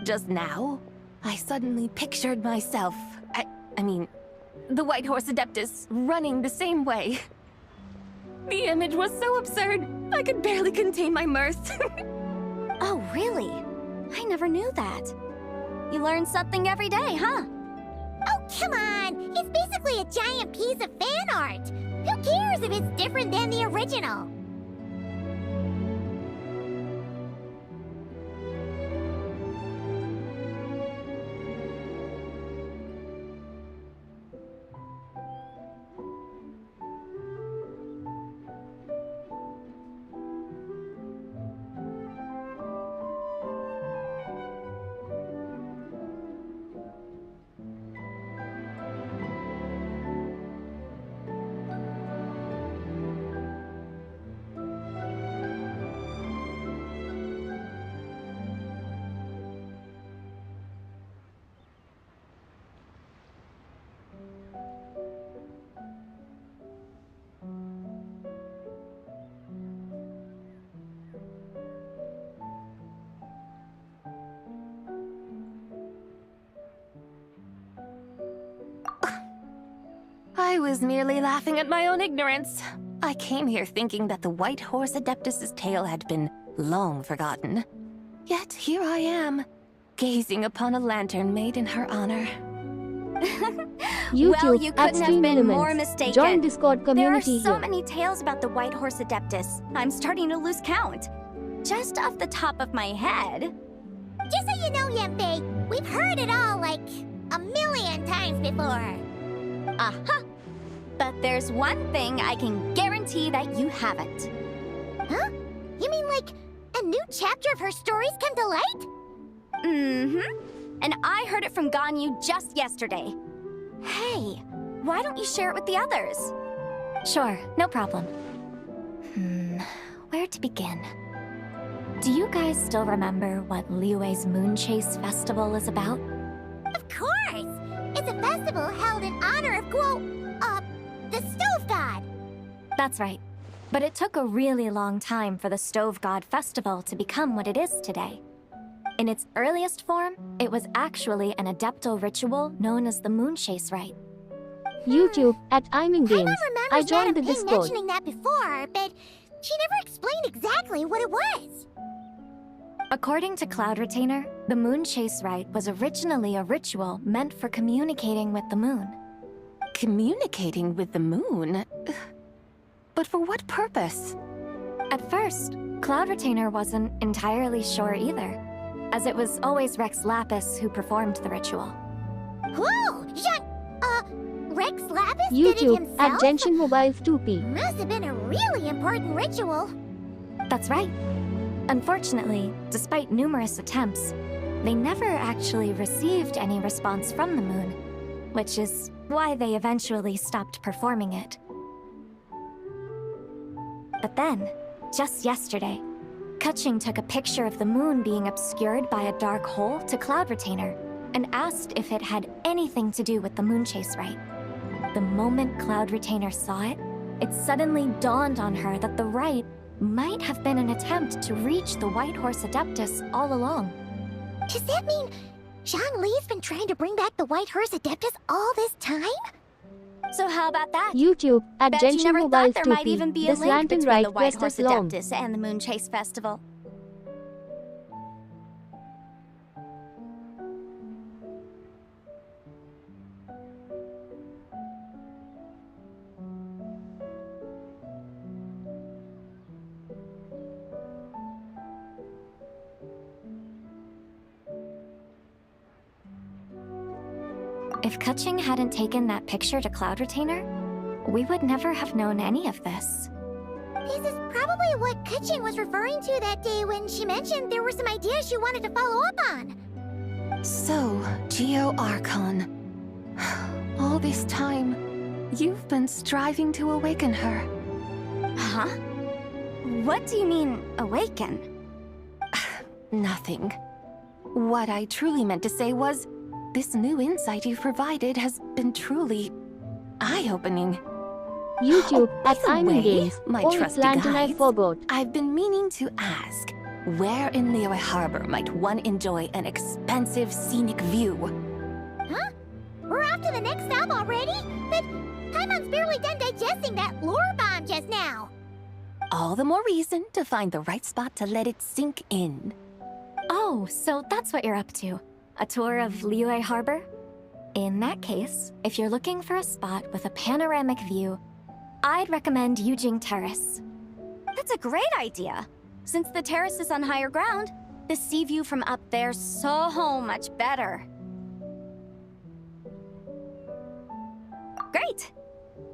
Just now, I suddenly pictured myself, I mean, the White Horse Adeptus running the same way. The image was so absurd, I could barely contain my mirth. Oh, really? I never knew that. You learn something every day, huh? Oh, come on! It's basically a giant piece of fan art! Who cares if it's different than the original? I was merely laughing at my own ignorance. I came here thinking that the White Horse Adeptus's tale had been long forgotten. Yet here I am, gazing upon a lantern made in her honor. YouTube Well, you at couldn't have Stream been more Elements. mistaken. Join Discord community There are so here. many tales about the White Horse Adeptus. I'm starting to lose count. Just off the top of my head. Just so you know, Yanfei, we've heard it all like a million times before. Aha! But there's one thing I can guarantee that you haven't. Huh? You mean like a new chapter of her stories come to light? Mm-hmm. And I heard it from Ganyu just yesterday. Hey, why don't you share it with the others? Sure, no problem. Where to begin? Do you guys still remember what Liyue's Moon Chase Festival is about? Of course! It's a festival held in honor of the Stove God! That's right. But it took a really long time for the Stove God Festival to become what it is today. In its earliest form, it was actually an adeptal ritual known as the Moon Chase Rite. YouTube at Iming Games. I joined the Madam Ping Discord. mentioning that before, but she never explained exactly what it was. According to Cloud Retainer, the Moon Chase Rite was originally a ritual meant for communicating with the moon. Communicating with the moon? But for what purpose? At first, Cloud Retainer wasn't entirely sure either, as it was always Rex Lapis who performed the ritual. Whoa! Rex Lapis did it YouTube himself? at Genshin Mobile 2P. Must have been a really important ritual. That's right. Unfortunately, despite numerous attempts, they never actually received any response from the moon, which is why they eventually stopped performing it. But then, just yesterday, Kaching took a picture of the moon being obscured by a dark hole to Cloud Retainer and asked if it had anything to do with the moon chase rite. The moment Cloud Retainer saw it, it suddenly dawned on her that the rite might have been an attempt to reach the White Horse Adeptus all along. Does that mean Zhongli's been trying to bring back the White Horse Adeptus all this time? So how about that? YouTube at Bet you Genshin never Mobile thought there might even 2P. be a This link lantern between rite the White quest Horse is long. Adeptus and the Moon Chase Festival. If Kaching hadn't taken that picture to Cloud Retainer, we would never have known any of this. This is probably what Kaching was referring to that day when she mentioned there were some ideas she wanted to follow up on. So, Geo Archon. All this time, you've been striving to awaken her. Huh? What do you mean, awaken? Nothing. What I truly meant to say was, this new insight you've provided has been truly eye-opening. YouTube By at the I'm way, Games. my Oh, it's trusty lantern I guides, forgot. I've been meaning to ask, where in Liyue Harbor might one enjoy an expansive scenic view? Huh? We're off to the next stop already? But Paimon's barely done digesting that lore bomb just now. All the more reason to find the right spot to let it sink in. Oh, so that's what you're up to. A tour of Liyue Harbor? In that case, if you're looking for a spot with a panoramic view, I'd recommend Yujing Terrace. That's a great idea! Since the terrace is on higher ground, the sea view from up there's so much better. Great!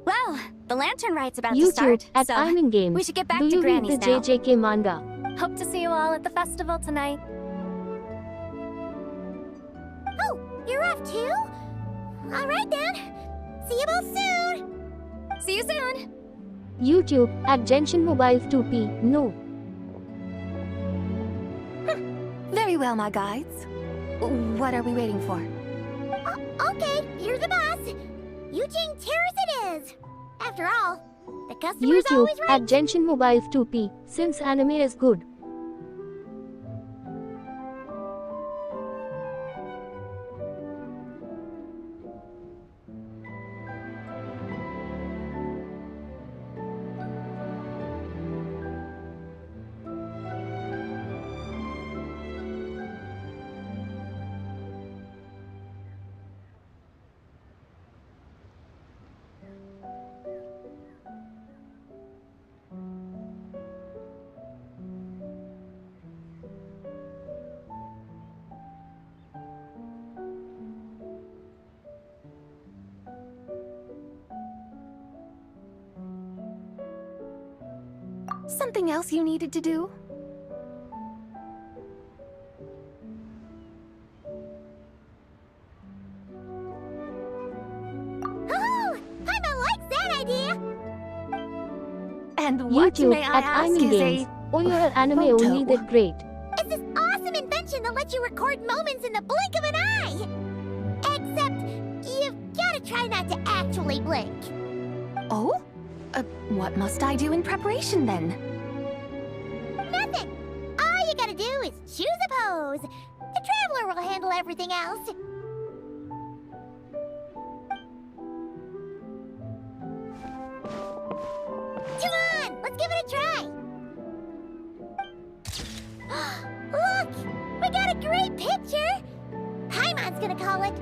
Well, the lantern rite's about to YouTube start, at so I'm in Games. we should get back Do to you read Granny's the now. JJK manga? Hope to see you all at the festival tonight. Oh, you're off too? All right then. See you both soon. See you soon. YouTube at Genshin Mobile 2P. No. Very well, my guides. What are we waiting for? Okay, you're the boss. Eugene Terrace it is. After all, the customer's YouTube always right. at Genshin Mobile 2P. Since anime is good. Something else you needed to do? Oh, Paimon likes that idea. And what, YouTube may I at ask, I'm in is Games. a Oh, your anime photo. only that great. It's this awesome invention that lets you record moments in the blink of an eye. Except, you've gotta try not to actually blink. Oh? What must I do in preparation then? Nothing. All you gotta do is choose a pose. The Traveler will handle everything else. Come on, let's give it a try. Look, we got a great picture. Paimon's gonna call it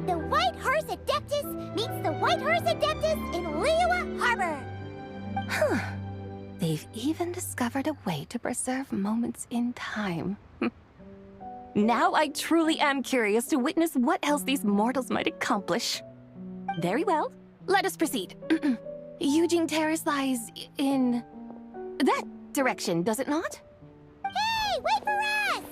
The White Horse Adeptus Meets the White Horse Adeptus in Liyue Harbor. Huh. They've even discovered a way to preserve moments in time. Now I truly am curious to witness what else these mortals might accomplish. Very well, let us proceed. Eugene Terrace lies in that direction, does it not? Hey, wait for us!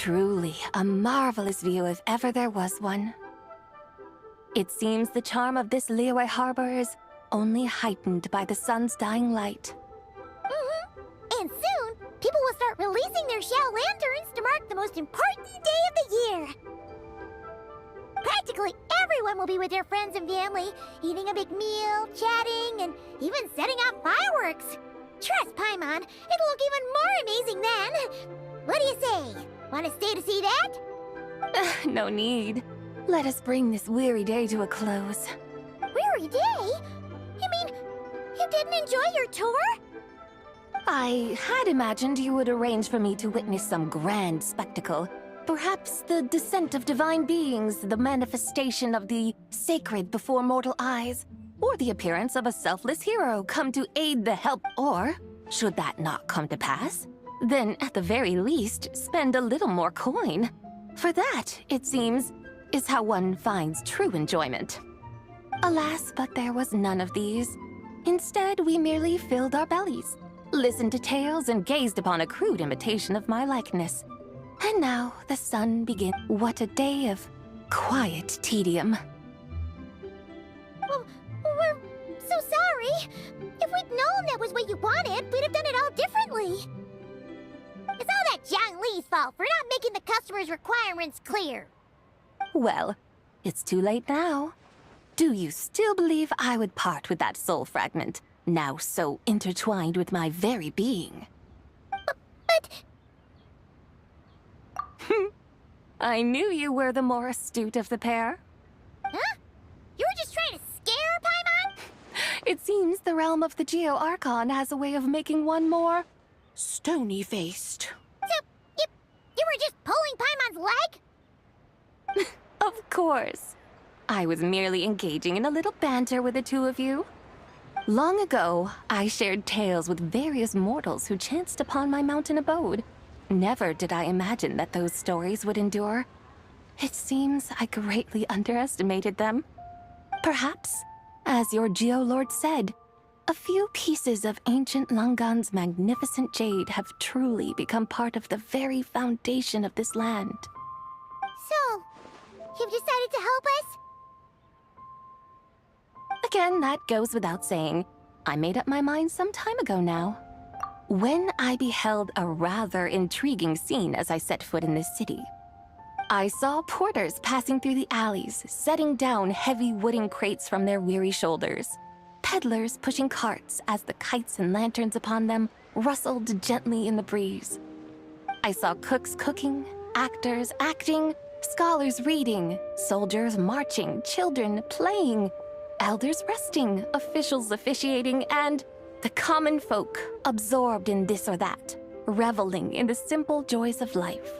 Truly a marvelous view if ever there was one. It seems the charm of this Liyue Harbor is only heightened by the sun's dying light. And soon, people will start releasing their Xiao lanterns to mark the most important day of the year. Practically everyone will be with their friends and family, eating a big meal, chatting, and even setting off fireworks. Trust Paimon, it'll look even more amazing then. What do you say? Want to stay to see that? No need. Let us bring this weary day to a close. Weary day? You mean, you didn't enjoy your tour? I had imagined you would arrange for me to witness some grand spectacle. Perhaps the descent of divine beings, the manifestation of the sacred before mortal eyes, or the appearance of a selfless hero come to aid the help, or, should that not come to pass, then at the very least spend a little more coin. For that, it seems, is how one finds true enjoyment. Alas, but there was none of these. Instead, we merely filled our bellies, listened to tales, and gazed upon a crude imitation of my likeness. And now the sun begins. What a day of quiet tedium. Well, we're so sorry. If we'd known that was what you wanted, we'd have done it all differently. It's all that Zhang Li's fault for not making the customer's requirements clear. Well, it's too late now. Do you still believe I would part with that soul fragment, now so intertwined with my very being? But... I knew you were the more astute of the pair. Huh? You were just trying to scare Paimon? It seems the realm of the Geo-Archon has a way of making one more stony-faced. So, you were just pulling Paimon's leg? Of course. I was merely engaging in a little banter with the two of you. Long ago, I shared tales with various mortals who chanced upon my mountain abode. Never did I imagine that those stories would endure. It seems I greatly underestimated them. Perhaps, as your Geolord said, a few pieces of ancient Langan's magnificent jade have truly become part of the very foundation of this land. So, you've decided to help us? Again, that goes without saying. I made up my mind some time ago now. When I beheld a rather intriguing scene as I set foot in this city. I saw porters passing through the alleys, setting down heavy wooden crates from their weary shoulders. Peddlers pushing carts as the kites and lanterns upon them rustled gently in the breeze. I saw cooks cooking, actors acting, scholars reading, soldiers marching, children playing, elders resting, officials officiating, and the common folk absorbed in this or that, reveling in the simple joys of life.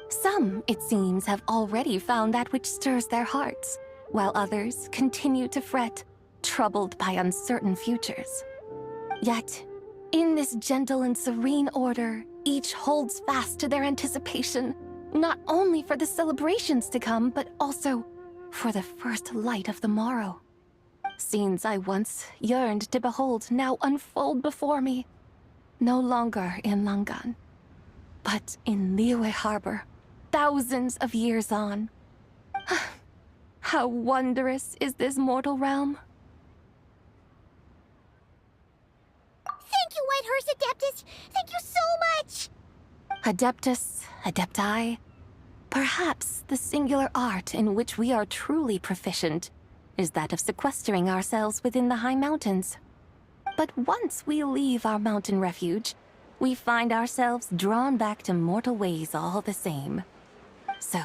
Some, it seems, have already found that which stirs their hearts, while others continue to fret, troubled by uncertain futures. Yet, in this gentle and serene order, each holds fast to their anticipation, not only for the celebrations to come, but also for the first light of the morrow. Scenes I once yearned to behold now unfold before me, no longer in Langan, but in Liyue Harbor, thousands of years on. How wondrous is this mortal realm! Thank you, Whitehurst Adeptus! Thank you so much! Adeptus, Adepti, perhaps the singular art in which we are truly proficient is that of sequestering ourselves within the high mountains. But once we leave our mountain refuge, we find ourselves drawn back to mortal ways all the same. So,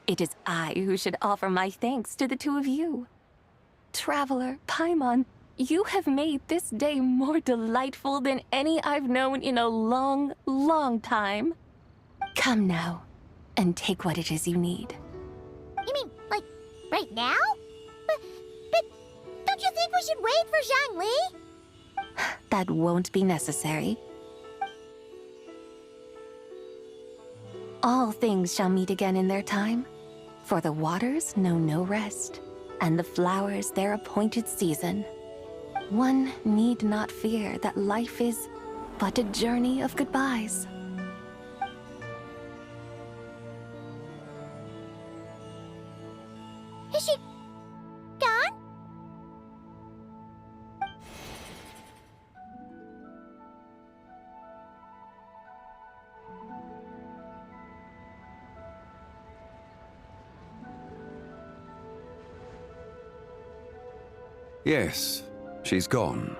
it is I who should offer my thanks to the two of you. Traveler, Paimon, you have made this day more delightful than any I've known in a long, long time. Come now, and take what it is you need. You mean, like, right now? But don't you think we should wait for Zhang Li? That won't be necessary. All things shall meet again in their time, for the waters know no rest, and the flowers their appointed season. One need not fear that life is but a journey of goodbyes. Yes, she's gone.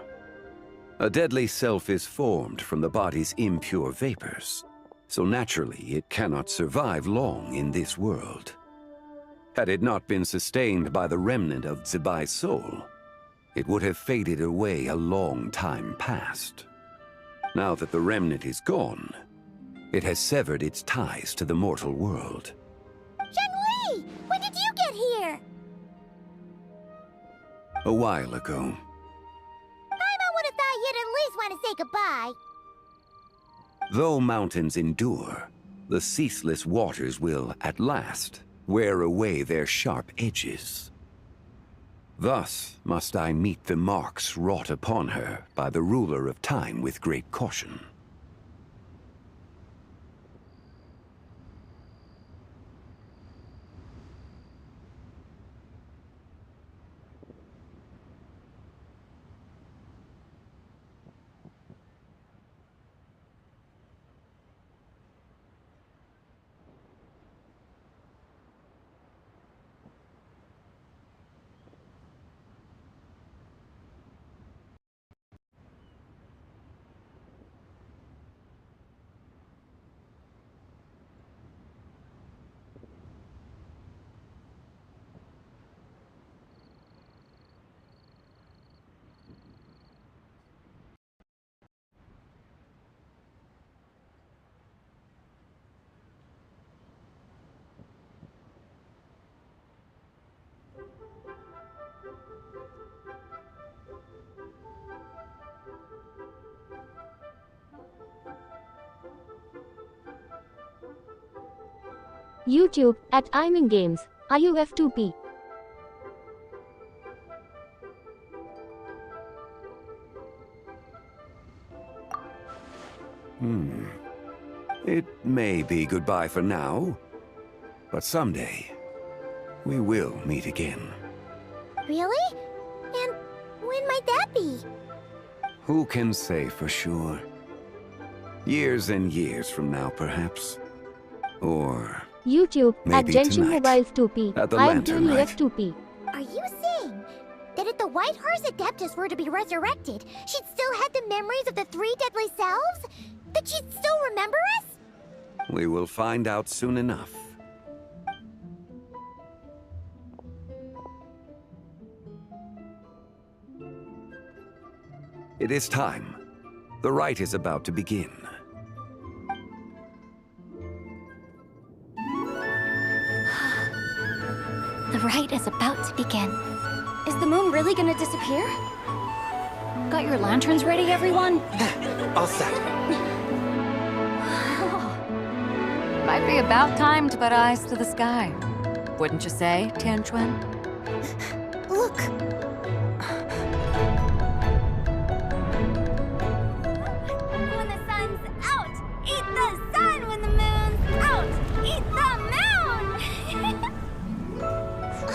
A deadly self is formed from the body's impure vapors, so naturally it cannot survive long in this world. Had it not been sustained by the remnant of Zibai's soul, it would have faded away a long time past. Now that the remnant is gone, it has severed its ties to the mortal world. Zhengli! When did you get here? A while ago. I would have thought you'd at least want to say goodbye. Though mountains endure, the ceaseless waters will, at last, wear away their sharp edges. Thus must I meet the marks wrought upon her by the ruler of time with great caution. YouTube at Iming Games, IUF2P. It may be goodbye for now, but someday we will meet again. Really? And when might that be? Who can say for sure? Years and years from now, perhaps. Or YouTube at maybe Genshin tonight, Mobiles 2P. at the I am Lantern Rite. F2P. Are you saying that if the White Horse Adeptus were to be resurrected, she'd still have the memories of the three deadly selves? That she'd still remember us? We will find out soon enough. It is time. The rite is about to begin. The rite is about to begin. Is the moon really gonna disappear? Got your lanterns ready, everyone? All set. Might be about time to put eyes to the sky. Wouldn't you say, Tianchuan? Look! When the sun's out, eat the sun. When the moon's out, eat the moon!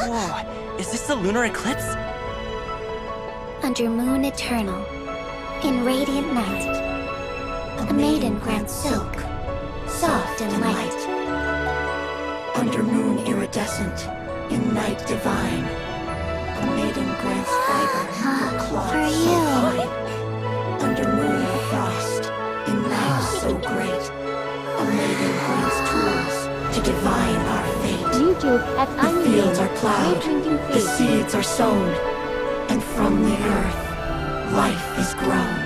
Whoa, is this the lunar eclipse? Under moon eternal, in radiant night, a maiden grants silk, soft and light. Under moon iridescent, in night divine, a maiden grants fiber for cloth For so you. fine. Under moon of frost, in night so great, a maiden grants tools to divine our fate. YouTube at The Iming fields Games. are plowed, Great drinking the face. seeds are sown, and from the earth, life is grown.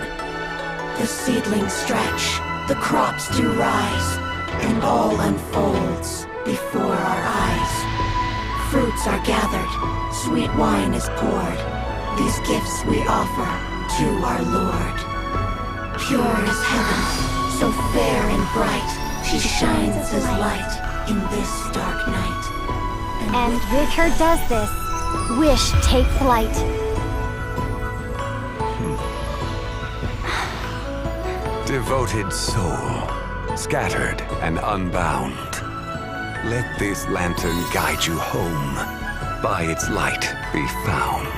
The seedlings stretch, the crops do rise, and all unfolds before our eyes. Fruits are gathered, sweet wine is poured. These gifts we offer to our Lord. Pure is heaven, so fair and bright, she shines as light in this dark night. And with her does this, wish take flight. Devoted soul, scattered and unbound. Let this lantern guide you home. By its light be found.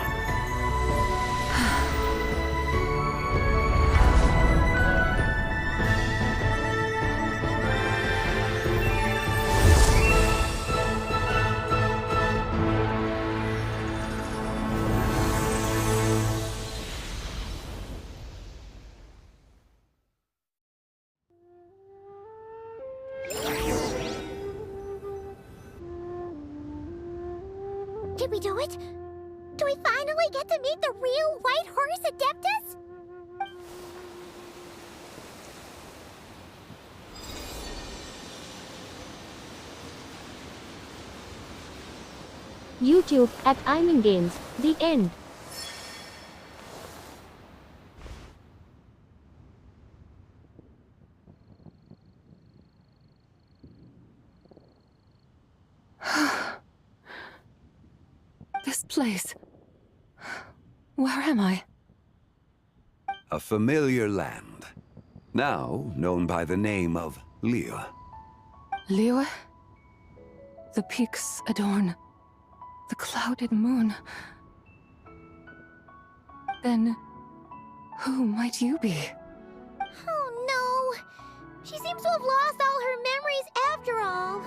Did we do it? Do we finally get to meet the real White Horse Adeptus? YouTube at Iman Games. The end. This place. Where am I? A familiar land, now known by the name of Liyue. Liyue? The peaks adorn the clouded moon. Then, who might you be? Oh no! She seems to have lost all her memories after all.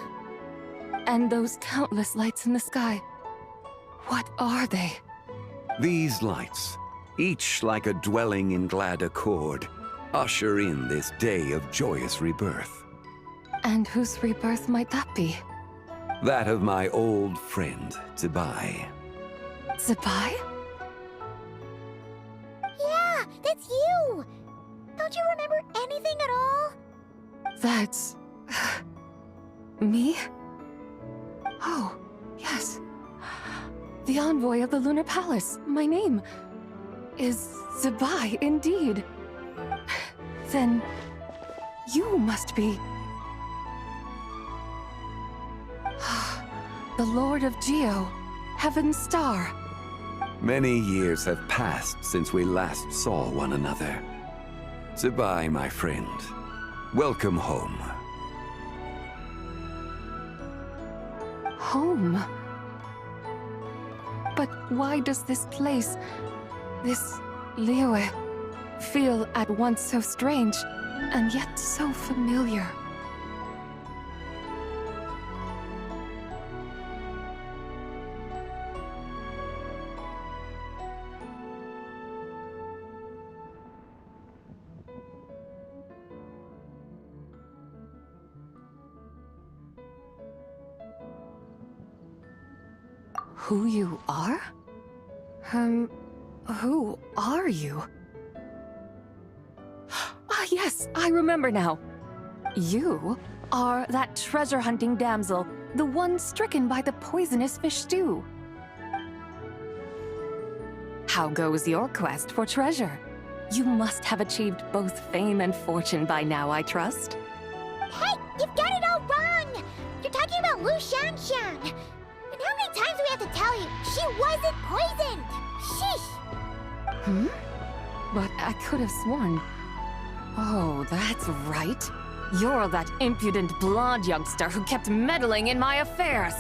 And those countless lights in the sky. What are they? These lights, each like a dwelling in glad accord, usher in this day of joyous rebirth. And whose rebirth might that be? That of my old friend, Zibai. Zibai? Yeah, that's you! Don't you remember anything at all? That's... me? Oh, yes. The envoy of the Lunar Palace. My name is Zibai, indeed. Then you must be... the Lord of Geo, Heaven's Star. Many years have passed since we last saw one another. Zibai, my friend. Welcome home. Home? But why does this place, this Liyue, feel at once so strange, and yet so familiar? Who you are? Who are you? Ah, yes, I remember now. You are that treasure-hunting damsel, the one stricken by the poisonous fish stew. How goes your quest for treasure? You must have achieved both fame and fortune by now, I trust. Hey, you've got it all wrong! You're talking about Lu Shanshan. And how many times do we have to tell you? She wasn't poisoned! Sheesh! But I could have sworn... Oh, that's right. You're that impudent blonde youngster who kept meddling in my affairs.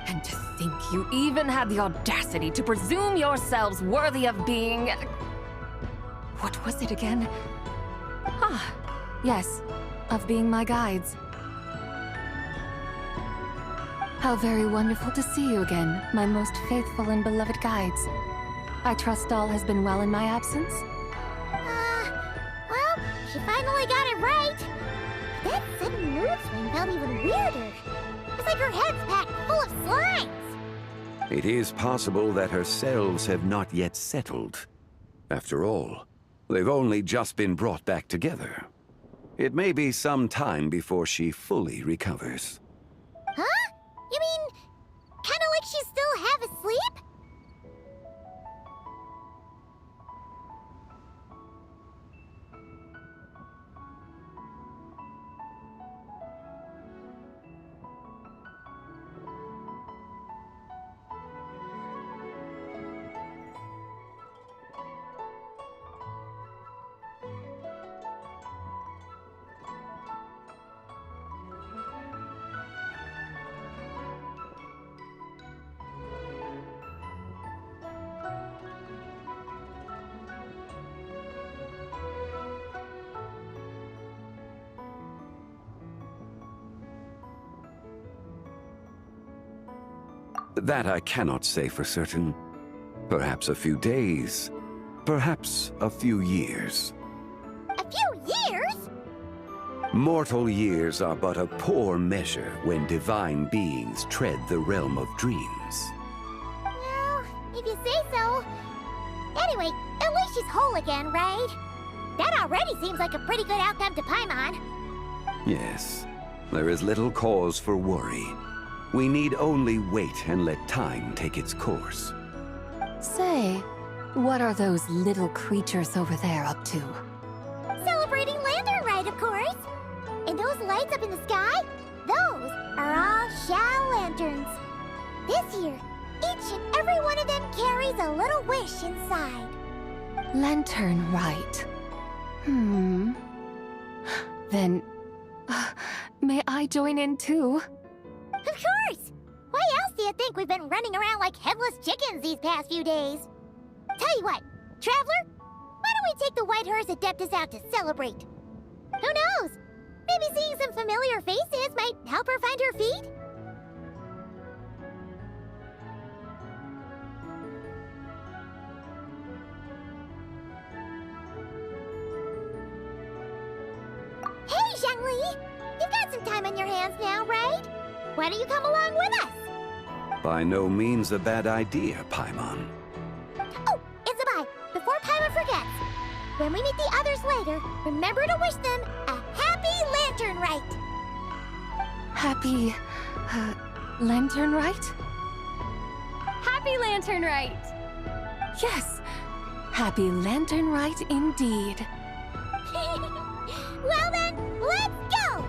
And to think you even had the audacity to presume yourselves worthy of being... What was it again? Ah, yes, of being my guides. How very wonderful to see you again, my most faithful and beloved guides. I trust all has been well in my absence? Well, she finally got it right. That sudden mood swing felt even weirder. It's like her head's packed full of slimes. It is possible that her cells have not yet settled. After all, they've only just been brought back together. It may be some time before she fully recovers. Huh? You mean, kinda like she's still half asleep? That I cannot say for certain. Perhaps a few days. Perhaps a few years. A few years? Mortal years are but a poor measure when divine beings tread the realm of dreams. Well, if you say so. Anyway, at least she's whole again, right? That already seems like a pretty good outcome to Paimon. Yes, there is little cause for worry. We need only wait and let time take its course. Say, what are those little creatures over there up to? Celebrating Lantern Rite, of course. And those lights up in the sky? Those are all Shao lanterns. This year, each and every one of them carries a little wish inside. Lantern Rite. Then, may I join in too? Of course! Why else do you think we've been running around like headless chickens these past few days? Tell you what, Traveler, why don't we take the White Horse Adeptus out to celebrate? Who knows? Maybe seeing some familiar faces might help her find her feet? Hey, Zhangli! You've got some time on your hands now, right? Why don't you come along with us? By no means a bad idea, Paimon. Oh, Isabelle, before Paimon forgets, when we meet the others later, remember to wish them a happy Lantern Rite. Happy... Lantern Rite? Happy Lantern Rite! Yes! Happy Lantern Rite indeed. Well then, let's go!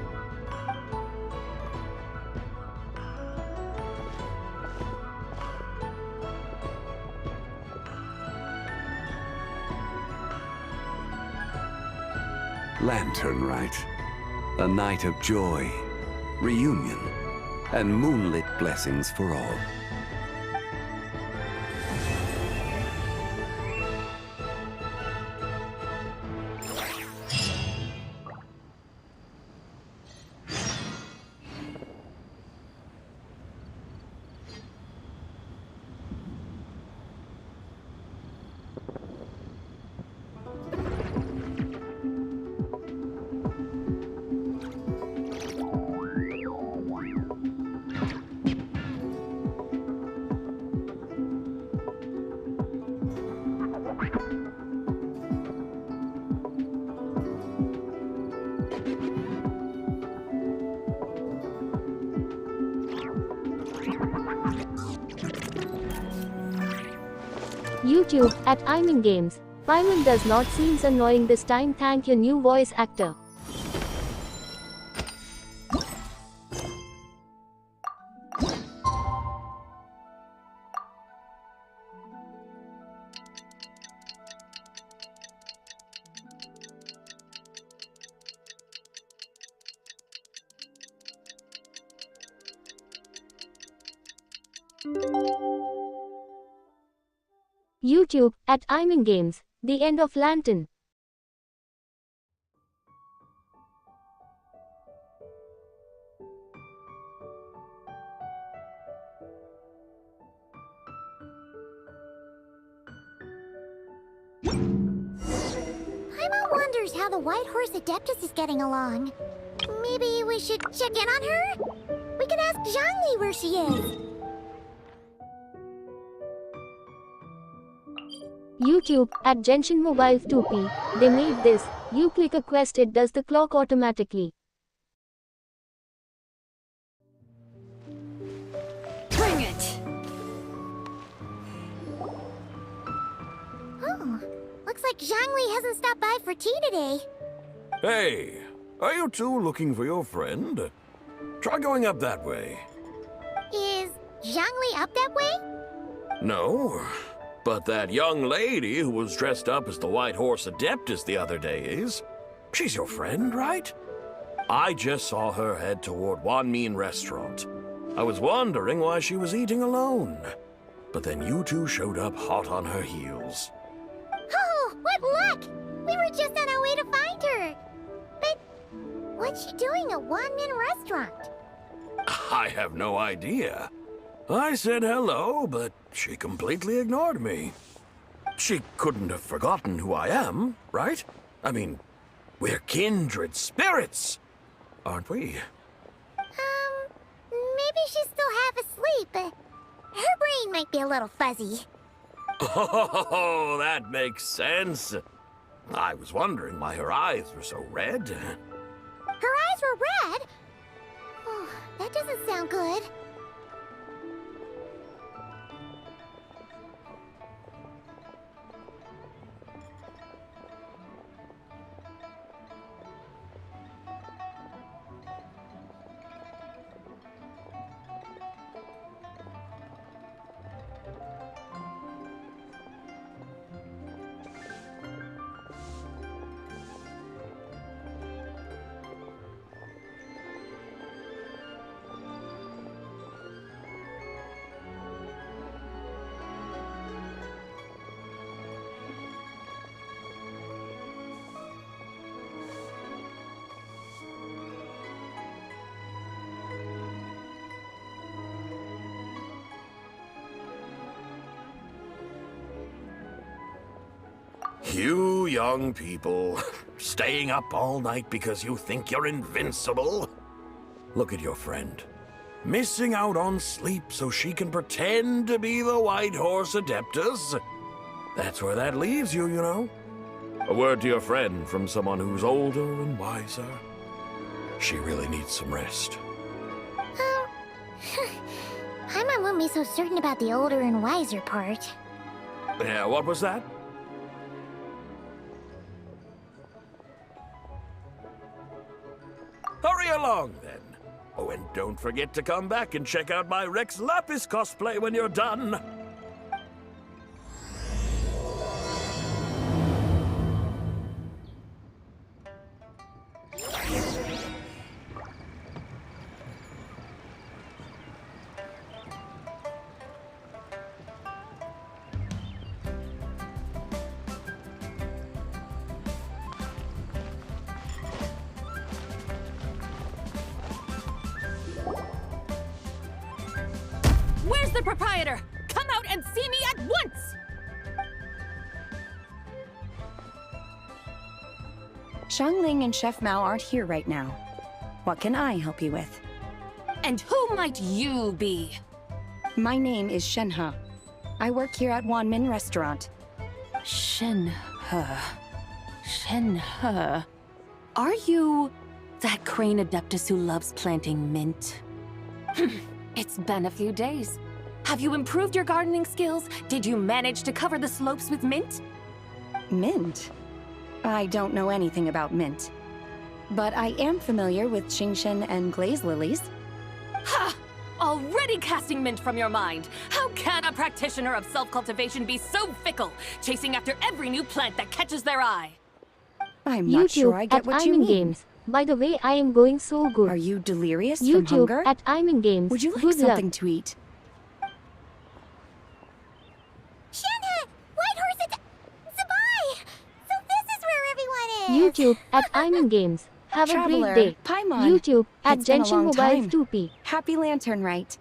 Lantern Rite. A night of joy, reunion, and moonlit blessings for all. YouTube, at I'm in Games. Paimon does not seem annoying this time. Thank you, new voice actor. YouTube, at I'm in Games. The end of Lantern. Paimon wonders how the White Horse Adeptus is getting along. Maybe we should check in on her? We can ask Zhangli where she is. YouTube, at Genshin Mobile 2P. They made this. You click a quest, it does the clock automatically. Bring it! Oh, looks like Zhangli hasn't stopped by for tea today. Hey, are you two looking for your friend? Try going up that way. Is Zhangli up that way? No, but that young lady who was dressed up as the White Horse Adeptus the other day is. She's your friend, right? I just saw her head toward Wanmin Restaurant. I was wondering why she was eating alone. But then you two showed up hot on her heels. Oh, what luck! We were just on our way to find her. But what's she doing at Wanmin Restaurant? I have no idea. I said hello, but she completely ignored me. She couldn't have forgotten who I am, right? I mean, we're kindred spirits. aren't we? Maybe she's still half asleep, but her brain might be a little fuzzy. Oh, that makes sense. I was wondering why her eyes were so red. Her eyes were red? Oh, that doesn't sound good. You young people, staying up all night because you think you're invincible? Look at your friend. Missing out on sleep so she can pretend to be the White Horse Adeptus. That's where that leaves you, you know. A word to your friend from someone who's older and wiser. She really needs some rest. My mom won't be so certain about the older and wiser part. Yeah, what was that? Hurry along, then. Oh, and don't forget to come back and check out my Rex Lapis cosplay when you're done. Where's the proprietor? Come out and see me at once! Xiangling and Chef Mao aren't here right now. What can I help you with? And who might you be? My name is Shenhe. I work here at Wanmin Restaurant. Shenhe. Shenhe. Are you that crane adeptus who loves planting mint? It's been a few days. Have you improved your gardening skills? Did you manage to cover the slopes with mint? Mint? I don't know anything about mint. But I am familiar with Qingshen and glaze lilies. Ha! Already casting mint from your mind. How can a practitioner of self-cultivation be so fickle, chasing after every new plant that catches their eye? I'm not sure I get what you mean. Games. By the way, I am going so good. Are you delirious from hunger? At Iman Games. Would you like good something luck. to eat? Shenhe! White Horse Zabai! So this is where everyone is! YouTube at Iman Games. Have Traveler, a great day. Paimon. YouTube at It's been a Genshin long Mobile time. 2P. Happy Lantern, right?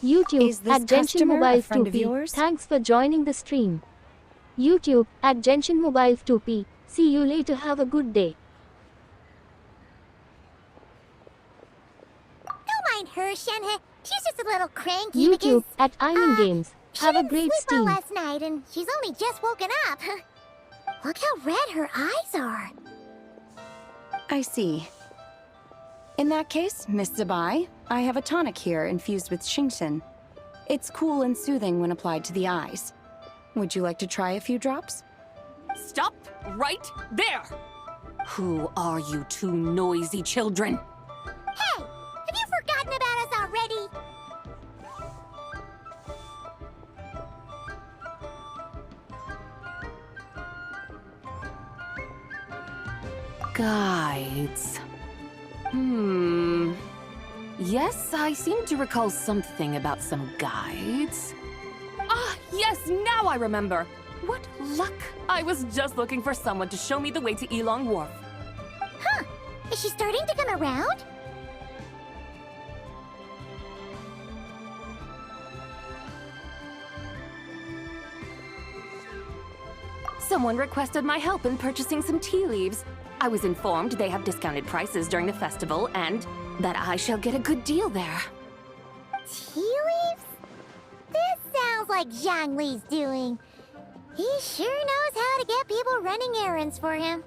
YouTube Is this at Genshin customer a Mobile friend of 2P. yours? Thanks for joining the stream. YouTube at Genshin Mobile 2P. See you later. Have a good day. Don't mind her, Shenhe. She's just a little cranky YouTube because... at Iman Games. She Have a didn't great sleep well stream. last night, and she's only just woken up. Look how red her eyes are. I see. In that case, Miss Zabai, I have a tonic here infused with Qingshen. It's cool and soothing when applied to the eyes. Would you like to try a few drops? Stop right there! Who are you two noisy children? Hey! Have you forgotten about us already? Guides. Yes, I seem to recall something about some guides. Ah, yes, now I remember. What luck! I was just looking for someone to show me the way to Elong Wharf. Huh. Is she starting to come around? Someone requested my help in purchasing some tea leaves. I was informed they have discounted prices during the festival and that I shall get a good deal there. Tea leaves? This sounds like Zhongli's doing. He sure knows how to get people running errands for him.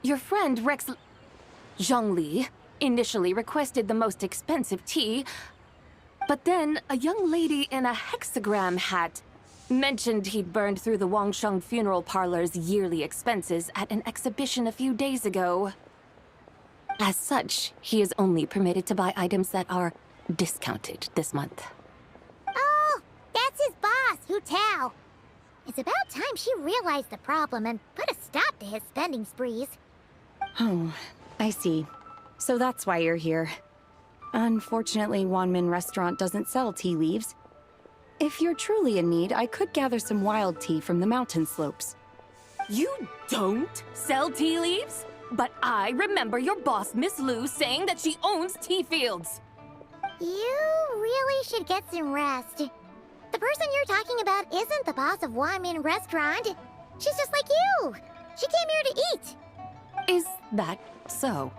Your friend Rex Zhongli initially requested the most expensive tea, but then a young lady in a hexagram hat mentioned he'd burned through the Wangsheng funeral parlor's yearly expenses at an exhibition a few days ago. As such, he is only permitted to buy items that are discounted this month. Oh, that's his boss, Hu Tao. It's about time she realized the problem and put a stop to his spending sprees. Oh, I see. So that's why you're here. Unfortunately, Wanmin Restaurant doesn't sell tea leaves. If you're truly in need, I could gather some wild tea from the mountain slopes. You don't sell tea leaves? But I remember your boss, Miss Lu, saying that she owns tea fields. You really should get some rest. The person you're talking about isn't the boss of Wanmin Restaurant. She's just like you. She came here to eat. Is that so?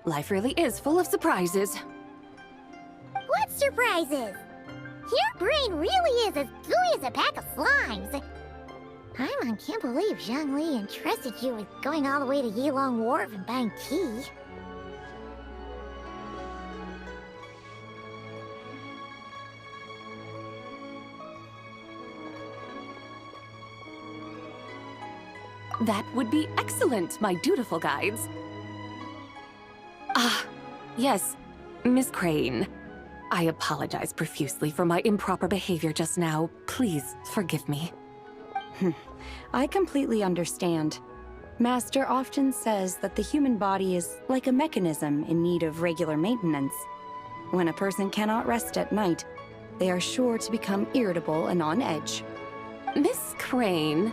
Life really is full of surprises. What surprises? Your brain really is as gooey as a pack of slimes. I can't believe Zhongli entrusted you with going all the way to Yilong Wharf and buying tea. That would be excellent, my dutiful guides. Ah, yes, Miss Crane. I apologize profusely for my improper behavior just now. Please forgive me. I completely understand. Master often says that the human body is like a mechanism in need of regular maintenance. When a person cannot rest at night, they are sure to become irritable and on edge. Miss Crane,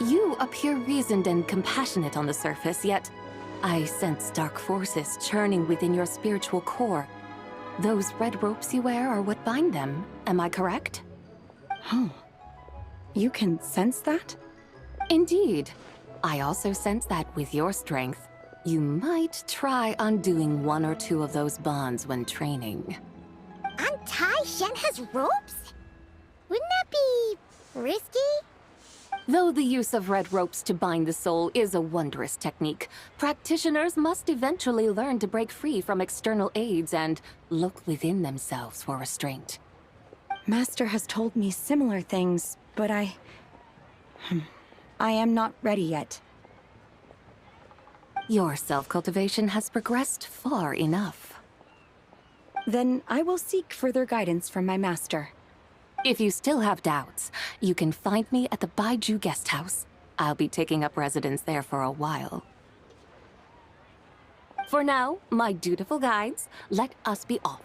you appear reasoned and compassionate on the surface, yet I sense dark forces churning within your spiritual core. Those red ropes you wear are what bind them, am I correct? Oh, you can sense that? Indeed. I also sense that with your strength, you might try undoing one or two of those bonds when training. Untie Shenhe's ropes? Wouldn't that be risky? Though the use of red ropes to bind the soul is a wondrous technique, practitioners must eventually learn to break free from external aids and look within themselves for restraint. Master has told me similar things, but I am not ready yet. Your self-cultivation has progressed far enough. Then I will seek further guidance from my master. If you still have doubts, you can find me at the Baiju Guest House. I'll be taking up residence there for a while. For now, my dutiful guides, let us be off.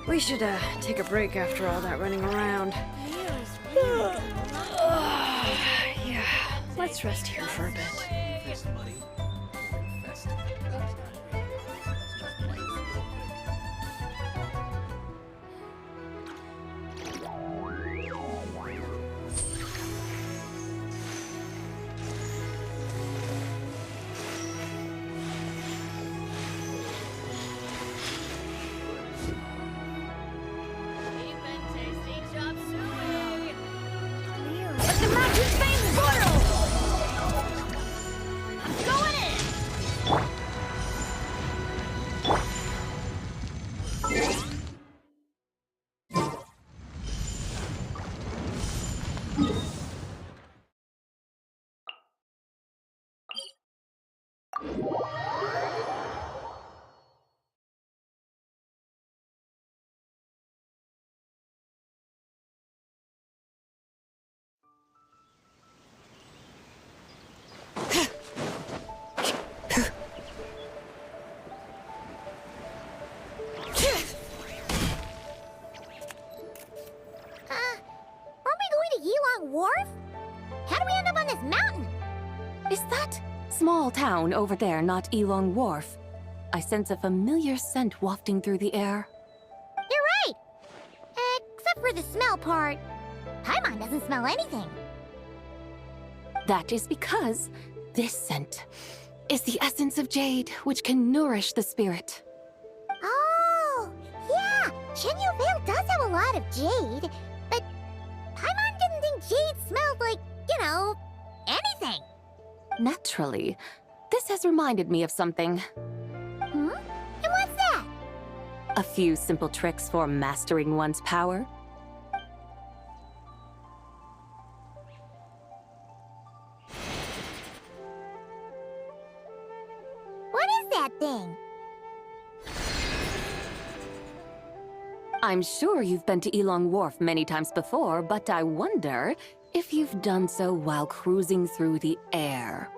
We should, take a break after all that running around. Yeah, let's rest here for a bit. Aren't we going to Yilong Wharf? How do we end up on this mountain? Is that small town over there not Elong Wharf? I sense a familiar scent wafting through the air. You're right! Except for the smell part. Paimon doesn't smell anything. That is because this scent is the essence of jade, which can nourish the spirit. Oh, yeah! Shenyu Vale does have a lot of jade, but Paimon didn't think jade smelled like, anything. Naturally, this has reminded me of something. Hmm? And what's that? A few simple tricks for mastering one's power. What is that thing? I'm sure you've been to Elong Wharf many times before, but I wonder if you've done so while cruising through the air.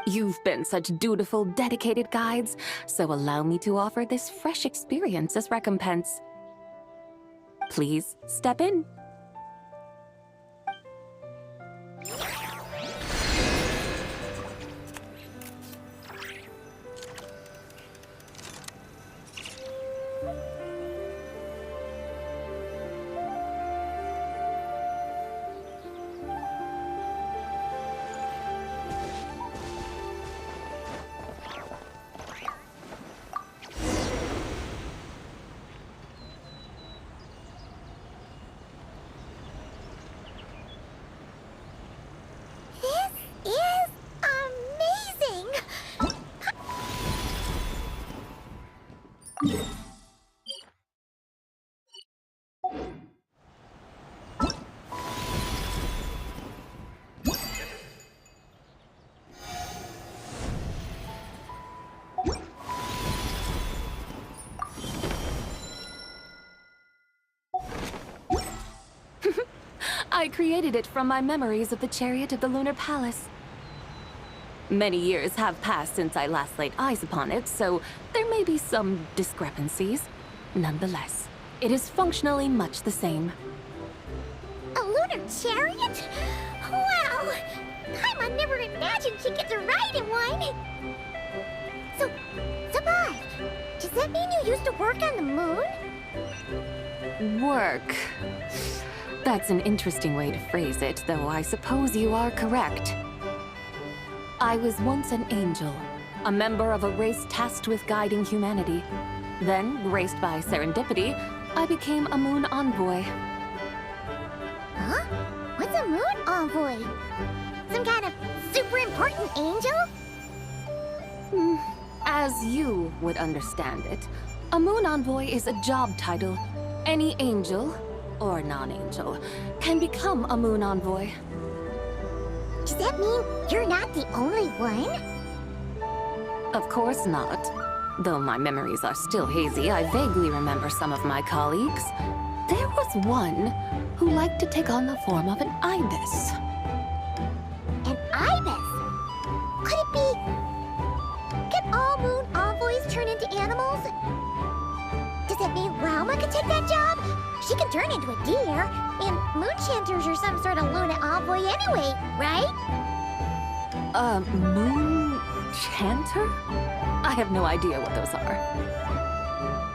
You've been such dutiful, dedicated guides, so allow me to offer this fresh experience as recompense. Please step in. This is amazing! I created it from my memories of the chariot of the Lunar Palace. Many years have passed since I last laid eyes upon it, so there may be some discrepancies. Nonetheless, it is functionally much the same. A lunar chariot? Wow! Paimon never imagined she'd get to ride in one! So, Sabai, does that mean you used to work on the moon? Work. That's an interesting way to phrase it, though I suppose you are correct. I was once an angel, a member of a race tasked with guiding humanity. Then, graced by serendipity, I became a moon envoy. Huh? What's a moon envoy? Some kind of super important angel? As you would understand it, a moon envoy is a job title. Any angel, or non-angel, can become a moon envoy. Does that mean you're not the only one? Of course not. Though my memories are still hazy, I vaguely remember some of my colleagues. There was one who liked to take on the form of an ibis. An ibis? Could it be... Can all moon envoys turn into animals? Does that mean Rauma could take that job? She can turn into a deer, and moon chanters are some sort of Luna envoy anyway, right? Moon chanter? I have no idea what those are.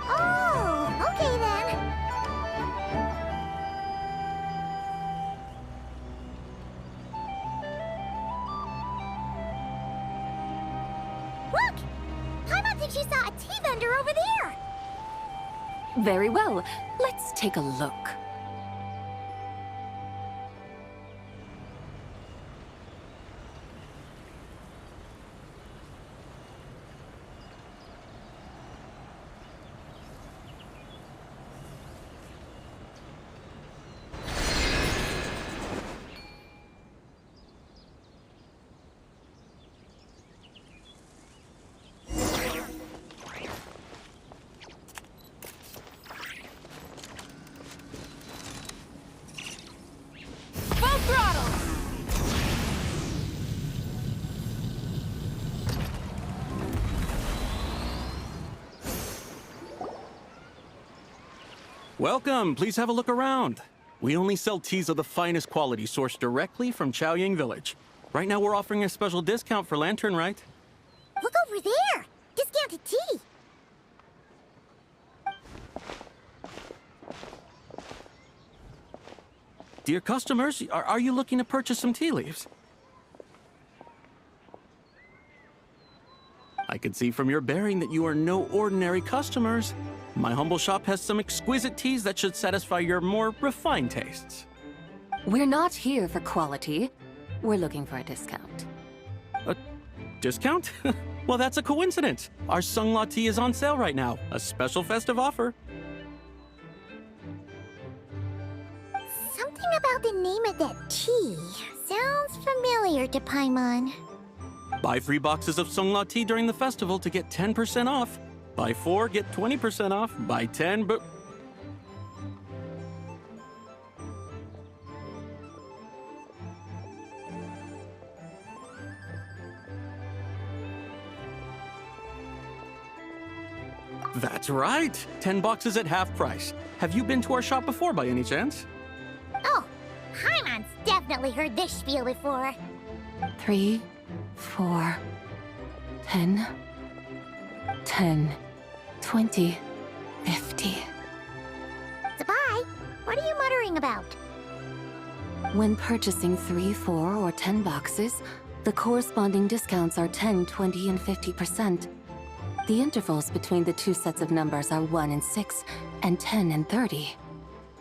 Oh, okay then. Look! Paimon thinks she saw a tea vendor over there! Very well. Let's take a look. Welcome. Please have a look around. We only sell teas of the finest quality sourced directly from Chaoying Village. Right now we're offering a special discount for Lantern Rite. Look over there! Discounted tea! Dear customers, are you looking to purchase some tea leaves? I can see from your bearing that you are no ordinary customers. My humble shop has some exquisite teas that should satisfy your more refined tastes. We're not here for quality. We're looking for a discount. A discount? Well, that's a coincidence. Our Sungla tea is on sale right now. A special festive offer. Something about the name of that tea sounds familiar to Paimon. Buy 3 boxes of Sungla tea during the festival to get 10% off. Buy 4, get 20% off. Buy 10, but... That's right! 10 boxes at half price. Have you been to our shop before by any chance? Oh, Paimon's definitely heard this spiel before. 3, 4, 10, 10, 20, 50. Zabai, what are you muttering about? When purchasing 3, 4, or 10 boxes, the corresponding discounts are 10, 20, and 50%. The intervals between the two sets of numbers are 1 and 6, and 10 and 30.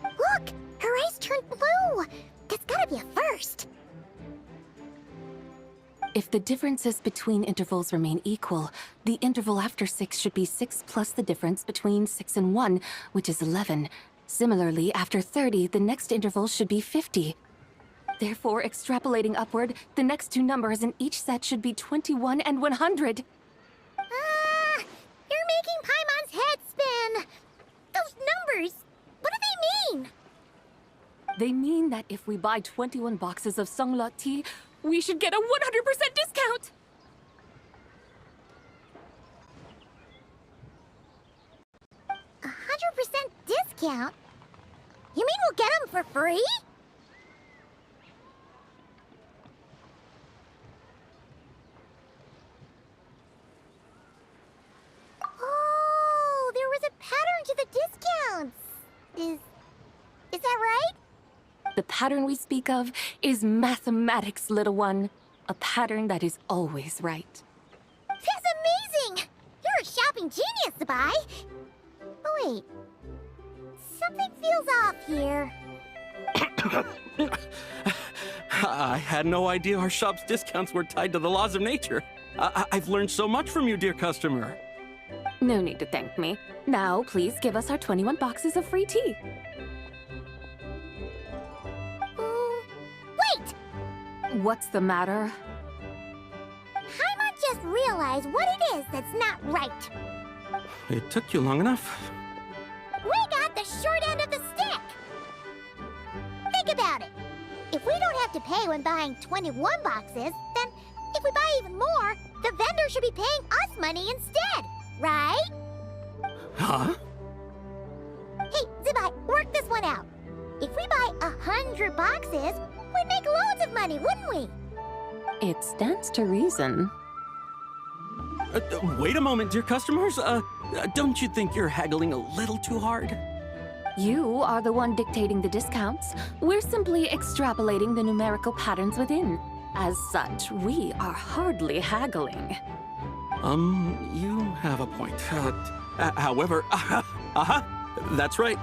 Look! Her eyes turned blue! That's gotta be a first! If the differences between intervals remain equal, the interval after 6 should be 6 plus the difference between 6 and 1, which is 11. Similarly, after 30, the next interval should be 50. Therefore, extrapolating upward, the next two numbers in each set should be 21 and 100. You're making Paimon's head spin! Those numbers, what do they mean? They mean that if we buy 21 boxes of Sungla tea, we should get a 100% discount! A 100% discount? You mean we'll get them for free? Oh, there was a pattern to the discounts. Is that right? The pattern we speak of is mathematics, little one. A pattern that is always right. That's amazing! You're a shopping genius, Zabai! Oh wait. Something feels off here. I had no idea our shop's discounts were tied to the laws of nature. I've learned so much from you, dear customer. No need to thank me. Now, please give us our 21 boxes of free tea. Wait! What's the matter? Paimon just realized what it is that's not right. It took you long enough. We got the short end of the stick! Think about it. If we don't have to pay when buying 21 boxes, then if we buy even more, the vendor should be paying us money instead, right? Huh? Hey, Zabai, work this one out. If we buy 100 boxes, we'd make loads of money, wouldn't we? It stands to reason. Wait a moment, dear customers. Don't you think you're haggling a little too hard? You are the one dictating the discounts. We're simply extrapolating the numerical patterns within. As such, we are hardly haggling. You have a point. However, that's right.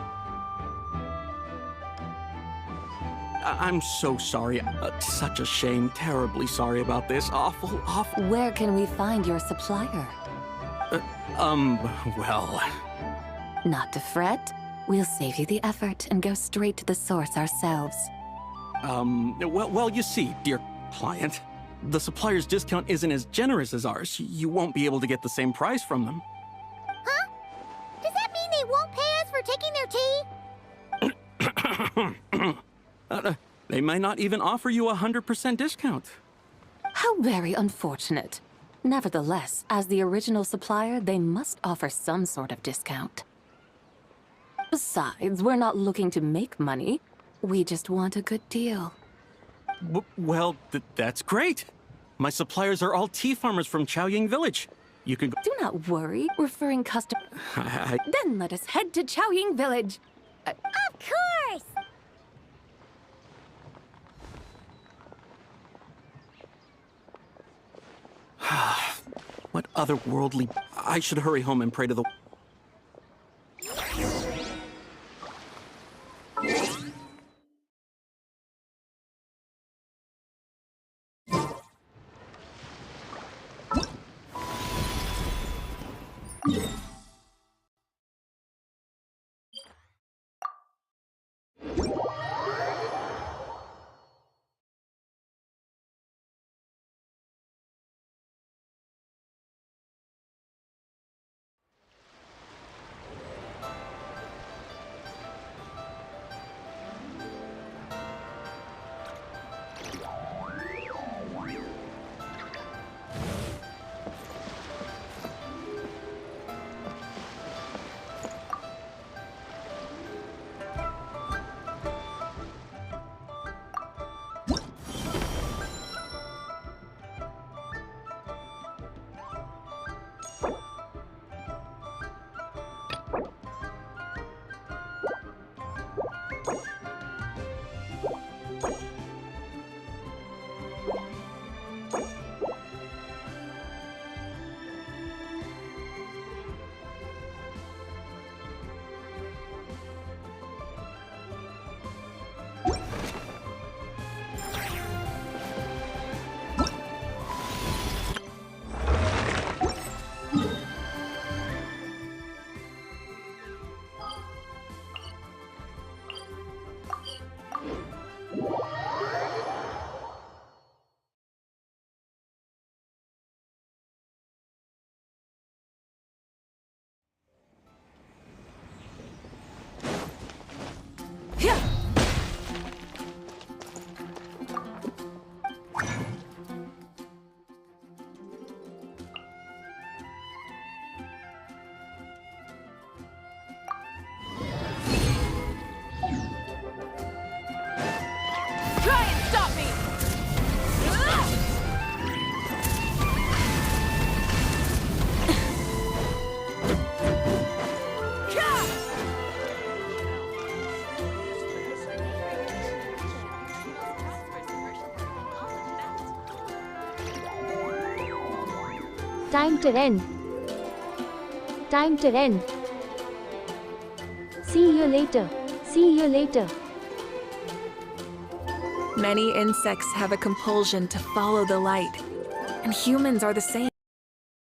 I'm so sorry. Such a shame. Terribly sorry about this. Awful. Where can we find your supplier? Well... Not to fret. We'll save you the effort and go straight to the source ourselves. Well, you see, dear client, the supplier's discount isn't as generous as ours. You won't be able to get the same price from them. Huh? Does that mean they won't pay us for taking their tea? They might not even offer you a 100% discount. How very unfortunate. Nevertheless, as the original supplier, they must offer some sort of discount. Besides, we're not looking to make money. We just want a good deal. Well, that's great. My suppliers are all tea farmers from Chaoying Village. You can go... Do not worry, referring customers. Then let us head to Chaoying Village. Of course! What otherworldly... I should hurry home and pray to the... Time to end. Time to end. See you later. See you later. Many insects have a compulsion to follow the light, and humans are the same.